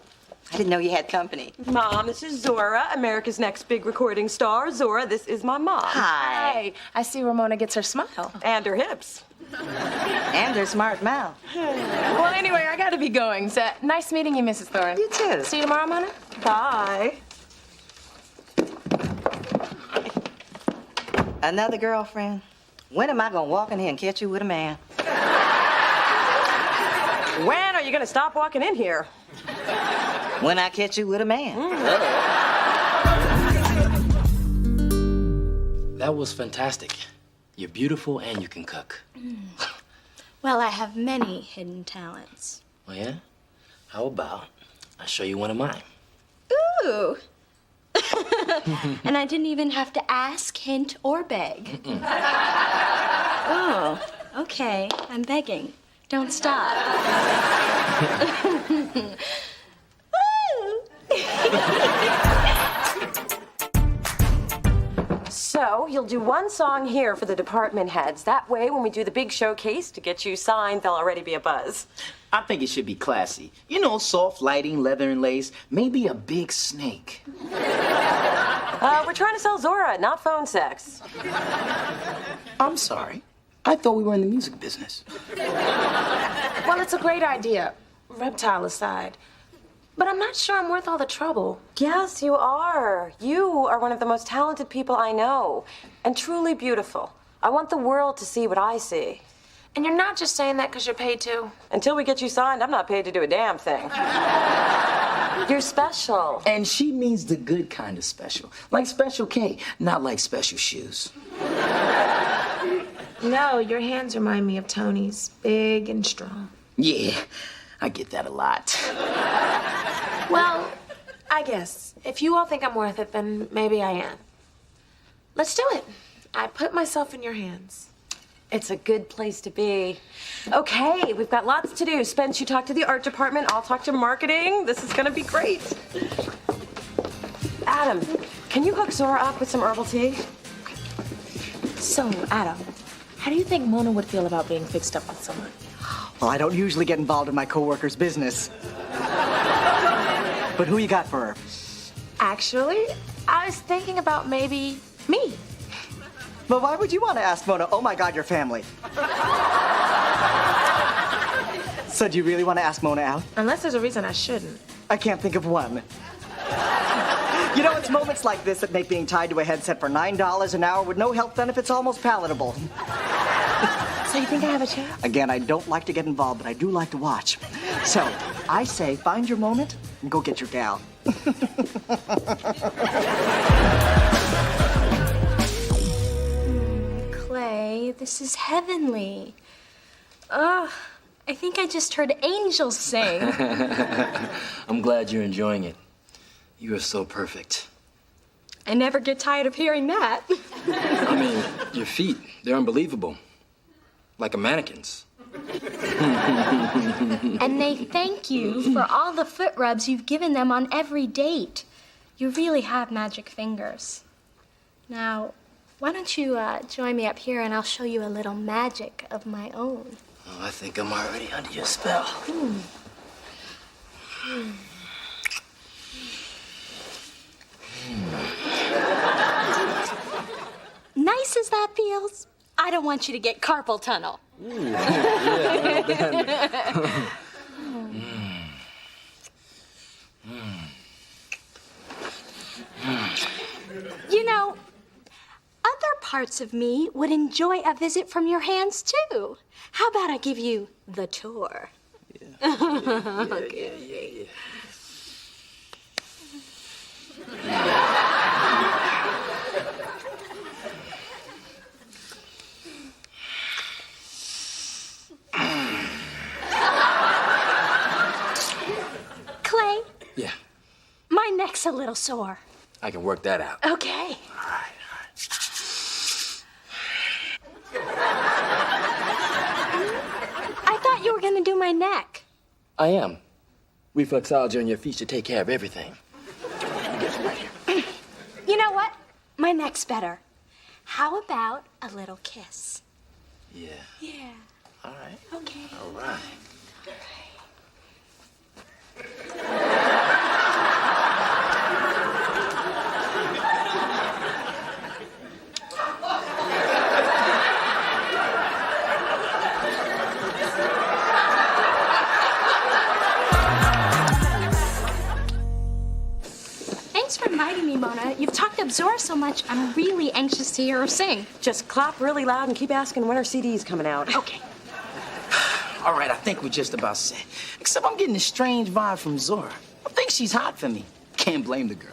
I didn't know you had company. Mom, this is Zora, America's next big recording star. Zora, this is my mom. Hi. I see Ramona gets her smile. And her hips. And her smart mouth. Well, anyway, I gotta be going. So, nice meeting you, Mrs. Thorne. You too. See you tomorrow, Mona? Bye. Another girlfriend? When am I gonna walk in here and catch you with a man? When are you gonna stop walking in here? When I catch you with a man. That was fantastic. You're beautiful and you can cook. Well, I have many hidden talents. Oh, yeah? How about I show you one of mine? Ooh. And I didn't even have to ask, hint, or beg. Oh, okay. I'm begging. Don't stop. So, you'll do one song here for the department heads. That way, when we do the big showcase to get you signed, there'll already be a buzz. I think it should be classy. You know, soft lighting, leather and lace, maybe a big snake. We're trying to sell Zora, not phone sex. I'm sorry. I thought we were in the music business. Well, it's a great idea, reptile aside. But I'm not sure I'm worth all the trouble. Yes, you are. You are one of the most talented people I know, and truly beautiful. I want the world to see what I see. And you're not just saying that because you're paid to? Until we get you signed, I'm not paid to do a damn thing. You're special. And she means the good kind of special. Like Special K, not like special shoes. No, your hands remind me of Tony's, big and strong. Yeah, I get that a lot. Well, I guess. If you all think I'm worth it, then maybe I am. Let's do it. I put myself in your hands. It's a good place to be. Okay, we've got lots to do. Spence, you talk to the art department. I'll talk to marketing. This is gonna be great. Adam, can you hook Zora up with some herbal tea? So, Adam, how do you think Mona would feel about being fixed up with someone? Well, I don't usually get involved in my coworkers' business. But who you got for her? Actually, I was thinking about maybe me. But why would you want to ask Mona, oh my God, your family? So do you really want to ask Mona out? Unless there's a reason I shouldn't. I can't think of one. You know, it's moments like this that make being tied to a headset for $9 an hour with no health benefits almost palatable. So you think I have a chance? Again, I don't like to get involved, but I do like to watch. So, I say find your moment and go get your gal. Clay, this is heavenly. Ugh, I think I just heard angels sing. I'm glad you're enjoying it. You are so perfect. I never get tired of hearing that. I mean, your feet, they're unbelievable. Like a mannequin's. And they thank you for all the foot rubs you've given them on every date. You really have magic fingers. Now, why don't you join me up here and I'll show you a little magic of my own. Oh, I think I'm already under your spell. Nice as that feels, I don't want you to get carpal tunnel. You know, other parts of me would enjoy a visit from your hands too. How about I give you the tour? Okay. Clay? Yeah. My neck's a little sore. I can work that out. Okay. I thought you were gonna do my neck. I am. Reflexology on your feet should take care of everything. You know what? My neck's better. How about a little kiss? Yeah. Yeah. All right. Okay. All right. Thanks for inviting me, Mona. You've talked up Zora so much, I'm really anxious to hear her sing. Just clap really loud and keep asking when her CD's coming out. Okay. All right, I think we're just about set. Except I'm getting a strange vibe from Zora. I think she's hot for me. Can't blame the girl.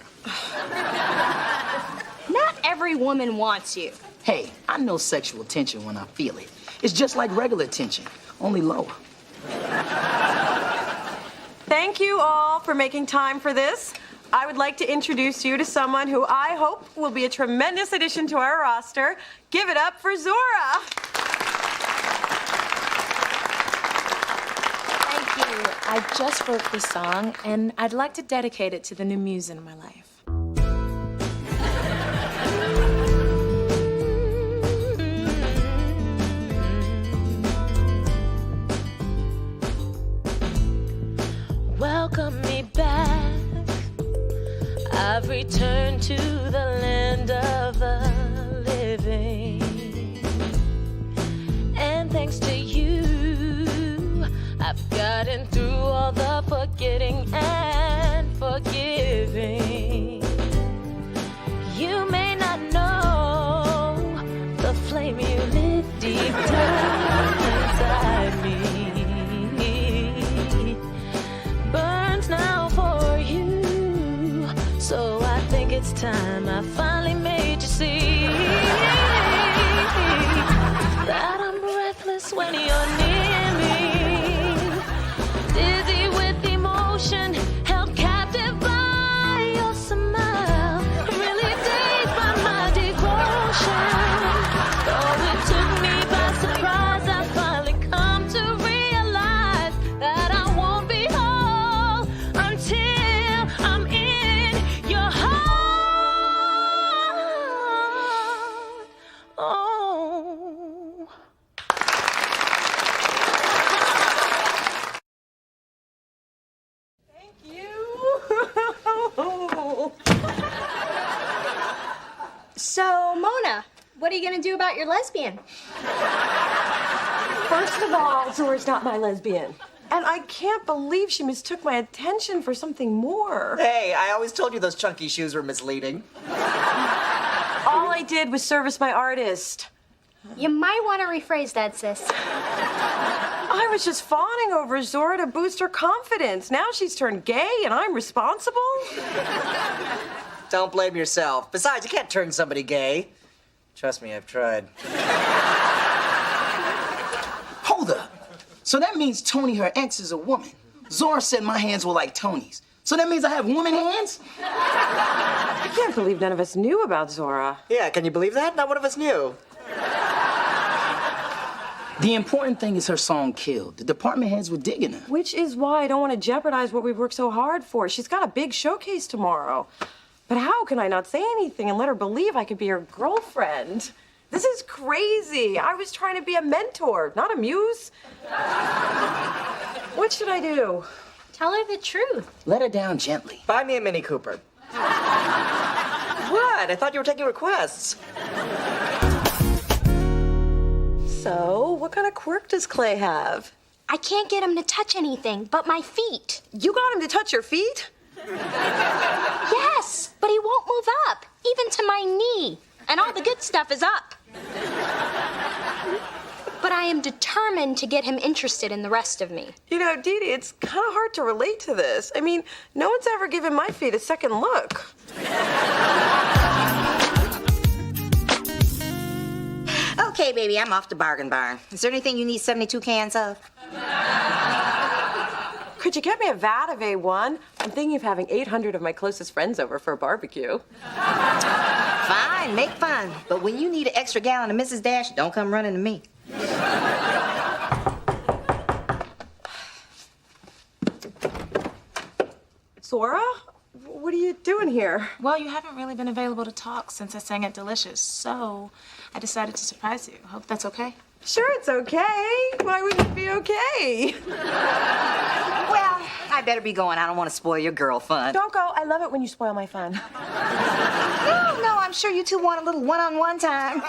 Not every woman wants you. Hey, I know sexual tension when I feel it. It's just like regular tension, only lower. Thank you all for making time for this. I would like to introduce you to someone who I hope will be a tremendous addition to our roster. Give it up for Zora. Thank you. I just wrote this song, and I'd like to dedicate it to the new muse in my life. Welcome me back. I've returned to the land of the living. And thanks to you, I've gotten through all the forgetting and forgiving. You may not know the flame you lit deep down inside me burns now for you. So I think it's time I finally made you see that I'm breathless when you're near me, dizzy with emotion, held captive by your smile, really dazed by my devotion. Though it took me by surprise, I finally come to realize that I won't be whole until I'm in your heart. Oh. So, Mona, what are you gonna do about your lesbian? First of all, Zora's not my lesbian. And I can't believe she mistook my attention for something more. Hey, I always told you those chunky shoes were misleading. All I did was service my artist. You might want to rephrase that, sis. I was just fawning over Zora to boost her confidence. Now she's turned gay and I'm responsible? Don't blame yourself. Besides, you can't turn somebody gay. Trust me, I've tried. Hold up. So that means Tony, her ex, is a woman. Zora said my hands were like Tony's. So that means I have woman hands? I can't believe none of us knew about Zora. Yeah, can you believe that? Not one of us knew. The important thing is her song killed. The department heads were digging her. Which is why I don't want to jeopardize what we've worked so hard for. She's got a big showcase tomorrow. But how can I not say anything and let her believe I could be her girlfriend? This is crazy. I was trying to be a mentor, not a muse. What should I do? Tell her the truth. Let her down gently. Buy me a Mini Cooper. What? I thought you were taking requests. So, what kind of quirk does Clay have? I can't get him to touch anything but my feet. You got him to touch your feet? Yes, but he won't move up, even to my knee. And all the good stuff is up. But I am determined to get him interested in the rest of me. You know, Dee Dee, it's kind of hard to relate to this. I mean, no one's ever given my feet a second look. Okay, baby, I'm off to Bargain Barn. Is there anything you need 72 cans of? Could you get me a vat of A1? I'm thinking of having 800 of my closest friends over for a barbecue. Fine, make fun. But when you need an extra gallon of Mrs. Dash, don't come running to me. Zora? What are you doing here? Well, you haven't really been available to talk since I sang at Delicious, so I decided to surprise you. Hope that's okay. Sure, it's okay. Why wouldn't it be okay? Well, I better be going. I don't want to spoil your girl fun. Don't go. I love it when you spoil my fun. No, I'm sure you two want a little one-on-one time.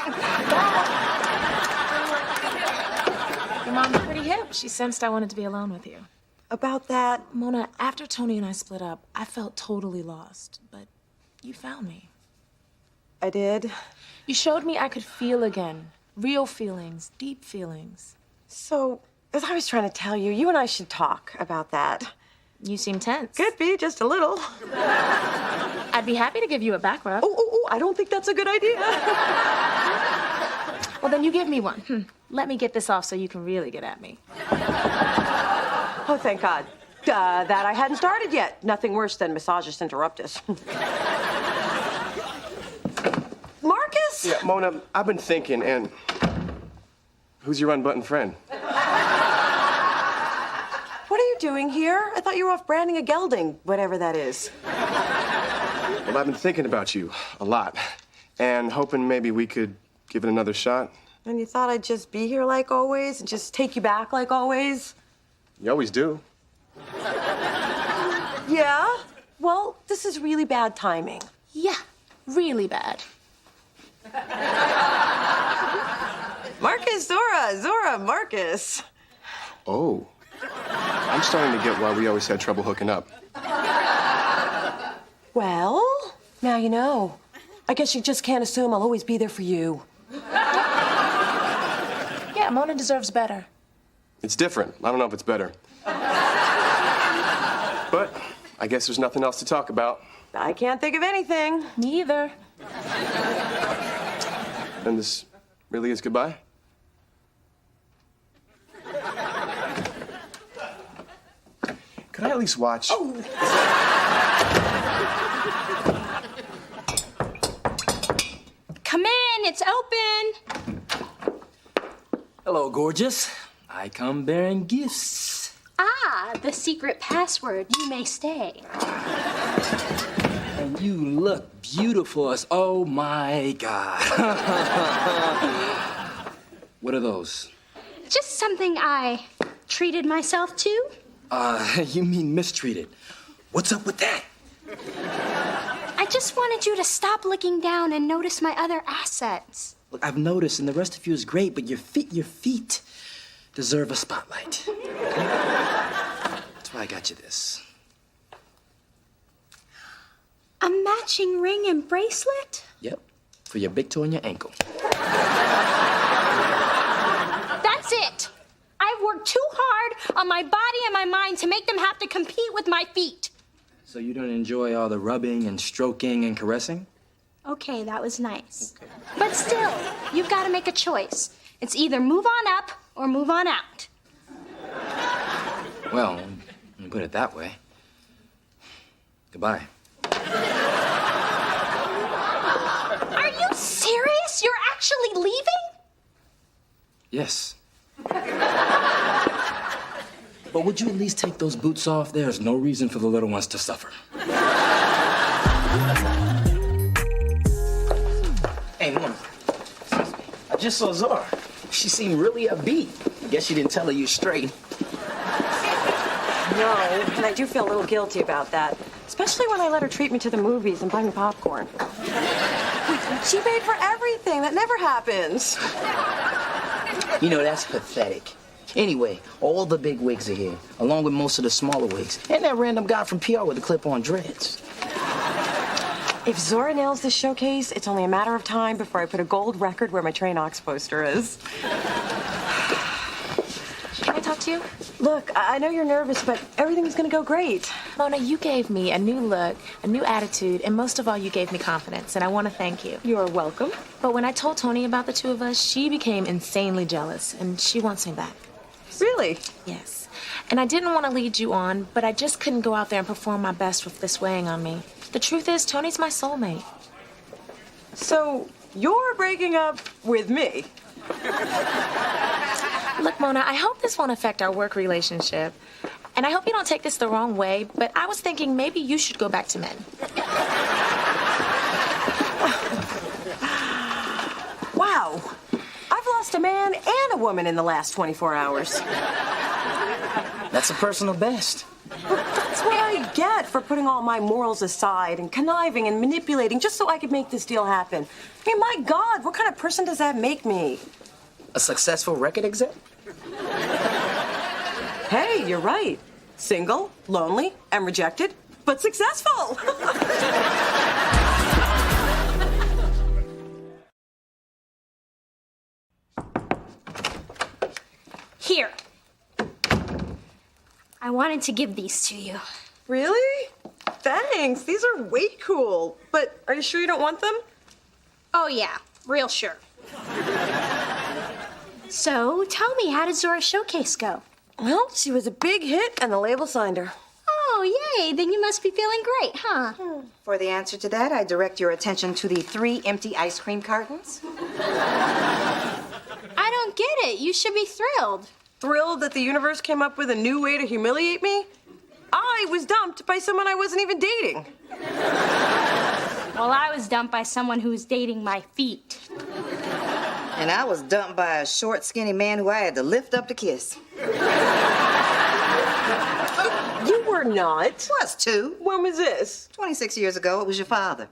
Your mom's pretty hip. She sensed I wanted to be alone with you. About that? Mona, after Tony and I split up, I felt totally lost, but you found me. I did? You showed me I could feel again. Real feelings, deep feelings. So, as I was trying to tell you, you and I should talk about that. You seem tense. Could be, just a little. I'd be happy to give you a back rub. Oh, I don't think that's a good idea. Well, then you give me one. Let me get this off so you can really get at me. Oh, thank God. That I hadn't started yet. Nothing worse than massages interruptus. Marcus? Yeah, Mona, I've been thinking, and who's your unbuttoned friend? What are you doing here? I thought you were off branding a gelding, whatever that is. Well, I've been thinking about you a lot, and hoping maybe we could give it another shot. And you thought I'd just be here like always and just take you back like always? You always do. Yeah? Well, this is really bad timing. Yeah, really bad. Marcus, Zora, Marcus. Oh. I'm starting to get why we always had trouble hooking up. Well, now you know. I guess you just can't assume I'll always be there for you. Yeah, Mona deserves better. It's different. I don't know if it's better. But I guess there's nothing else to talk about. I can't think of anything. Me either. And this really is goodbye? Could I at least watch? Oh. Come in, it's open. Hello, gorgeous. I come bearing gifts. Ah, the secret password. You may stay. And you look beautiful as, oh my God. What are those? Just something I treated myself to. You mean mistreated. What's up with that? I just wanted you to stop looking down and notice my other assets. Look, I've noticed, and the rest of you is great, but your feet deserve a spotlight. Okay? That's why I got you this. A matching ring and bracelet? Yep, for your big toe and your ankle. That's it. I've worked too hard on my body and my mind to make them have to compete with my feet. So you don't enjoy all the rubbing and stroking and caressing? Okay, that was nice. Okay. But still, you've got to make a choice. It's either move on up or move on out. Well, when you put it that way. Goodbye. Are you serious? You're actually leaving? Yes. But would you at least take those boots off? There's no reason for the little ones to suffer. Hey, Mona. I just saw Zara. She seemed really upbeat. I guess you didn't tell her you straight. No, and I do feel a little guilty about that. Especially when I let her treat me to the movies and buy me popcorn. She paid for everything. That never happens. You know, that's pathetic. Anyway, all the big wigs are here, along with most of the smaller wigs. And that random guy from PR with the clip-on dreads. If Zora nails this showcase, it's only a matter of time before I put a gold record where my Trey Knox poster is. Can I talk to you? Look, I know you're nervous, but everything's gonna go great. Mona, you gave me a new look, a new attitude, and most of all, you gave me confidence, and I want to thank you. You're welcome. But when I told Tony about the two of us, she became insanely jealous, and she wants me back. Really? Yes. And I didn't want to lead you on, but I just couldn't go out there and perform my best with this weighing on me. The truth is, Tony's my soulmate. So, you're breaking up with me? Look, Mona, I hope this won't affect our work relationship. And I hope you don't take this the wrong way, but I was thinking maybe you should go back to men. Wow. I've lost a man and a woman in the last 24 hours. That's a personal best. That's what I get for putting all my morals aside and conniving and manipulating just so I could make this deal happen. I mean, my God, what kind of person does that make me? A successful record exec? Hey, you're right. Single, lonely, and rejected, but successful. Here. I wanted to give these to you. Really? Thanks. These are way cool. But are you sure you don't want them? Oh, yeah. Real sure. So, tell me, how did Zora's showcase go? Well, she was a big hit, and the label signed her. Oh, yay. Then you must be feeling great, huh? For the answer to that, I direct your attention to the 3 empty ice cream cartons. I don't get it. You should be thrilled. Thrilled that the universe came up with a new way to humiliate me? I was dumped by someone I wasn't even dating. Well, I was dumped by someone who was dating my feet. And I was dumped by a short, skinny man who I had to lift up to kiss. You were not. Was too. When was this? 26 years ago. It was your father.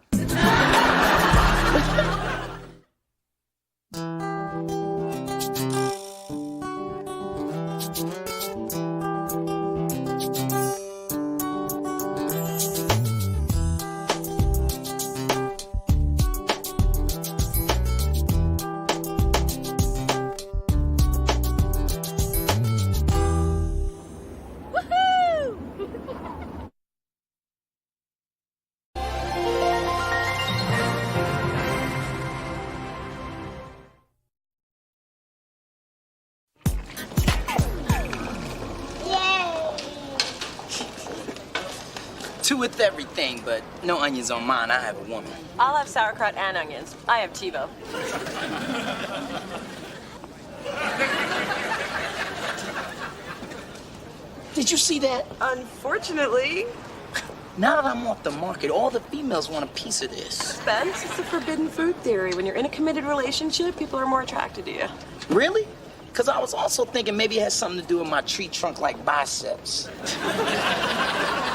Two with everything, but no onions on mine. I have a woman. I'll have sauerkraut and onions. I have TiVo. Did you see that? Unfortunately. Now that I'm off the market, all the females want a piece of this. Spence, it's a forbidden food theory. When you're in a committed relationship, people are more attracted to you. Really? Because I was also thinking maybe it has something to do with my tree trunk-like biceps.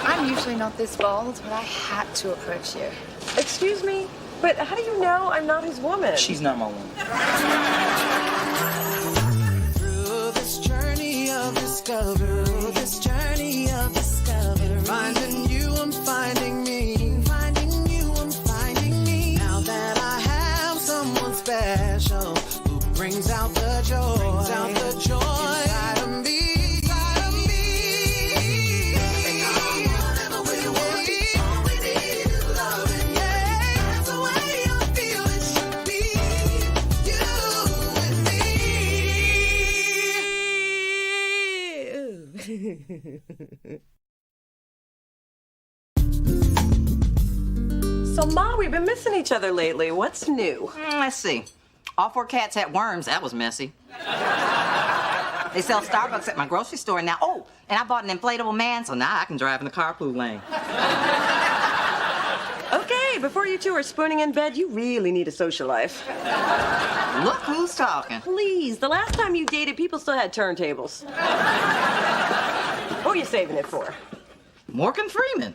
I'm usually not this bold, but I had to approach you. Excuse me, but how do you know I'm not his woman? She's not my woman. Through this journey of discovery, finding you, I'm finding me. Finding you, I'm finding me. Now that I have someone special who brings out the joy, inside of me. So, Ma, we've been missing each other lately. What's new? Let's see. All 4 cats had worms. That was messy. They sell Starbucks at my grocery store now. Oh, and I bought an inflatable man, so now I can drive in the carpool lane. Okay, before you two are spooning in bed, you really need a social life. Look who's talking. Please, the last time you dated, people still had turntables. Who are you saving it for? Morgan Freeman.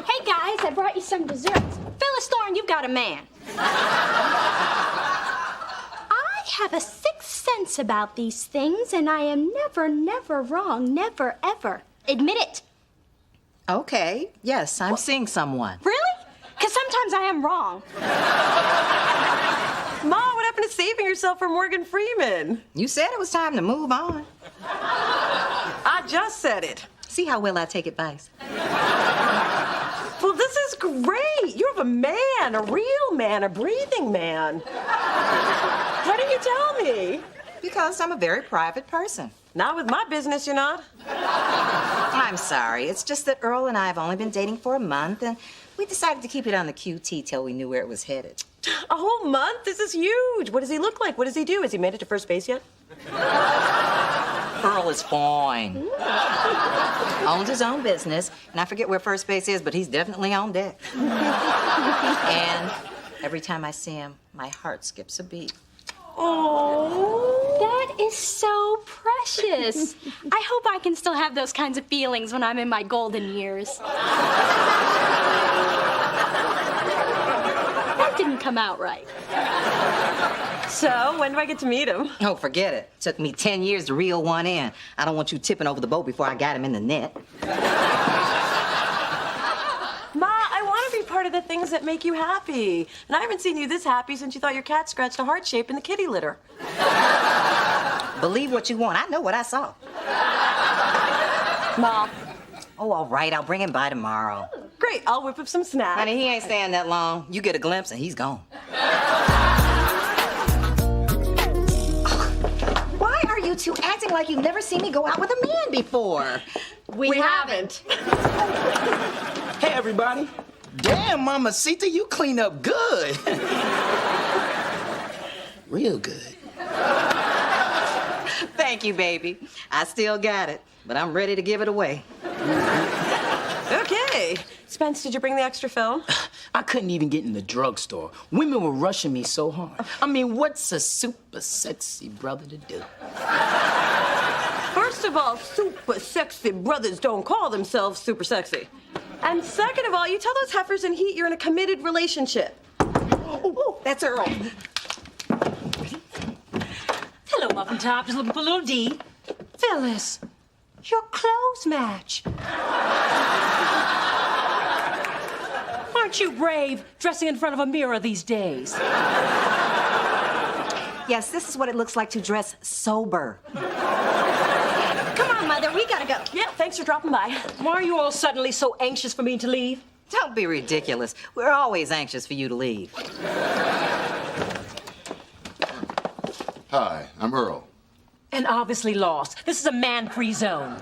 Hey, guys, I brought you some desserts. Phyllis Thorne, you've got a man. I have a sixth sense about these things, and I am never, never wrong. Never, ever. Admit it. Okay, yes, I'm seeing someone. Really? Because sometimes I am wrong. Ma, what happened to saving yourself for Morgan Freeman? You said it was time to move on. I just said it. See how well I take advice. Well, this is great. You have a man, a real man, a breathing man. Why didn't you tell me? Because I'm a very private person. Not with my business, you're not. I'm sorry. It's just that Earl and I have only been dating for a month, and we decided to keep it on the QT till we knew where it was headed. A whole month? This is huge. What does he look like? What does he do? Has he made it to first base yet? Earl is fine. Owns his own business, and I forget where first base is, but he's definitely on deck. And every time I see him, my heart skips a beat. Oh, that is so precious. I hope I can still have those kinds of feelings when I'm in my golden years. That didn't come out right. So, when do I get to meet him? Oh, forget it. Took me 10 years to reel one in. I don't want you tipping over the boat before I got him in the net. Ma, I want to be part of the things that make you happy. And I haven't seen you this happy since you thought your cat scratched a heart shape in the kitty litter. Believe what you want. I know what I saw. Ma. Oh, all right. I'll bring him by tomorrow. Great. I'll whip up some snacks. Honey, he ain't staying that long. You get a glimpse and he's gone. Why are you two acting like you've never seen me go out with a man before? We haven't. Hey, everybody. Damn, Mamacita, you clean up good. Real good. Thank you, baby. I still got it, but I'm ready to give it away. Okay. Spence, did you bring the extra film? I couldn't even get in the drugstore. Women were rushing me so hard. I mean, what's a super sexy brother to do? First of all, super sexy brothers don't call themselves super sexy. And second of all, you tell those heifers in heat you're in a committed relationship. Oh, that's Earl. Hello, Muffin Top. Just looking for little D. Phyllis, your clothes match. Aren't you brave dressing in front of a mirror these days? Yes, this is what it looks like to dress sober. Come on, Mother, we gotta go. Yeah, thanks for dropping by. Why are you all suddenly so anxious for me to leave? Don't be ridiculous. We're always anxious for you to leave. Hi, I'm Earl. And obviously lost. This is a man-free zone.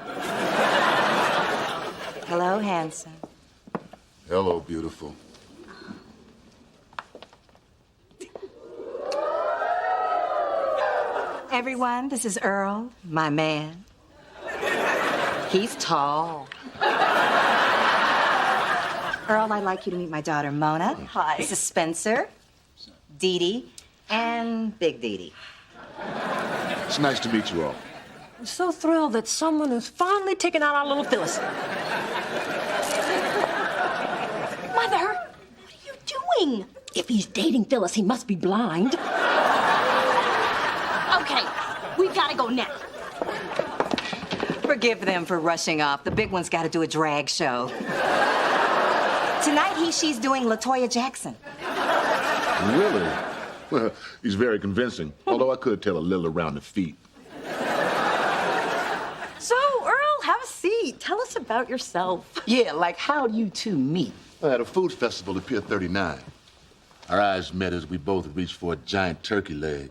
Hello, handsome. Hello, beautiful. Everyone, this is Earl, my man. He's tall. Earl, I'd like you to meet my daughter, Mona. Hi. This is Spencer, Dee Dee, and Big Dee Dee. It's nice to meet you all. I'm so thrilled that someone has finally taken out our little Phyllis. Mother, what are you doing? If he's dating Phyllis, he must be blind. Okay, we've gotta go now. Forgive them for rushing off. The big one's got to do a drag show. Tonight, she's doing LaToya Jackson. Really? Well, he's very convincing, although I could tell a little around the feet. So, Earl, have a seat. Tell us about yourself. Yeah, like how do you two meet? I had a food festival at Pier 39. Our eyes met as we both reached for a giant turkey leg.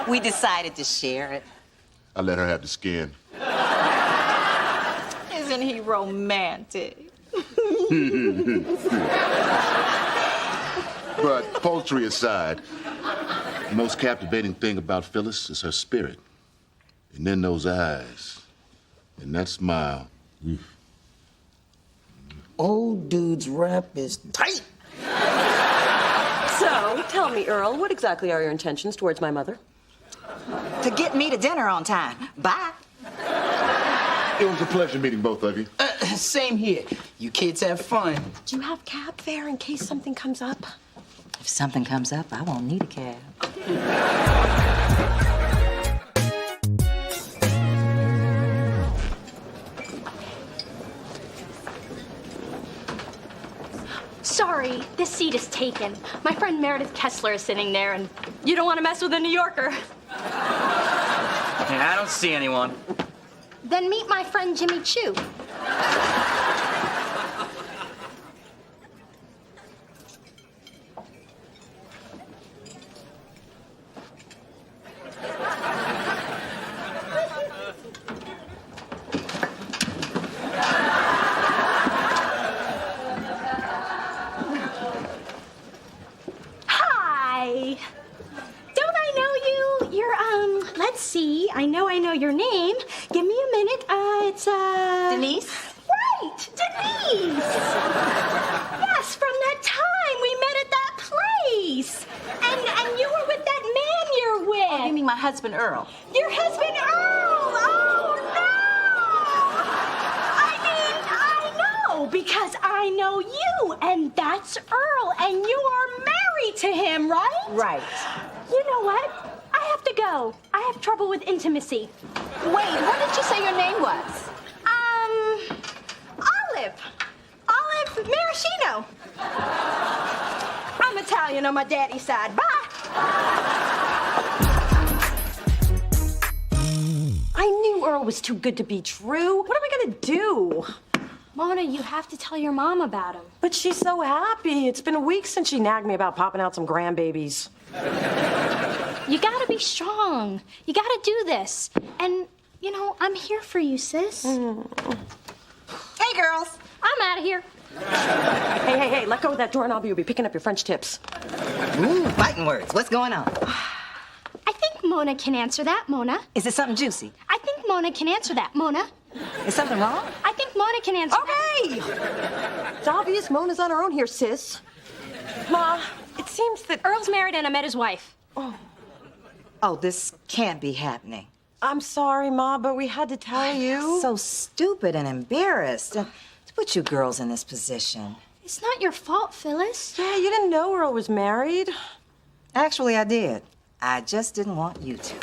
We decided to share it. I let her have the skin. Isn't he romantic? But poultry aside, the most captivating thing about Phyllis is her spirit. And then those eyes. And that smile. Old dude's rap is tight. So, tell me, Earl, what exactly are your intentions towards my mother? To get me to dinner on time. Bye. It was a pleasure meeting both of you. Same here. You kids have fun. Do you have cab fare in case something comes up? If something comes up, I won't need a cab. Sorry, this seat is taken. My friend Meredith Kessler is sitting there, and you don't want to mess with a New Yorker. I don't see anyone. Then meet my friend Jimmy Choo. Hi. Don't I know you? You're, let's see. see. I know your name. Give me a minute. It's, Denise? Right, Denise! Yes, from that time we met at that place. And you were with that man you're with. Oh, you mean my husband, Earl? Your husband, Earl! Oh, no! I know, because I know you, and that's Earl, and you are married to him, right? Right. You know what? I have to go. I have trouble with intimacy. Wait, what did you say your name was? Olive Maraschino. I'm Italian on my daddy's side. Bye. I knew Earl was too good to be true. What am I gonna do? Mona, you have to tell your mom about him. But she's so happy. It's been a week since she nagged me about popping out some grandbabies. You gotta be strong. You gotta do this. And, you know, I'm here for you, sis. Hey, girls. I'm out of here. Hey, let go of that doorknob. You'll be picking up your French tips. Ooh, fighting words. What's going on? I think Mona can answer that, Mona. Is it something juicy? I think Mona can answer that, Mona. Is something wrong? I think Mona can answer that. It's obvious Mona's on her own here, sis. Ma, it seems that Earl's married and I met his wife. Oh, this can't be happening. I'm sorry, Ma, but we had to tell you. So stupid and embarrassed. To put you girls in this position. It's not your fault, Phyllis. Yeah, you didn't know Earl was married. Actually, I did. I just didn't want you to.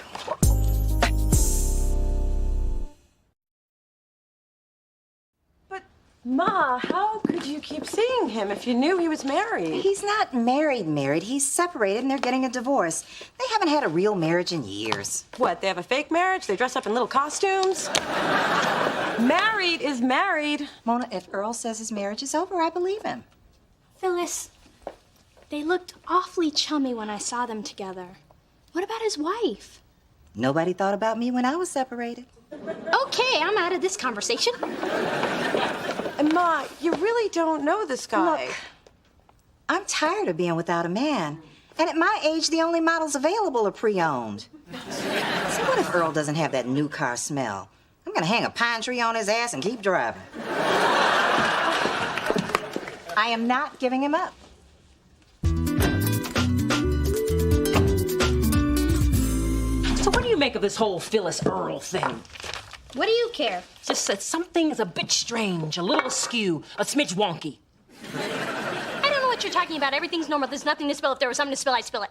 Ma, how could you keep seeing him if you knew he was married? He's not married. He's separated and they're getting a divorce. They haven't had a real marriage in years. What, they have a fake marriage? They dress up in little costumes? Married is married. Mona, if Earl says his marriage is over, I believe him. Phyllis, they looked awfully chummy when I saw them together. What about his wife? Nobody thought about me when I was separated. Okay, I'm out of this conversation. And Ma, you really don't know this guy. Look, I'm tired of being without a man. And at my age, the only models available are pre-owned. So what if Earl doesn't have that new car smell? I'm gonna hang a pine tree on his ass and keep driving. I am not giving him up. So what do you make of this whole Phyllis Earl thing? What do you care? Just that something is a bit strange, a little askew, a smidge wonky. I don't know what you're talking about. Everything's normal. There's nothing to spill. If there was something to spill, I'd spill it.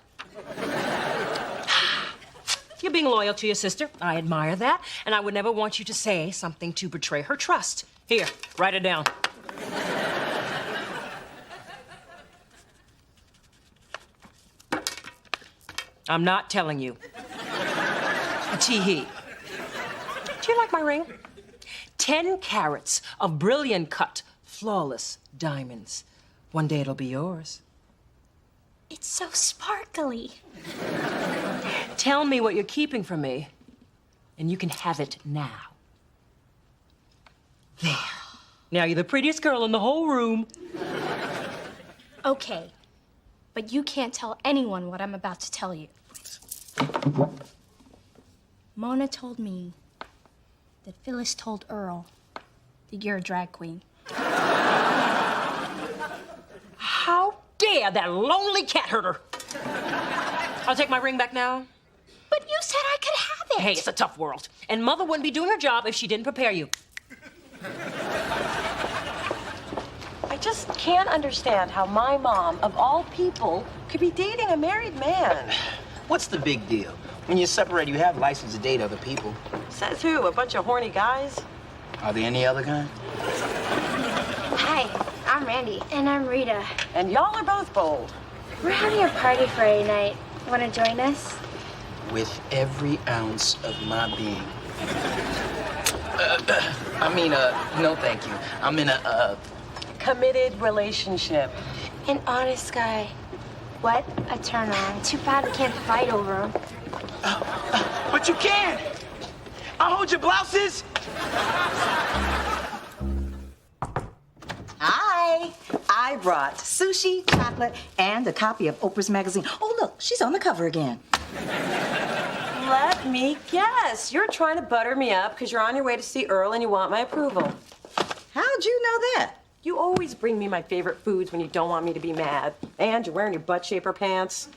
You're being loyal to your sister. I admire that. And I would never want you to say something to betray her trust. Here, write it down. I'm not telling you. Tee-hee. Do you like my ring? 10 carats of brilliant cut, flawless diamonds. One day it'll be yours. It's so sparkly. Tell me what you're keeping from me, and you can have it now. There. Now you're the prettiest girl in the whole room. Okay, but you can't tell anyone what I'm about to tell you. Mona told me that Phyllis told Earl that you're a drag queen. How dare that lonely cat herder! I'll take my ring back now. But you said I could have it. Hey, it's a tough world. And Mother wouldn't be doing her job if she didn't prepare you. I just can't understand how my mom, of all people, could be dating a married man. What's the big deal? When you're separated, you have license to date other people. Says who? A bunch of horny guys? Are there any other kind? Hi, I'm Randy. And I'm Rita. And y'all are both bold. We're having a party Friday night. Want to join us? With every ounce of my being. No thank you. I'm in a, Committed relationship. An honest guy. What a turn on. Too bad we can't fight over him. But you can! I'll hold your blouses! Hi! I brought sushi, chocolate, and a copy of Oprah's magazine. Oh, look, she's on the cover again. Let me guess. You're trying to butter me up because you're on your way to see Earl and you want my approval. How'd you know that? You always bring me my favorite foods when you don't want me to be mad. And you're wearing your butt shaper pants.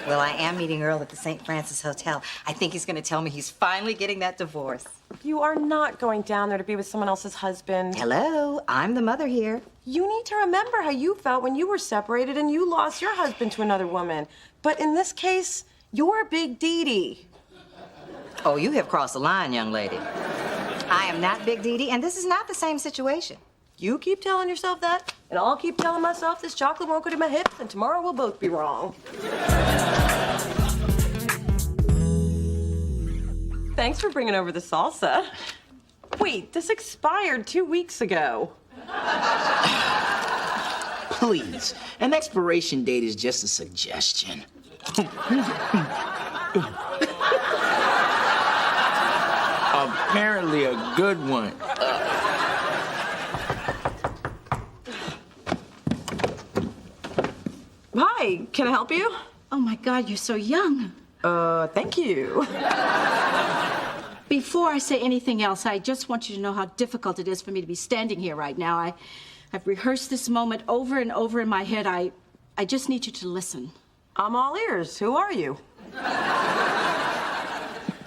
Well, I am meeting Earl at the St. Francis Hotel. I think he's going to tell me he's finally getting that divorce. You are not going down there to be with someone else's husband. Hello, I'm the mother here. You need to remember how you felt when you were separated and you lost your husband to another woman. But in this case, you're Big Dee Dee. Oh, you have crossed the line, young lady. I am not Big Dee Dee, and this is not the same situation. You keep telling yourself that, and I'll keep telling myself this chocolate won't go to my hips, and tomorrow we'll both be wrong. Thanks for bringing over the salsa. Wait, this expired 2 weeks ago. Please, an expiration date is just a suggestion. Apparently a good one. Hi, can I help you? Oh my God, you're so young. Thank you. Before I say anything else, I just want you to know how difficult it is for me to be standing here right now. I've rehearsed this moment over and over in my head. I just need you to listen. I'm all ears. Who are you?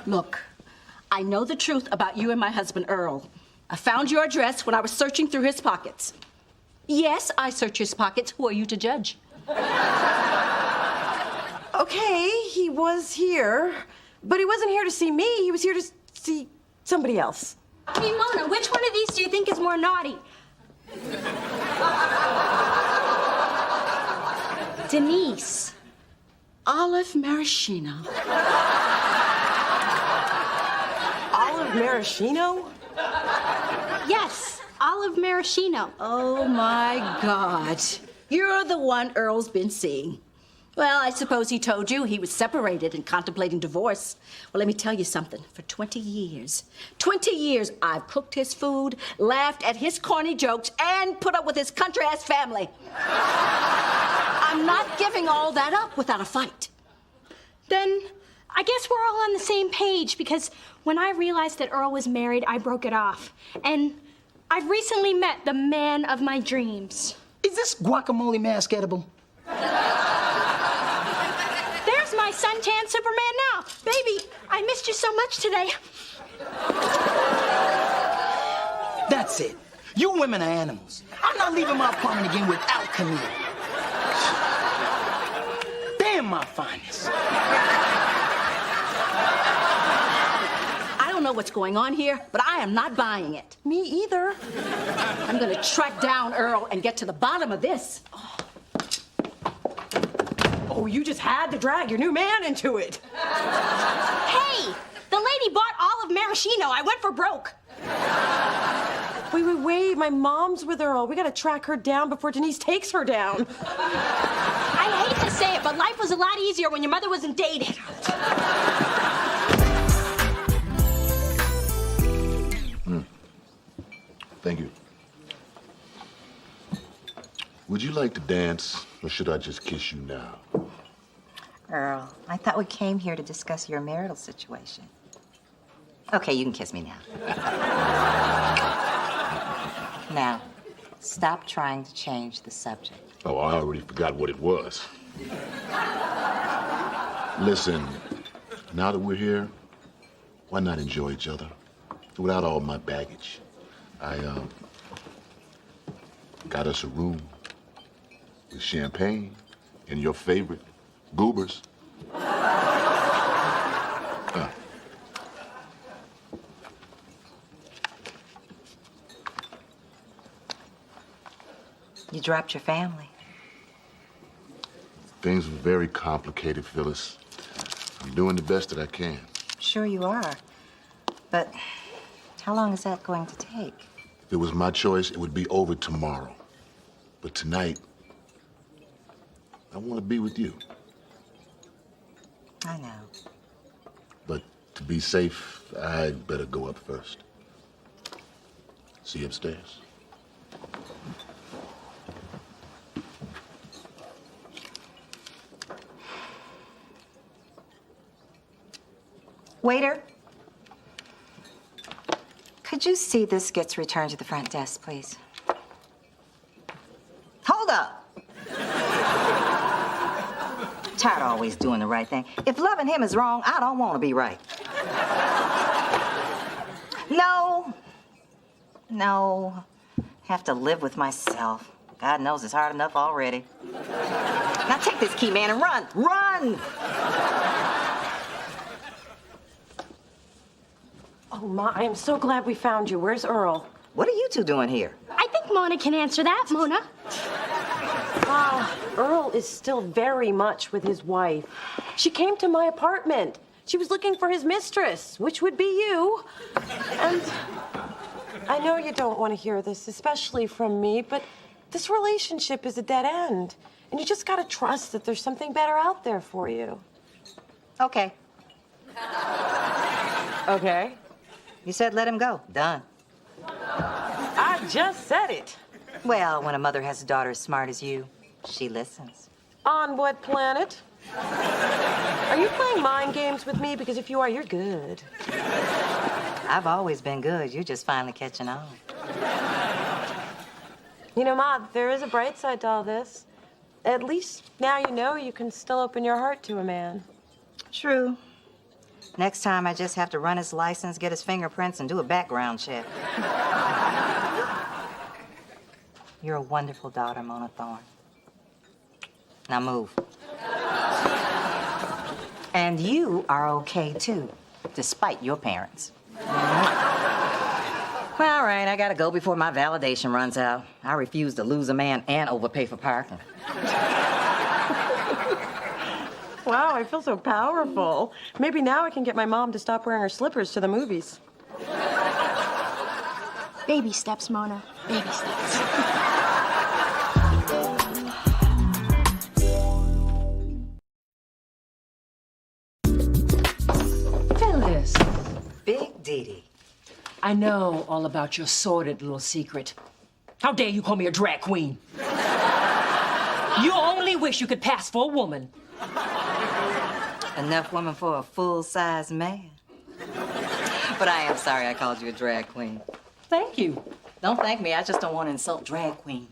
Look, I know the truth about you and my husband, Earl. I found your address when I was searching through his pockets. Yes, I search his pockets. Who are you to judge? Okay, he was here, but he wasn't here to see me. He was here to see somebody else. Hey, Mona, which one of these do you think is more naughty? Denise. Olive Maraschino. Olive Maraschino? Yes, Olive Maraschino. Oh, my God. You're the one Earl's been seeing. Well, I suppose he told you he was separated and contemplating divorce. Well, let me tell you something. For 20 years, I've cooked his food, laughed at his corny jokes, and put up with his country-ass family. I'm not giving all that up without a fight. Then I guess we're all on the same page because when I realized that Earl was married, I broke it off. And I've recently met the man of my dreams. Is this guacamole mascatable? There's my suntan Superman now. Baby, I missed you so much today. That's it. You women are animals. I'm not leaving my apartment again without Camille. Damn my finest. I don't know what's going on here, but I am not buying it. Me either. I'm gonna track down Earl and get to the bottom of this. Oh, you just had to drag your new man into it. Hey, the lady bought Olive Maraschino. I went for broke. Wait. My mom's with Earl. We gotta track her down before Denise takes her down. I hate to say it, but life was a lot easier when your mother wasn't dating. Thank you. Would you like to dance, or should I just kiss you now? Earl, I thought we came here to discuss your marital situation. Okay, you can kiss me now. Now, stop trying to change the subject. Oh, I already forgot what it was. Listen, now that we're here, why not enjoy each other without all my baggage? I got us a room with champagne and your favorite goobers. You dropped your family. Things were very complicated, Phyllis. I'm doing the best that I can. Sure you are. But how long is that going to take? If it was my choice, it would be over tomorrow. But tonight, I want to be with you. I know. But to be safe, I'd better go up first. See you upstairs. Waiter, could you see this gets returned to the front desk, please? Hold up. Tired of always doing the right thing. If loving him is wrong, I don't want to be right. No. Have to live with myself. God knows it's hard enough already. Now take this key, man, and run. Run! Oh, Ma, I am so glad we found you. Where's Earl? What are you two doing here? I think Mona can answer that, Mona. Earl is still very much with his wife. She came to my apartment. She was looking for his mistress, which would be you. And I know you don't want to hear this, especially from me, but this relationship is a dead end. And you just gotta trust that there's something better out there for you. Okay. Okay? You said let him go. Done. I just said it. Well, when a mother has a daughter as smart as you, she listens. On what planet? Are you playing mind games with me? Because if you are, you're good. I've always been good. You're just finally catching on. You know, Ma, there is a bright side to all this. At least now you know you can still open your heart to a man. True. Next time I just have to run his license, get his fingerprints, and do a background check. You're a wonderful daughter, Mona Thorne. Now move. And you are okay, too, despite your parents. Well, all right, I gotta go before my validation runs out. I refuse to lose a man and overpay for parking. Wow, I feel so powerful. Maybe now I can get my mom to stop wearing her slippers to the movies. Baby steps, Mona. Baby steps. Phyllis. Big Dee. I know all about your sordid little secret. How dare you call me a drag queen? You only wish you could pass for a woman. Enough woman for a full-size man. But I am sorry I called you a drag queen. Thank you. Don't thank me. I just don't want to insult drag queens.